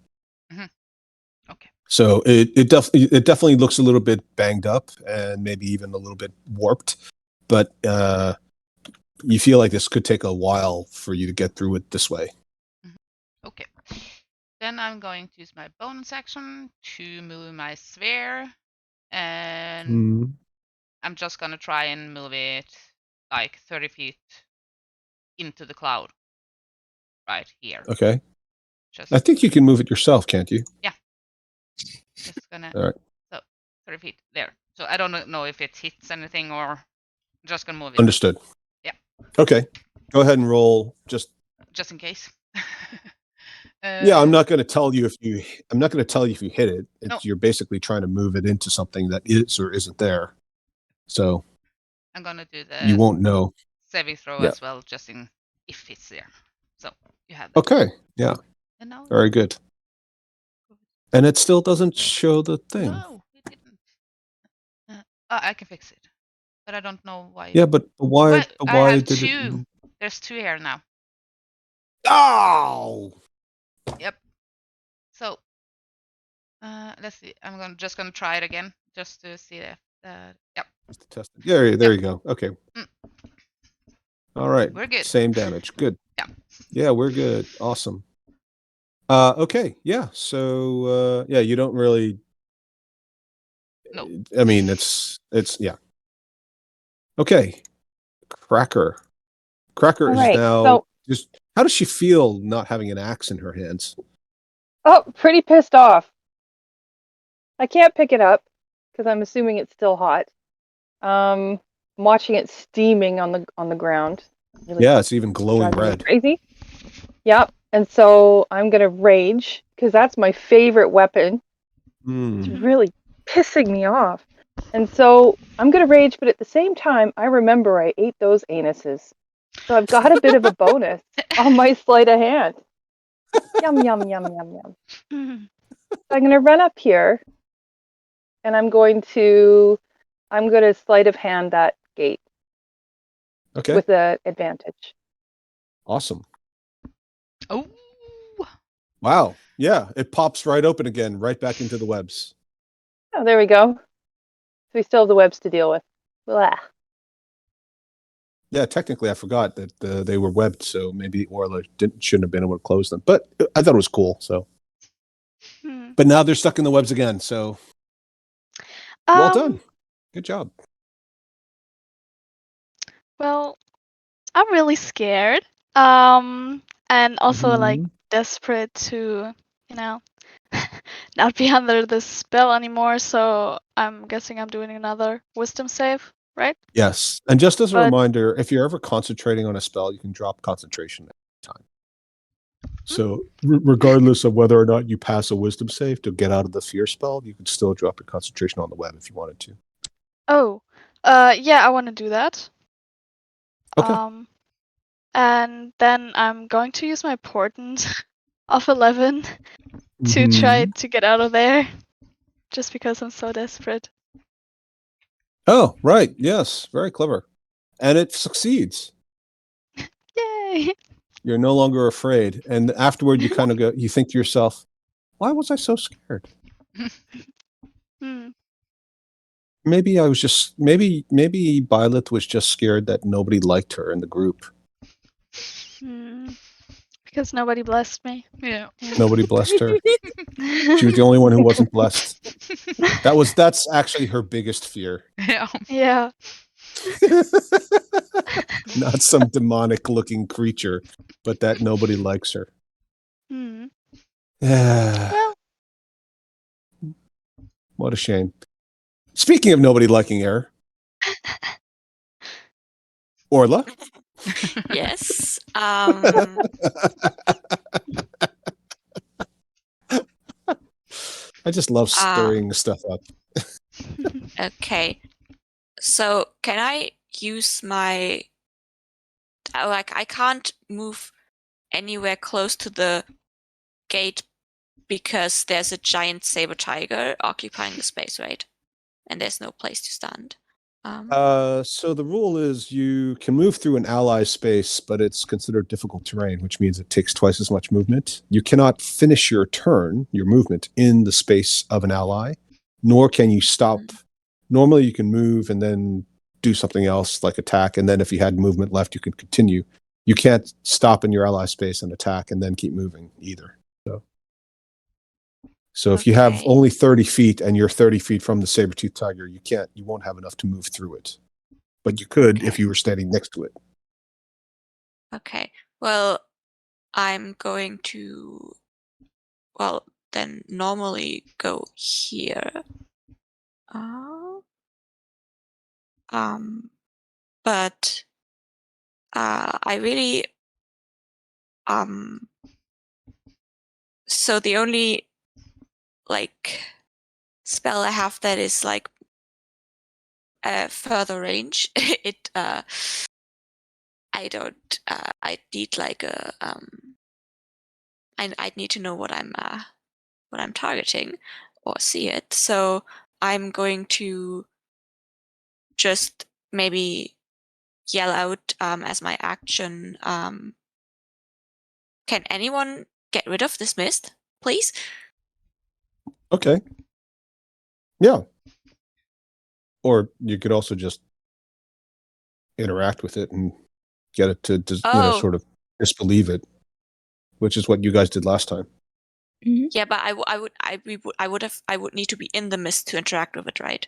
S3: Okay.
S1: So it definitely looks a little bit banged up and maybe even a little bit warped, but you feel like this could take a while for you to get through it this way.
S3: Okay. Then I'm going to use my bonus action to move my sphere, and I'm just gonna try and move it like 30 feet into the cloud, right here.
S1: Okay.
S3: Just
S1: I think you can move it yourself, can't you?
S3: just gonna.
S1: All right.
S3: So 30 feet there. So I don't know if it hits anything or Just gonna move it.
S1: Understood.
S3: Yeah.
S1: Okay. Go ahead and roll. Just
S3: Just in case.
S1: yeah, I'm not going to tell you if you. I'm not going to tell you if you hit it. It's,
S3: No.
S1: You're basically trying to move it into something that is or isn't there. So
S3: I'm gonna do the
S1: you won't know.
S3: saving throw
S1: Yeah.
S3: as well, just in if it's there. So you have that.
S1: Okay. Yeah.
S3: And now
S1: Very good. And it still doesn't show the thing.
S3: no, it didn't. I can fix it, but I don't know why.
S1: Yeah, but why?
S3: Well,
S1: But
S3: I
S1: why
S3: have
S1: did
S3: two.
S1: it?
S3: There's two here now.
S1: Oh.
S3: Yep. So let's see. I'm just gonna try it again, just to see if. Yep.
S1: Just to test it. Yeah. There
S3: Yep.
S1: you go. Okay.
S3: Mm.
S1: All right.
S3: We're good.
S1: Same damage. Good.
S3: Yeah.
S1: Yeah, we're good. Awesome. Okay. Yeah. So yeah, you don't really.
S3: No.
S1: I mean, it's yeah. Okay. Cracker
S4: All
S1: is
S4: right,
S1: now
S4: so
S1: just. How does she feel not having an axe in her hands?
S4: oh, pretty pissed off. I can't pick it up because I'm assuming it's still hot. I'm watching it steaming on the ground. Really
S1: Yeah, it's even glowing
S4: driving me
S1: red.
S4: crazy. Yep. And so I'm gonna rage because that's my favorite weapon. It's
S1: Hmm.
S4: really pissing me off. And so I'm gonna rage, but at the same time, I remember I ate those anuses. So I've got a bit of a bonus on my sleight of hand. Yum yum yum yum yum. So I'm gonna run up here, and I'm gonna sleight of hand that gate
S1: Okay.
S4: with the advantage.
S1: Awesome.
S3: Oh.
S1: Wow. Yeah, it pops right open again, right back into the webs.
S4: Oh, there we go. So we still have the webs to deal with. Blah.
S1: Yeah, technically, I forgot that they were webbed, so maybe Orla shouldn't have been able to close them. But I thought it was cool. So,
S7: Hmm.
S1: but now they're stuck in the webs again. So, well done. Good job.
S7: Well, I'm really scared. And also like
S1: Mhm.
S7: desperate to, you know, not be under this spell anymore. So I'm guessing I'm doing another wisdom save, right?
S1: Yes, and just as a
S7: But-
S1: reminder, if you're ever concentrating on a spell, you can drop concentration at any time. So, regardless of whether or not you pass a wisdom save to get out of the fear spell, you can still drop your concentration on the web if you wanted to.
S7: Oh, yeah, I want to do that.
S1: Okay.
S7: And then I'm going to use my portent of 11 to try
S1: Mhm.
S7: to get out of there, just because I'm so desperate.
S1: Oh, right. Yes, very clever, and it succeeds.
S7: Yay!
S1: You're no longer afraid, and afterward, you kind of go. You think to yourself, "Why was I so scared?
S7: Hmm.
S1: Maybe I was just maybe Violet was just scared that nobody liked her in the group.
S7: Because nobody blessed me.
S3: Yeah.
S1: Nobody blessed her. She was the only one who wasn't blessed. That's actually her biggest fear.
S3: Yeah.
S7: Yeah.
S1: Not some demonic looking creature, but that nobody likes her.
S7: Hmm.
S1: Yeah.
S7: Well,
S1: What a shame. Speaking of nobody liking her, Orla.
S6: Yes.
S1: I just love stirring stuff up.
S6: Okay. So can I use my like I can't move anywhere close to the gate because there's a giant saber tiger occupying the space, right? And there's no place to stand.
S1: So the rule is you can move through an ally space, but it's considered difficult terrain, which means it takes twice as much movement. You cannot finish your turn, your movement, in the space of an ally, nor can you stop. Normally, you can move and then do something else like attack, and then if you had movement left, you can continue. You can't stop in your ally space and attack and then keep moving either. So if you have
S6: Okay.
S1: only 30 feet and you're 30 feet from the saber-toothed tiger, you won't have enough to move through it. But you could if you were standing next to it.
S6: Okay. Well, I'm going to then normally go here. but I really so the only like spell I have that is like further range. I don't. I need like a. I'd need to know what I'm targeting, or see it. So I'm going to just maybe yell out as my action. Can anyone get rid of this mist, please?
S1: Okay. Yeah. Or you could also just interact with it and get it to sort of disbelieve it, which is what you guys did last time.
S6: Yeah, but I would need to be in the mist to interact with it, right?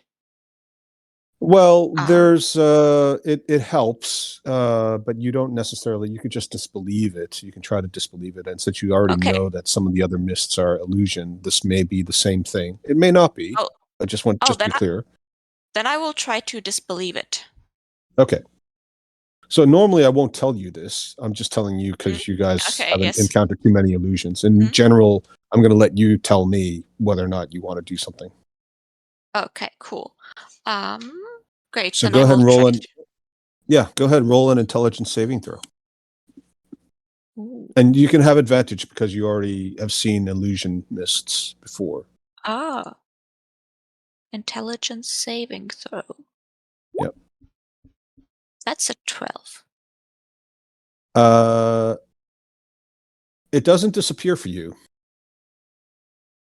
S1: Well, there's it helps, but you don't necessarily. You could just disbelieve it. You can try to disbelieve it, and since you already know that some of the other mists are illusion, this may be the same thing. It may not be. I just want to be clear.
S6: Then I will try to disbelieve it.
S1: Okay. So normally I won't tell you this. I'm just telling you because you guys haven't encountered too many illusions. In general, I'm going to let you tell me whether or not you want to do something.
S6: Okay, cool. Great.
S1: So go ahead and roll go ahead and roll an intelligence saving throw.
S6: Ooh.
S1: And you can have advantage because you already have seen illusion mists before.
S6: Intelligence saving throw.
S1: Yep.
S6: That's a 12.
S1: It doesn't disappear for you.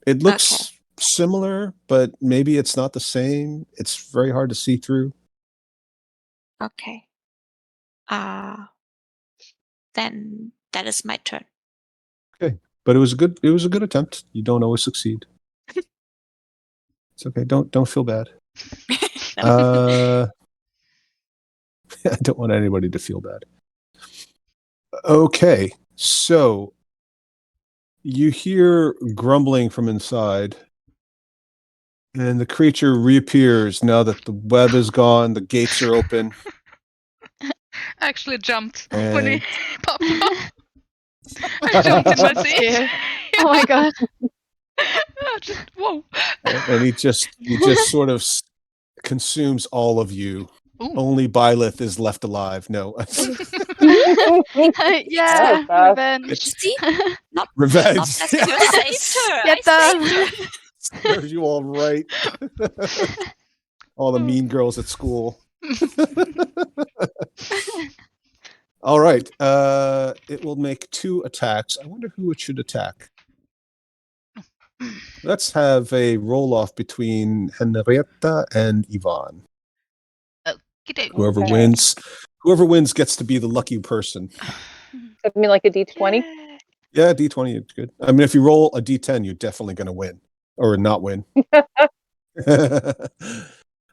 S1: It looks similar, but maybe it's not the same. It's very hard to see through.
S6: Okay. Then that is my turn.
S1: Okay. But it was a good attempt. You don't always succeed. It's okay. Don't feel bad. I don't want anybody to feel bad. Okay. So you hear grumbling from inside, and the creature reappears now that the web is gone, the gates are open.
S3: I actually jumped when he popped up. I jumped in my seat.
S7: Oh my god.
S3: Just whoa.
S1: And he just sort of consumes all of you.
S3: Ooh.
S1: Only Byleth is left alive. No.
S7: Yeah, revenge.
S6: See? Not
S1: Revenge.
S6: necessarily. I saved her.
S7: Get them.
S1: Serves you all right. All the mean girls at school. All right. It will make 2 attacks. I wonder who it should attack. Let's have a roll-off between Henrietta and Yvonne. Whoever wins gets to be the lucky person.
S4: I mean, like a D20?
S1: Yeah, D20 is good. I mean, if you roll a D10, you're definitely going to win. Or not win.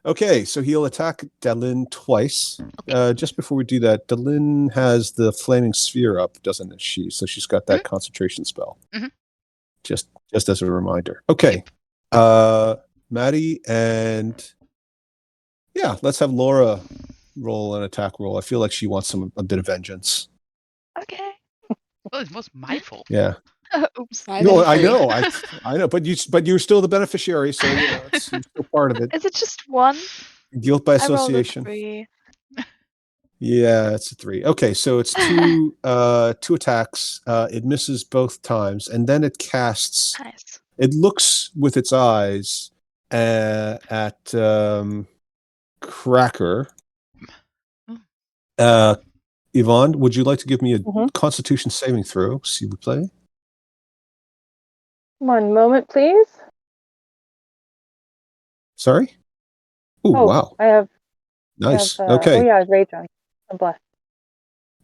S1: Okay, so he'll attack Delin twice. Just before we do that, Delin has the flaming sphere up, doesn't she? So she's got that concentration spell.
S3: Mm-hmm.
S1: Just as a reminder. Okay. Maddie and... Yeah, let's have Laura roll an attack roll. I feel like she wants a bit of vengeance.
S7: Okay.
S3: Oh, it was my fault.
S1: Yeah.
S7: Oops.
S1: No, I know, I know, but you're still the beneficiary, so you're still part of it.
S7: Is it just one?
S1: Guilt by
S7: I rolled a
S1: association.
S7: 3.
S1: Yeah, it's a 3. Okay, so it's 2 attacks. It misses both times, and then it casts.
S7: Nice.
S1: It looks with its eyes at Cracker. Yvonne, would you like to give me a Constitution saving throw? S'il vous plaît.
S4: 1 moment, please.
S1: Sorry? Ooh, wow.
S4: I have.
S1: Nice.
S4: I have,
S1: okay.
S4: Oh yeah, rage on. I'm blessed.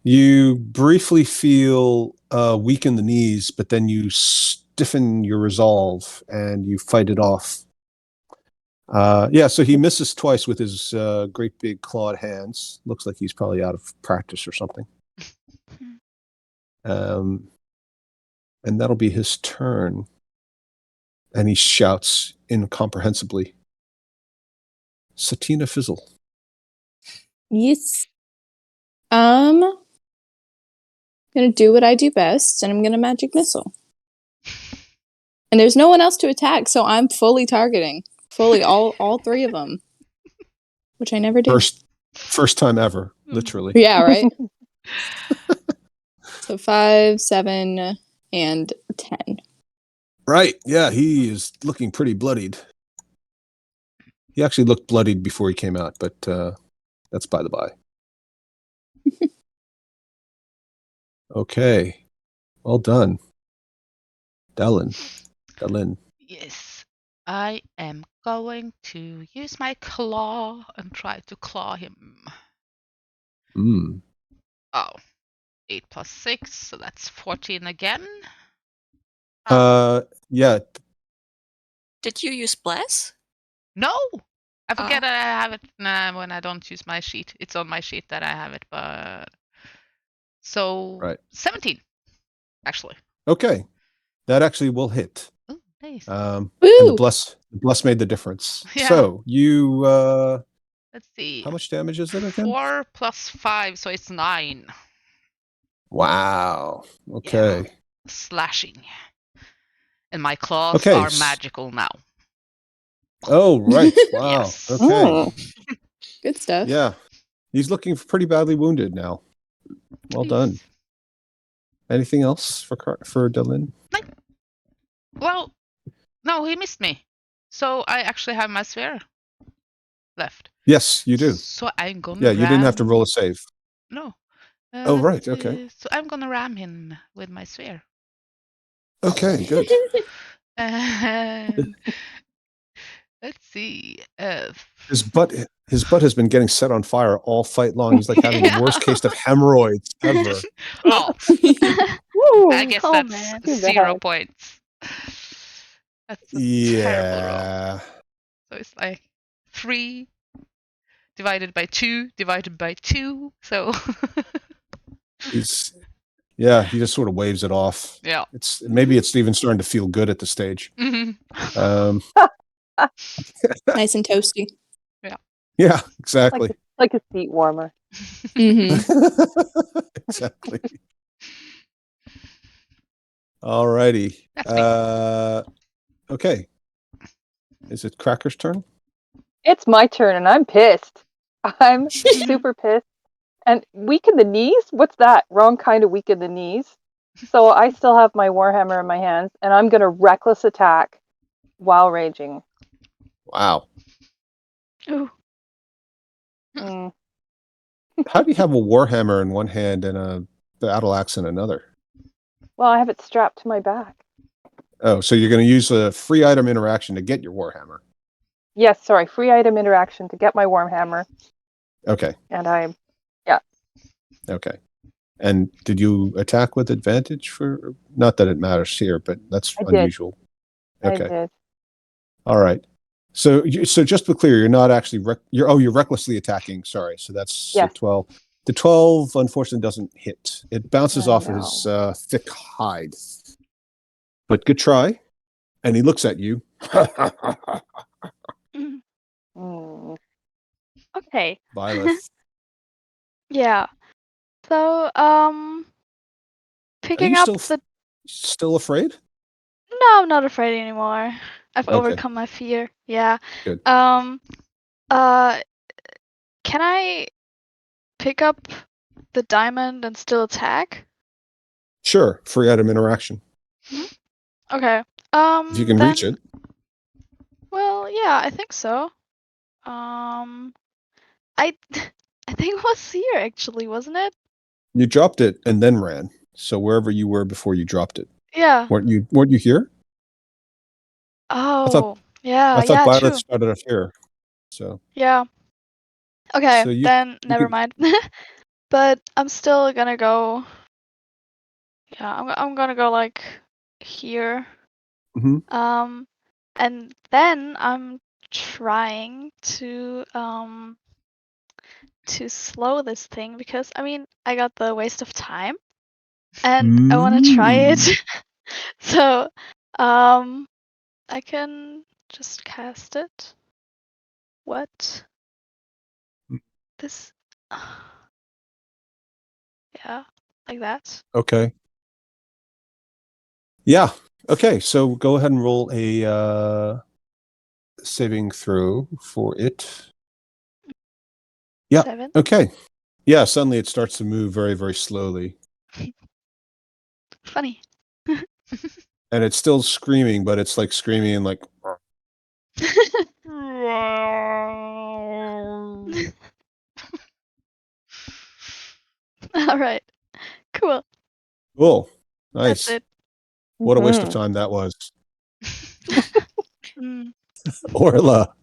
S1: You briefly feel weak in the knees, but then you stiffen your resolve and you fight it off. So he misses twice with his great big clawed hands. Looks like he's probably out of practice or something. And that'll be his turn. And he shouts incomprehensibly, Satina Fizzle.
S5: Yes. Gonna do what I do best, and I'm gonna magic missile. And there's no one else to attack, so I'm fully targeting. Fully, all three of them. Which I never do.
S1: First time ever, literally.
S5: Yeah, right? So 5, 7, and 10.
S1: Right. Yeah, he is looking pretty bloodied. He actually looked bloodied before he came out, but that's by the by. Okay. Well done. Dallin.
S3: Yes. I am going to use my claw and try to claw him.
S1: Mm.
S3: Oh, 8 plus 6, so that's 14 again.
S1: Yeah.
S6: Did you use bless?
S3: No! I forget
S6: Ah.
S3: that I have it when I don't use my sheet. It's on my sheet that I have it, but... So,
S1: Right.
S3: 17, actually.
S1: Okay. That actually will hit.
S3: Oh, nice.
S1: And
S5: Woo!
S1: the bless made the difference.
S3: Yeah.
S1: So you
S3: Let's see.
S1: how much damage is it again?
S3: 4 plus 5, so it's 9.
S1: Wow. Okay.
S3: Slashing. And my claws
S1: Okay,
S3: are magical now.
S1: Oh, right. Wow.
S3: Yes.
S1: Okay.
S4: Mm.
S5: Good stuff.
S1: Yeah. He's looking pretty badly wounded now. Well done.
S3: Nice.
S1: Anything else for Dallin?
S3: Well, no, he missed me. So I actually have my sphere left.
S1: Yes, you do.
S3: So I'm gonna
S1: Yeah, you didn't have to roll a save.
S3: No.
S1: Oh, right, okay.
S3: So I'm gonna ram him with my sphere.
S1: Okay, good.
S3: And let's see.
S1: His butt has been getting set on fire all fight long. He's like having the worst case of hemorrhoids ever.
S3: Oh,
S4: Woo.
S3: I guess
S7: Oh,
S3: that's
S7: man.
S4: Too
S3: 0
S4: bad.
S3: points. That's a terrible roll.
S1: Yeah.
S3: So it's like 3 divided by 2 divided by 2. So
S1: He just sort of waves it off.
S3: yeah.
S1: Maybe it's even starting to feel good at the stage.
S3: Mhm.
S5: Nice and toasty.
S1: Yeah, exactly.
S4: Like a seat warmer.
S5: Hmm.
S1: Exactly. All righty.
S3: That's me.
S1: Okay. Is it Cracker's turn?
S4: It's my turn and I'm pissed. I'm super pissed. And weak in the knees? What's that? Wrong kind of weak in the knees. So I still have my Warhammer in my hands and I'm going to reckless attack while raging.
S1: Wow.
S7: Ooh.
S4: Mm.
S1: How do you have a Warhammer in one hand and a battle axe in another?
S4: Well, I have it strapped to my back.
S1: Oh, so you're going to use a free item interaction to get your Warhammer.
S4: Yes, sorry, free item interaction to get my Warhammer.
S1: Okay.
S4: And I'm
S1: Okay. And did you attack with advantage for? Not that it matters here, but that's
S4: I did.
S1: unusual.
S4: I
S1: Okay.
S4: did.
S1: All right. So just to be clear, you're not actually you're recklessly attacking. Sorry. So that's
S4: Yes.
S1: 12. The 12 unfortunately doesn't hit. It bounces
S4: I
S1: off
S4: know.
S1: his thick hide. But good try. And he looks at you.
S4: Mm.
S7: Okay.
S1: Violet.
S7: Yeah. So, picking
S1: you
S7: up
S1: still
S7: the.
S1: Still afraid?
S7: No, I'm not afraid anymore. I've
S1: Okay.
S7: overcome my fear. Yeah.
S1: Good.
S7: Can I pick up the diamond and still attack?
S1: Sure. Free item interaction.
S7: Okay.
S1: If you can reach
S7: then-
S1: it.
S7: Well, yeah, I think so. I think it was here actually, wasn't it?
S1: You dropped it and then ran. So wherever you were before you dropped it.
S7: Yeah.
S1: Weren't you here?
S7: Oh, yeah,
S1: I thought
S7: yeah,
S1: Violet
S7: true.
S1: started up here. So
S7: Yeah. Okay,
S1: So you-
S7: then never
S1: could-
S7: mind. But I'm still gonna go. Yeah, I'm gonna go like here.
S1: Mhm.
S7: And then I'm trying to slow this thing because I mean I got the waste of time, and I want to try it. So, I can just cast it. What?
S1: Mm.
S7: This. Yeah, like that.
S1: Okay. Yeah. Okay. So go ahead and roll a saving throw for it. Yeah.
S7: 7.
S1: Okay. Yeah. Suddenly it starts to move very, very slowly,
S7: Funny.
S1: and it's still screaming, but it's like screaming like.
S7: All right. Cool.
S1: Oh,
S7: That's
S1: nice.
S7: it.
S1: What a waste of
S4: Mhm.
S1: time that was.
S7: Mm.
S1: Orla.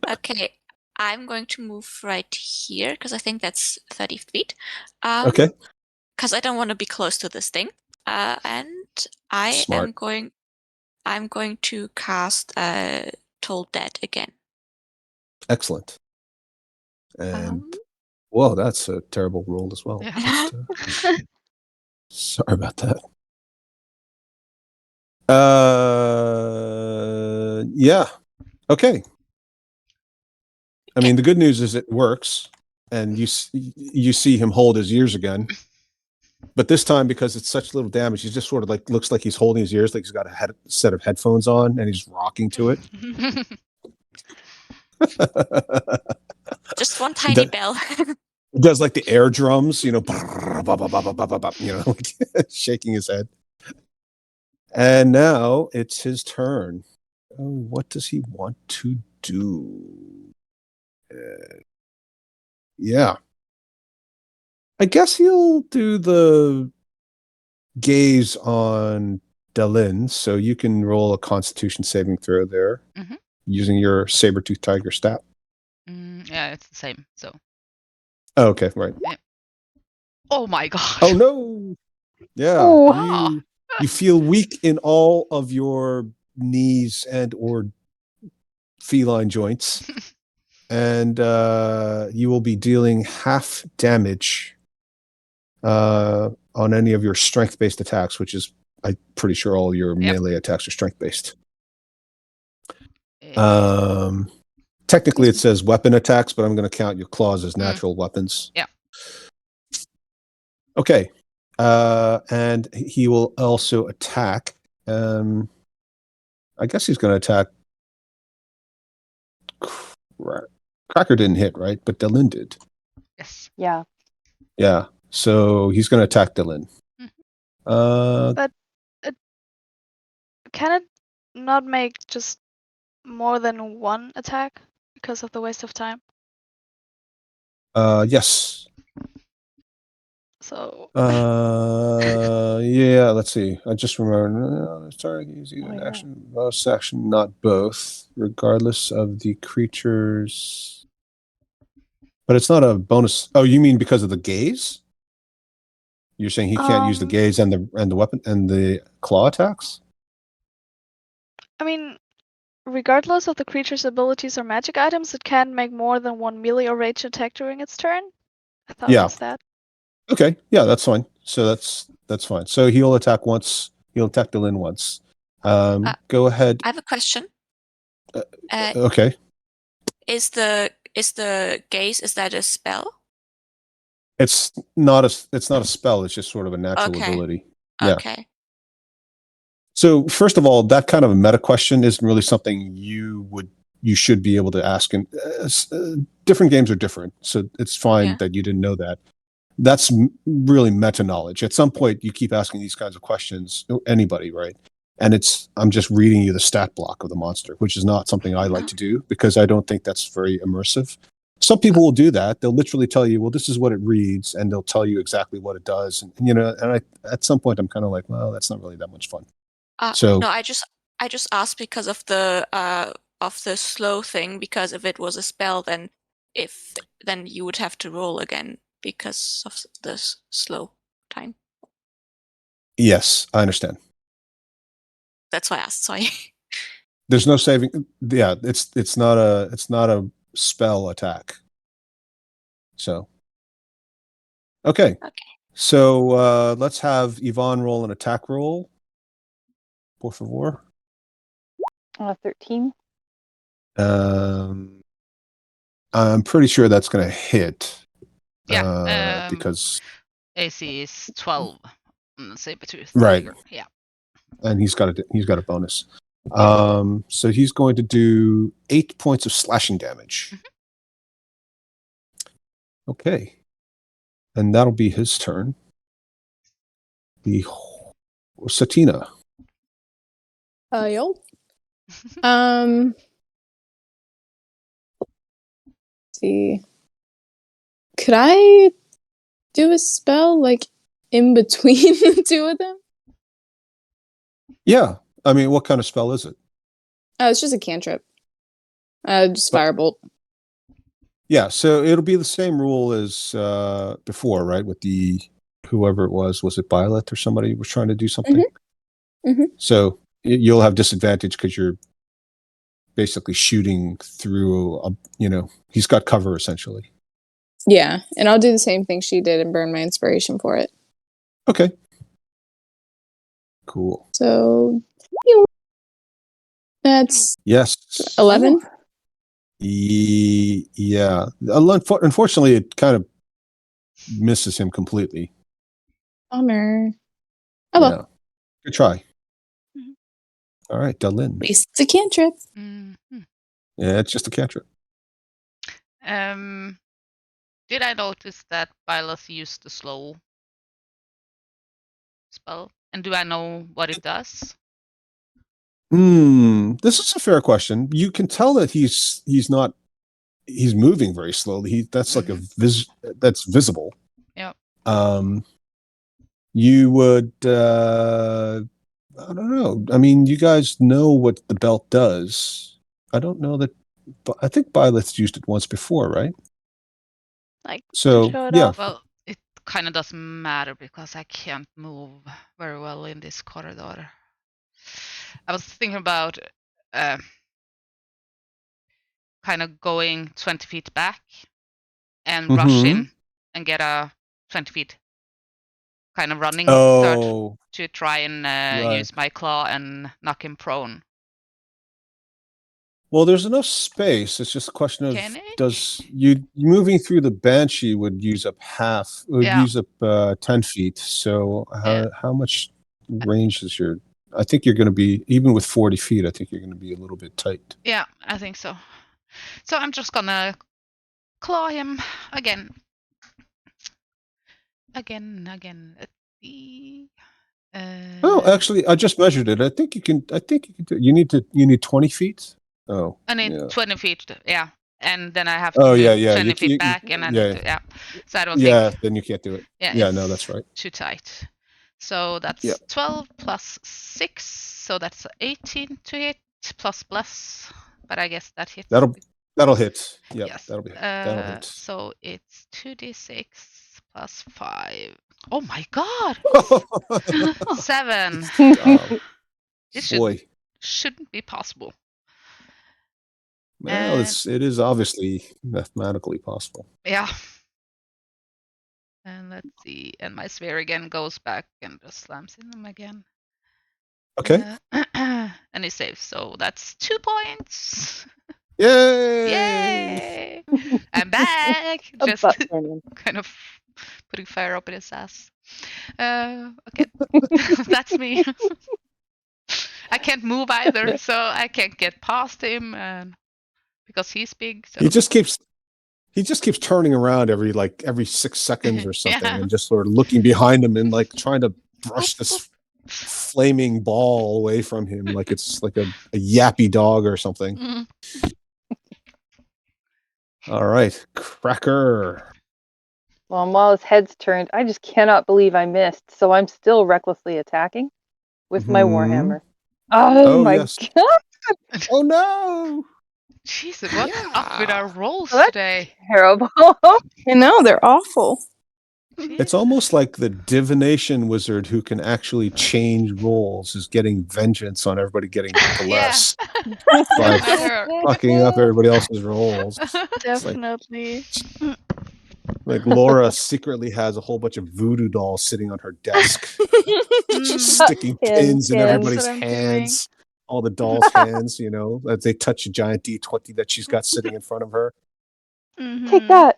S6: Okay, I'm going to move right here because I think that's 30 feet.
S1: Okay.
S6: Because I don't want to be close to this thing. And I
S1: Smart.
S6: I'm going to cast Toll Dead again.
S1: Excellent. And
S6: Um,
S1: whoa, that's a terrible roll as well.
S3: Yeah.
S1: Just, sorry about that. Yeah. Okay. I mean, the good news is it works, and you see him hold his ears again. But this time, because it's such little damage, he's just sort of like looks like he's holding his ears, like he's got a set of headphones on, and he's rocking to it.
S6: just one
S1: He
S6: tiny
S1: does,
S6: bell.
S1: he does like the air drums, you know, shaking his head. And now it's his turn. Oh, what does he want to do? Yeah. I guess he'll do the gaze on Delin, so you can roll a Constitution saving throw there
S3: Mhm.
S1: using your saber-tooth tiger stat.
S3: Yeah, it's the same. So.
S1: Oh, okay, right.
S3: Oh my gosh.
S1: Oh no! Yeah,
S4: Oh.
S1: you feel weak in all of your knees and or feline joints, and you will be dealing half damage on any of your strength-based attacks, which is, I'm pretty sure all your melee attacks are strength-based. Technically, it says weapon attacks, but I'm going to count your claws as natural weapons.
S3: Yeah.
S1: Okay. And he will also attack. I guess he's going to attack. Cracker didn't hit, right? But Delin did.
S3: Yes.
S4: Yeah.
S1: Yeah. So he's going to attack Delin.
S7: But can it not make just more than one attack because of the waste of time?
S1: Yes.
S7: So
S1: Yeah, let's see. I just remember. Sorry, use either
S4: Oh,
S1: an
S4: yeah.
S1: action, bonus action, not both, regardless of the creature's. But it's not a bonus. Oh, you mean because of the gaze? You're saying he can't use the gaze and the weapon and the claw attacks?
S7: I mean, regardless of the creature's abilities or magic items, it can make more than one melee or ranged attack during its turn. I thought it
S1: Yeah.
S7: was that.
S1: Okay. Yeah, that's fine. So that's fine. So he'll attack once. He'll attack Delin once. Go ahead.
S6: I have a question.
S1: Okay.
S6: Is the gaze, is that a spell?
S1: It's not a spell. It's just sort of a natural
S6: Okay.
S1: ability. Yeah.
S6: Okay.
S1: So first of all, that kind of a meta question isn't really something you should be able to ask. And different games are different, so it's fine that you didn't know that. That's really meta knowledge. At some point, you keep asking these kinds of questions. Anybody, right? And I'm just reading you the stat block of the monster, which is not something I like to do because I don't think that's very immersive. Some people will do that. They'll literally tell you, well, this is what it reads, and they'll tell you exactly what it does. And at some point, I'm kind of like, well, that's not really that much fun. So
S6: no, I just asked because of the slow thing. Because if it was a spell, then you would have to roll again because of the slow time.
S1: yes, I understand.
S6: That's why I asked. Sorry.
S1: There's no saving. Yeah, it's not a spell attack. So okay. So let's have Yvonne roll an attack roll. Por favor.
S4: 13.
S1: I'm pretty sure that's going to hit.
S3: Yeah.
S1: Because
S3: AC is 12 on the Sabertooth
S1: Right.
S3: Tiger. Yeah.
S1: And he's got a bonus. So he's going to do 8 points of slashing damage. Okay. And that'll be his turn. The Satina.
S5: Yo. See. Could I do a spell like in between the two of them?
S1: Yeah. I mean, what kind of spell is it?
S5: Oh, it's just a cantrip. Just firebolt.
S1: Yeah, so it'll be the same rule as before, right? With the whoever it was it Violet or somebody was trying to do something? So you'll have disadvantage because you're basically shooting through he's got cover essentially.
S5: Yeah, and I'll do the same thing she did and burn my inspiration for it.
S1: Okay. Cool.
S5: So that's
S1: Yes.
S5: 11.
S1: Yeah. Unfortunately, it kind of misses him completely.
S5: Bummer. Oh well.
S1: Yeah. Good try. All right, Dalin.
S5: At least it's a cantrip.
S1: Yeah, it's just a cantrip.
S3: Did I notice that Byleth used the slow spell? And do I know what it does?
S1: This is a fair question. You can tell that he's moving very slowly. That's like that's visible.
S3: Yep.
S1: You would I don't know. I mean, you guys know what the belt does. I don't know that. I think Byleth's used it once before, right?
S7: Like,
S1: So
S7: to show it
S1: yeah.
S7: off.
S3: Well, it kind of doesn't matter because I can't move very well in this corridor. I was thinking about kind of going 20 feet back and rush in and get a 20 feet kind of running start to try and use my claw and knock him prone.
S1: Well, there's enough space. It's just a question of does you moving through the Banshee would use up use up 10 feet. So how much range is your? I think you're going to be, even with 40 feet, I think you're going to be a little bit tight.
S3: Yeah, I think so. So I'm just gonna claw him again. Again. Let's see.
S1: Oh, actually, I just measured it. I think you can do. You need 20 feet. Oh,
S3: I need 20 feet. Yeah, and then I have to 20 feet back, and So I don't think.
S1: Yeah, then you can't do it.
S3: Yeah,
S1: no, that's right.
S3: Too tight. So that's 12 plus 6, so that's 18 to hit plus bless. But I guess that hits.
S1: That'll hit. Yeah,
S3: yes.
S1: that'll hit.
S3: So it's 2d6 plus 5. Oh my god! 7. This shouldn't be possible.
S1: Well, it is obviously mathematically possible.
S3: Yeah. And let's see. And my sphere again goes back and just slams in them again.
S1: Okay.
S3: And he saves. So that's 2 points.
S1: Yay!
S3: Yay! I'm back. Just kind of putting fire up in his ass. Okay. That's me. I can't move either, so I can't get past him, and because he's big. So.
S1: He just keeps turning around every 6 seconds or something, and just sort of looking behind him and like trying to brush this flaming ball away from him, like it's like a yappy dog or something. All right, Cracker.
S4: Well, and while his head's turned, I just cannot believe I missed. So I'm still recklessly attacking with my warhammer. Oh my god!
S1: Oh no!
S3: Jesus, what's up with our rolls today?
S4: Terrible.
S5: I know, they're awful.
S1: It's almost like the divination wizard who can actually change rolls is getting vengeance on everybody getting blessed by fucking up everybody else's rolls.
S7: Definitely.
S1: Like Laura secretly has a whole bunch of voodoo dolls sitting on her desk, sticking pins in everybody's hands. All the dolls' hands, as they touch a giant D20 that she's got sitting in front of her.
S4: Take that.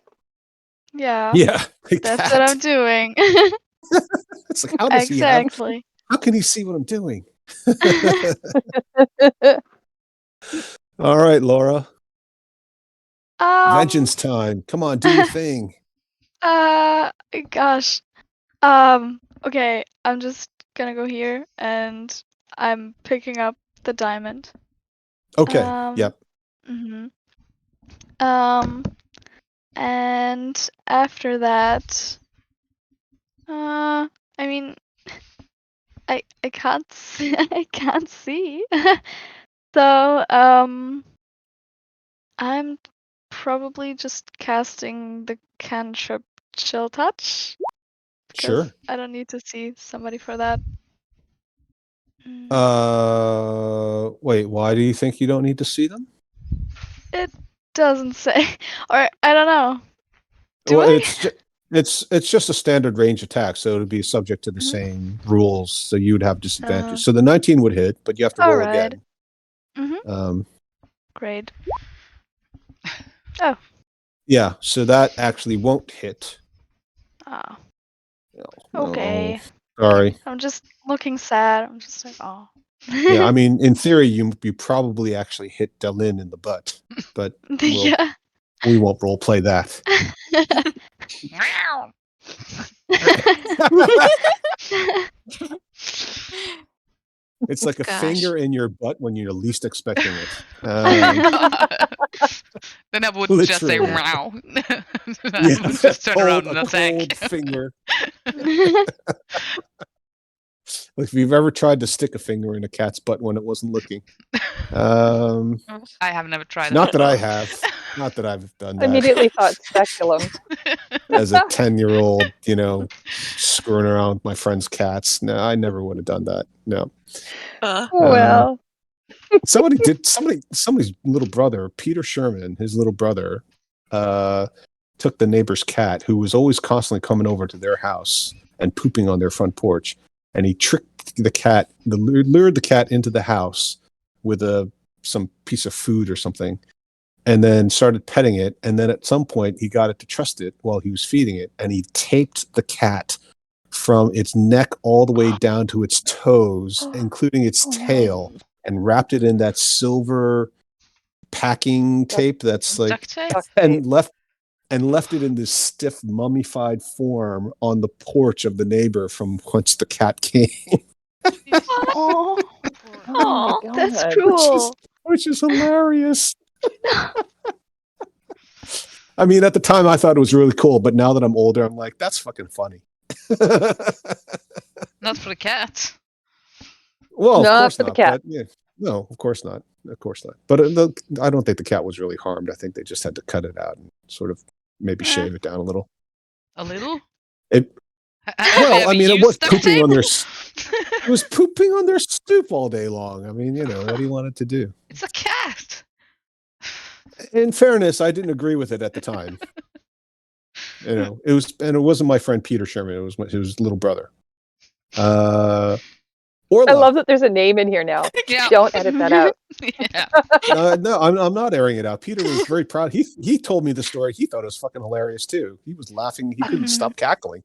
S7: Yeah.
S1: Yeah, like
S7: That's
S1: that.
S7: what I'm doing.
S1: It's like, how does he have?
S7: Exactly.
S1: How can he see what I'm doing? All right, Laura. Vengeance time. Come on, do your thing.
S7: Gosh. Okay, I'm just gonna go here and I'm picking up the diamond.
S1: Okay. Yep.
S7: Mhm. And after that, I mean, I can't see, I can't see. So, I'm probably just casting the cantrip Chill Touch. Because
S1: Sure.
S7: I don't need to see somebody for that.
S1: Wait, why do you think you don't need to see them?
S7: It doesn't say, or I don't know. Do
S1: Well,
S7: I?
S1: it's just a standard range attack, so it would be subject to the
S7: Mhm.
S1: same rules. So you would have disadvantage. So the 19 would hit, but you have to roll
S7: Alright.
S1: again.
S7: Mhm. Great.
S1: Yeah, so that actually won't hit.
S7: Ah,
S1: No,
S7: okay.
S1: sorry.
S7: I'm just looking sad. I'm just like, oh.
S1: Yeah, I mean, in theory, you probably actually hit Delin in the butt, but
S7: Yeah.
S1: we won't role play that.
S3: Meow.
S1: It's like a
S6: Gosh.
S1: finger in your butt when you're least expecting it.
S3: Then I would just say
S1: Literally.
S3: meow. I
S1: Yeah,
S3: would just turn around
S1: a
S3: and attack.
S1: cold finger. If you've ever tried to stick a finger in a cat's butt when it wasn't looking.
S3: I have never tried it.
S1: Not that I have. Not that I've done
S4: I
S1: that
S4: immediately thought speculum.
S1: as a 10-year-old, screwing around with my friend's cats. No, I never would have done that. No.
S4: Well,
S1: Somebody's little brother, Peter Sherman, his little brother, took the neighbor's cat, who was always constantly coming over to their house and pooping on their front porch, and he tricked the cat, lured the cat into the house with some piece of food or something, and then started petting it. And then at some point, he got it to trust it while he was feeding it, and he taped the cat from its neck all the way down to its toes, including its tail, and wrapped it in that silver packing tape that's like,
S3: Duct tape?
S1: and left it in this stiff mummified form on the porch of the neighbor from whence the cat came.
S7: Oh,
S4: oh my
S7: that's
S4: God.
S7: cruel.
S1: Which is hilarious. I mean, at the time I thought it was really cool, but now that I'm older, I'm like, that's fucking funny.
S3: Not for the cat.
S1: Well,
S4: Not
S1: of course
S4: for the
S1: not.
S4: cat.
S1: But, yeah, no, of course not. Of course not. But I don't think the cat was really harmed. I think they just had to cut it out and sort of maybe shave it down a little.
S3: A little?
S1: It
S3: Have you
S1: it
S3: used
S1: was
S3: duct
S1: pooping
S3: tape?
S1: on it was pooping on their stoop all day long. I mean, what do you want it to do?
S3: It's a cat.
S1: In fairness, I didn't agree with it at the time. It wasn't my friend Peter Sherman. It was his little brother. Orla.
S4: I love that there's a name in here now.
S3: Yeah.
S4: Don't edit that out.
S3: Yeah.
S1: No, I'm not airing it out. Peter was very proud. He told me the story. He thought it was fucking hilarious too. He was laughing. He couldn't stop cackling.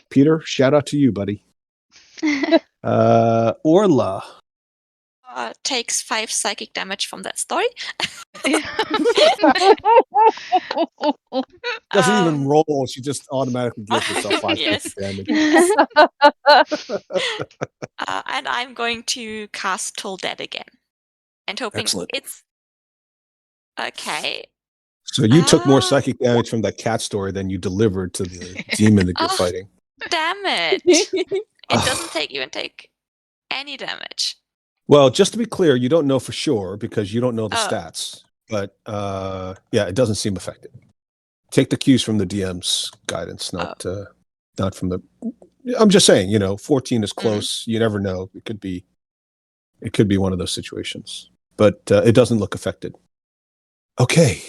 S1: Peter, shout out to you, buddy. Orla.
S6: Takes 5 psychic damage from that story.
S1: Doesn't even roll. She just automatically gives herself 5
S6: Yes.
S1: damage.
S6: And I'm going to cast Toll Dead again. And hoping
S1: Excellent.
S6: it's okay.
S1: So you took more
S6: Ah.
S1: psychic damage from that cat story than you delivered to the demon that you're
S6: Oh.
S1: fighting.
S6: Damn it. It doesn't even take any damage.
S1: Well, just to be clear, you don't know for sure because you don't know the
S6: Oh.
S1: stats. But yeah, it doesn't seem affected. Take the cues from the DM's guidance, not from the. I'm just saying, 14 is close. You never know. It could be one of those situations, but it doesn't look affected. Okay.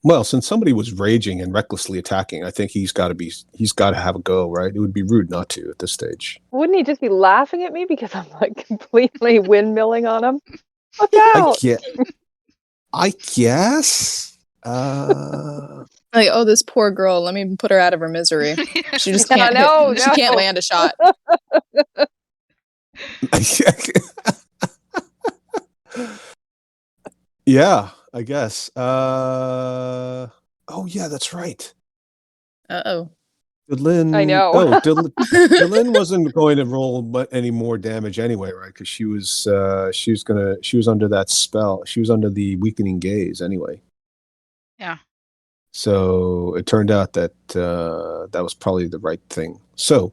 S1: Well, since somebody was raging and recklessly attacking, I think he's got to have a go, right? It would be rude not to at this stage.
S4: Wouldn't he just be laughing at me because I'm like completely windmilling on him? Look
S1: I
S4: out!
S1: get. I guess.
S5: Like, oh, this poor girl. Let me put her out of her misery. She just
S4: Yeah,
S5: can't.
S4: no,
S5: She can't
S4: no.
S5: land a shot.
S1: Yeah, I guess. Oh yeah, that's right.
S5: Uh-oh.
S1: Dylan.
S4: I know.
S1: Oh, Dylan wasn't going to roll any more damage anyway, right? Because she was under that spell. She was under the weakening gaze anyway.
S3: Yeah.
S1: So it turned out that that was probably the right thing. So,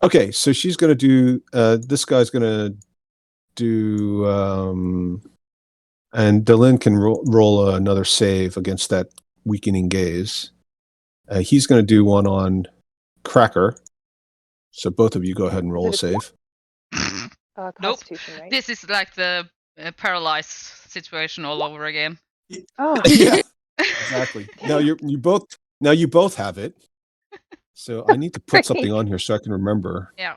S1: okay, so she's going to do. This guy's going to do, and Dylan can roll another save against that weakening gaze. He's going to do one on Cracker. So both of you go ahead and roll a save.
S3: Nope.
S4: Constitution, right?
S3: This is like the paralyzed situation all over again.
S4: Oh,
S1: Yeah, exactly. Now you both have it. So I need to put something on here so I can remember.
S3: Yeah.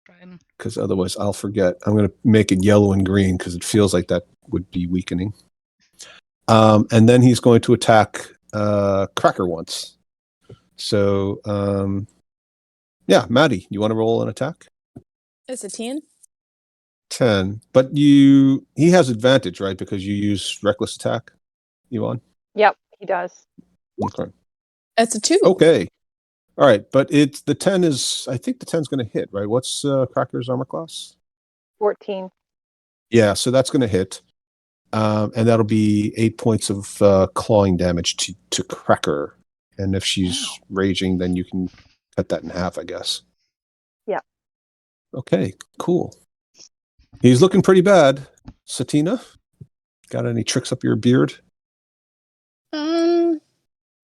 S3: Try and-
S1: Because otherwise I'll forget. I'm going to make it yellow and green because it feels like that would be weakening. And then he's going to attack Cracker once. So, yeah, Maddie, you want to roll an attack?
S5: It's a 10.
S1: 10. But he has advantage, right? Because you use reckless attack, Yvonne?
S4: yep, he does.
S1: Okay.
S5: It's a 2.
S1: Okay. All right. But the 10 is, I think the 10 is going to hit, right? What's Cracker's armor class?
S4: 14.
S1: Yeah, so that's going to hit. And that'll be 8 points of clawing damage to Cracker. And if she's raging, then you can cut that in half, I guess.
S4: Yeah.
S1: Okay, cool. He's looking pretty bad. Satina, got any tricks up your beard?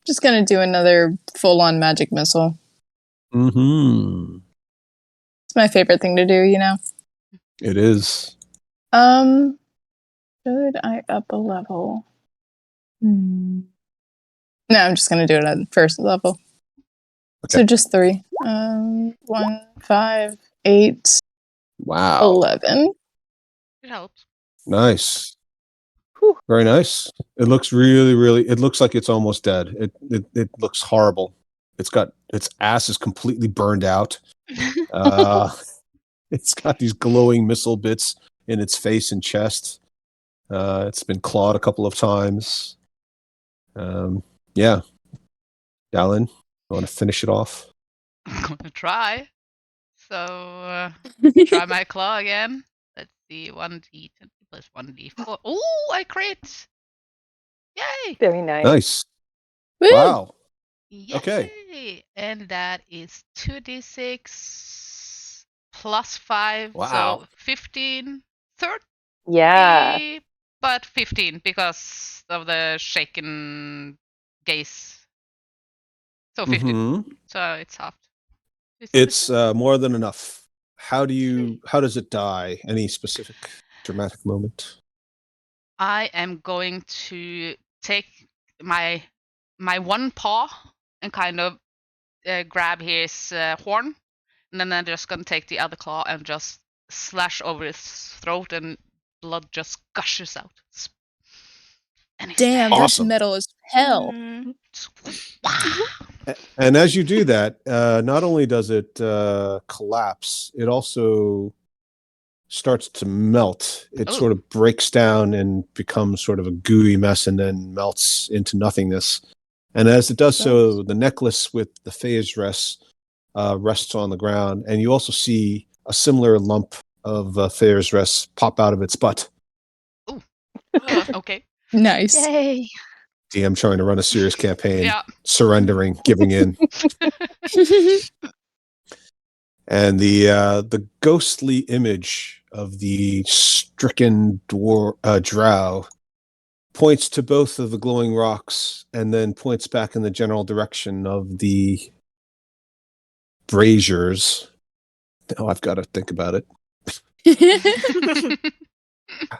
S5: Just gonna do another full-on magic missile.
S1: Mm-hmm.
S5: It's my favorite thing to do, you know.
S1: It is.
S5: Should I up a level? No, I'm just gonna do it at first level.
S1: Okay.
S5: So just 3. 1, 5, 8,
S1: Wow.
S5: 11.
S3: It helps.
S1: Nice.
S4: Whew.
S1: Very nice. It looks really, it looks like it's almost dead. It looks horrible. Its ass is completely burned out. It's got these glowing missile bits in its face and chest. It's been clawed a couple of times. Yeah. Dallin, you want to finish it off?
S3: I'm gonna try. So try my claw again. Let's see, 1d20 plus 1d4. Oh, I crit! Yay!
S4: Very nice.
S1: Nice.
S5: Woo!
S1: Wow.
S3: Yay!
S1: Okay.
S3: And that is 2d6 plus 5.
S1: Wow.
S3: So 15, 30,
S4: Yeah.
S3: but 15 because of the shaken gaze. So 15.
S1: Mhm.
S3: So it's half.
S1: It's more than enough. How does it die? Any specific dramatic moment?
S3: I am going to take my one paw and kind of grab his horn, and then I'm just gonna take the other claw and just slash over his throat, and blood just gushes out. And he's
S5: Damn,
S3: dead.
S5: that's
S1: Awesome.
S5: metal as hell.
S1: And as you do that, not only does it collapse, it also starts to melt. It
S3: Oh.
S1: sort of breaks down and becomes sort of a gooey mess and then melts into nothingness. And as it does so, the necklace with the phase rests on the ground. And you also see a similar lump of phase rest pop out of its butt.
S3: Okay.
S5: Nice.
S7: Yay.
S1: DM trying to run a serious campaign,
S3: Yeah.
S1: surrendering, giving in. And the ghostly image of the stricken drow points to both of the glowing rocks and then points back in the general direction of the braziers. Oh, I've got to think about it.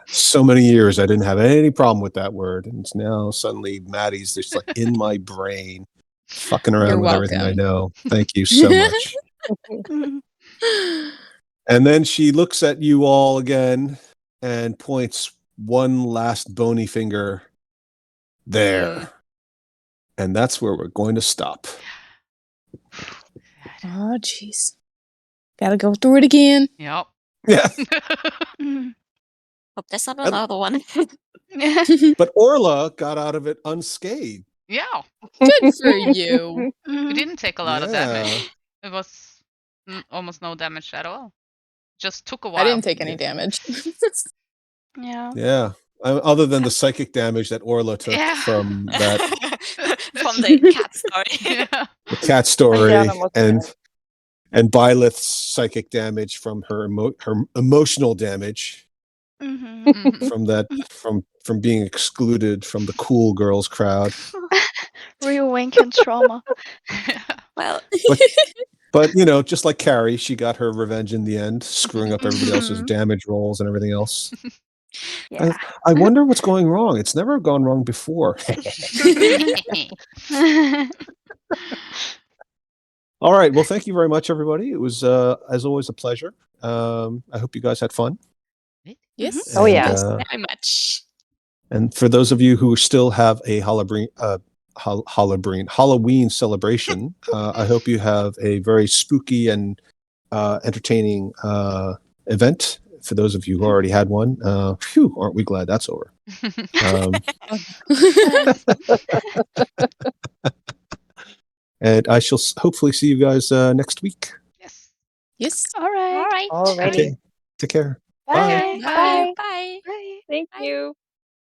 S1: So many years I didn't have any problem with that word, and it's now suddenly Maddie's just like in my brain, fucking around
S5: You're
S1: with everything I
S5: welcome.
S1: know. Thank you so much. And then she looks at you all again and points one last bony finger there. And that's where we're going to stop.
S5: Oh, jeez. Gotta go through it again.
S3: Yep.
S1: Yeah.
S6: Hope there's not another one.
S1: But Orla got out of it unscathed.
S3: Yeah.
S5: Good for you.
S3: We didn't take a lot of
S1: Yeah.
S3: damage. It was almost no damage at all. Just took a while.
S5: I didn't take any damage.
S7: Yeah.
S1: Yeah. Other than the psychic damage that Orla took
S3: Yeah.
S1: from that
S6: From the cat story.
S3: Yeah.
S1: the cat story
S4: down almost
S1: and Byleth's psychic damage from her emotional damage
S7: Mm-hmm.
S3: Mhm.
S1: from that from being excluded from the cool girls crowd.
S7: Real Lincoln trauma.
S6: Well,
S1: But just like Carrie, she got her revenge in the end, screwing up everybody else's
S7: Mhm.
S1: damage rolls and everything else.
S4: Yeah.
S1: I wonder what's going wrong. It's never gone wrong before. All right. Well, thank you very much, everybody. It was, as always, a pleasure. I hope you guys had fun.
S5: Yes.
S4: Oh, yeah.
S6: yes, very much.
S1: And for those of you who still have a Halloween celebration, I hope you have a very spooky and entertaining event. For those of you who already had one, phew, aren't we glad that's over? And I shall hopefully see you guys next week.
S3: Yes.
S5: Yes.
S7: All right.
S6: All right.
S4: Alrighty.
S1: Okay. Take care.
S4: Bye.
S6: Bye. Bye.
S4: Thank
S6: Bye.
S4: you.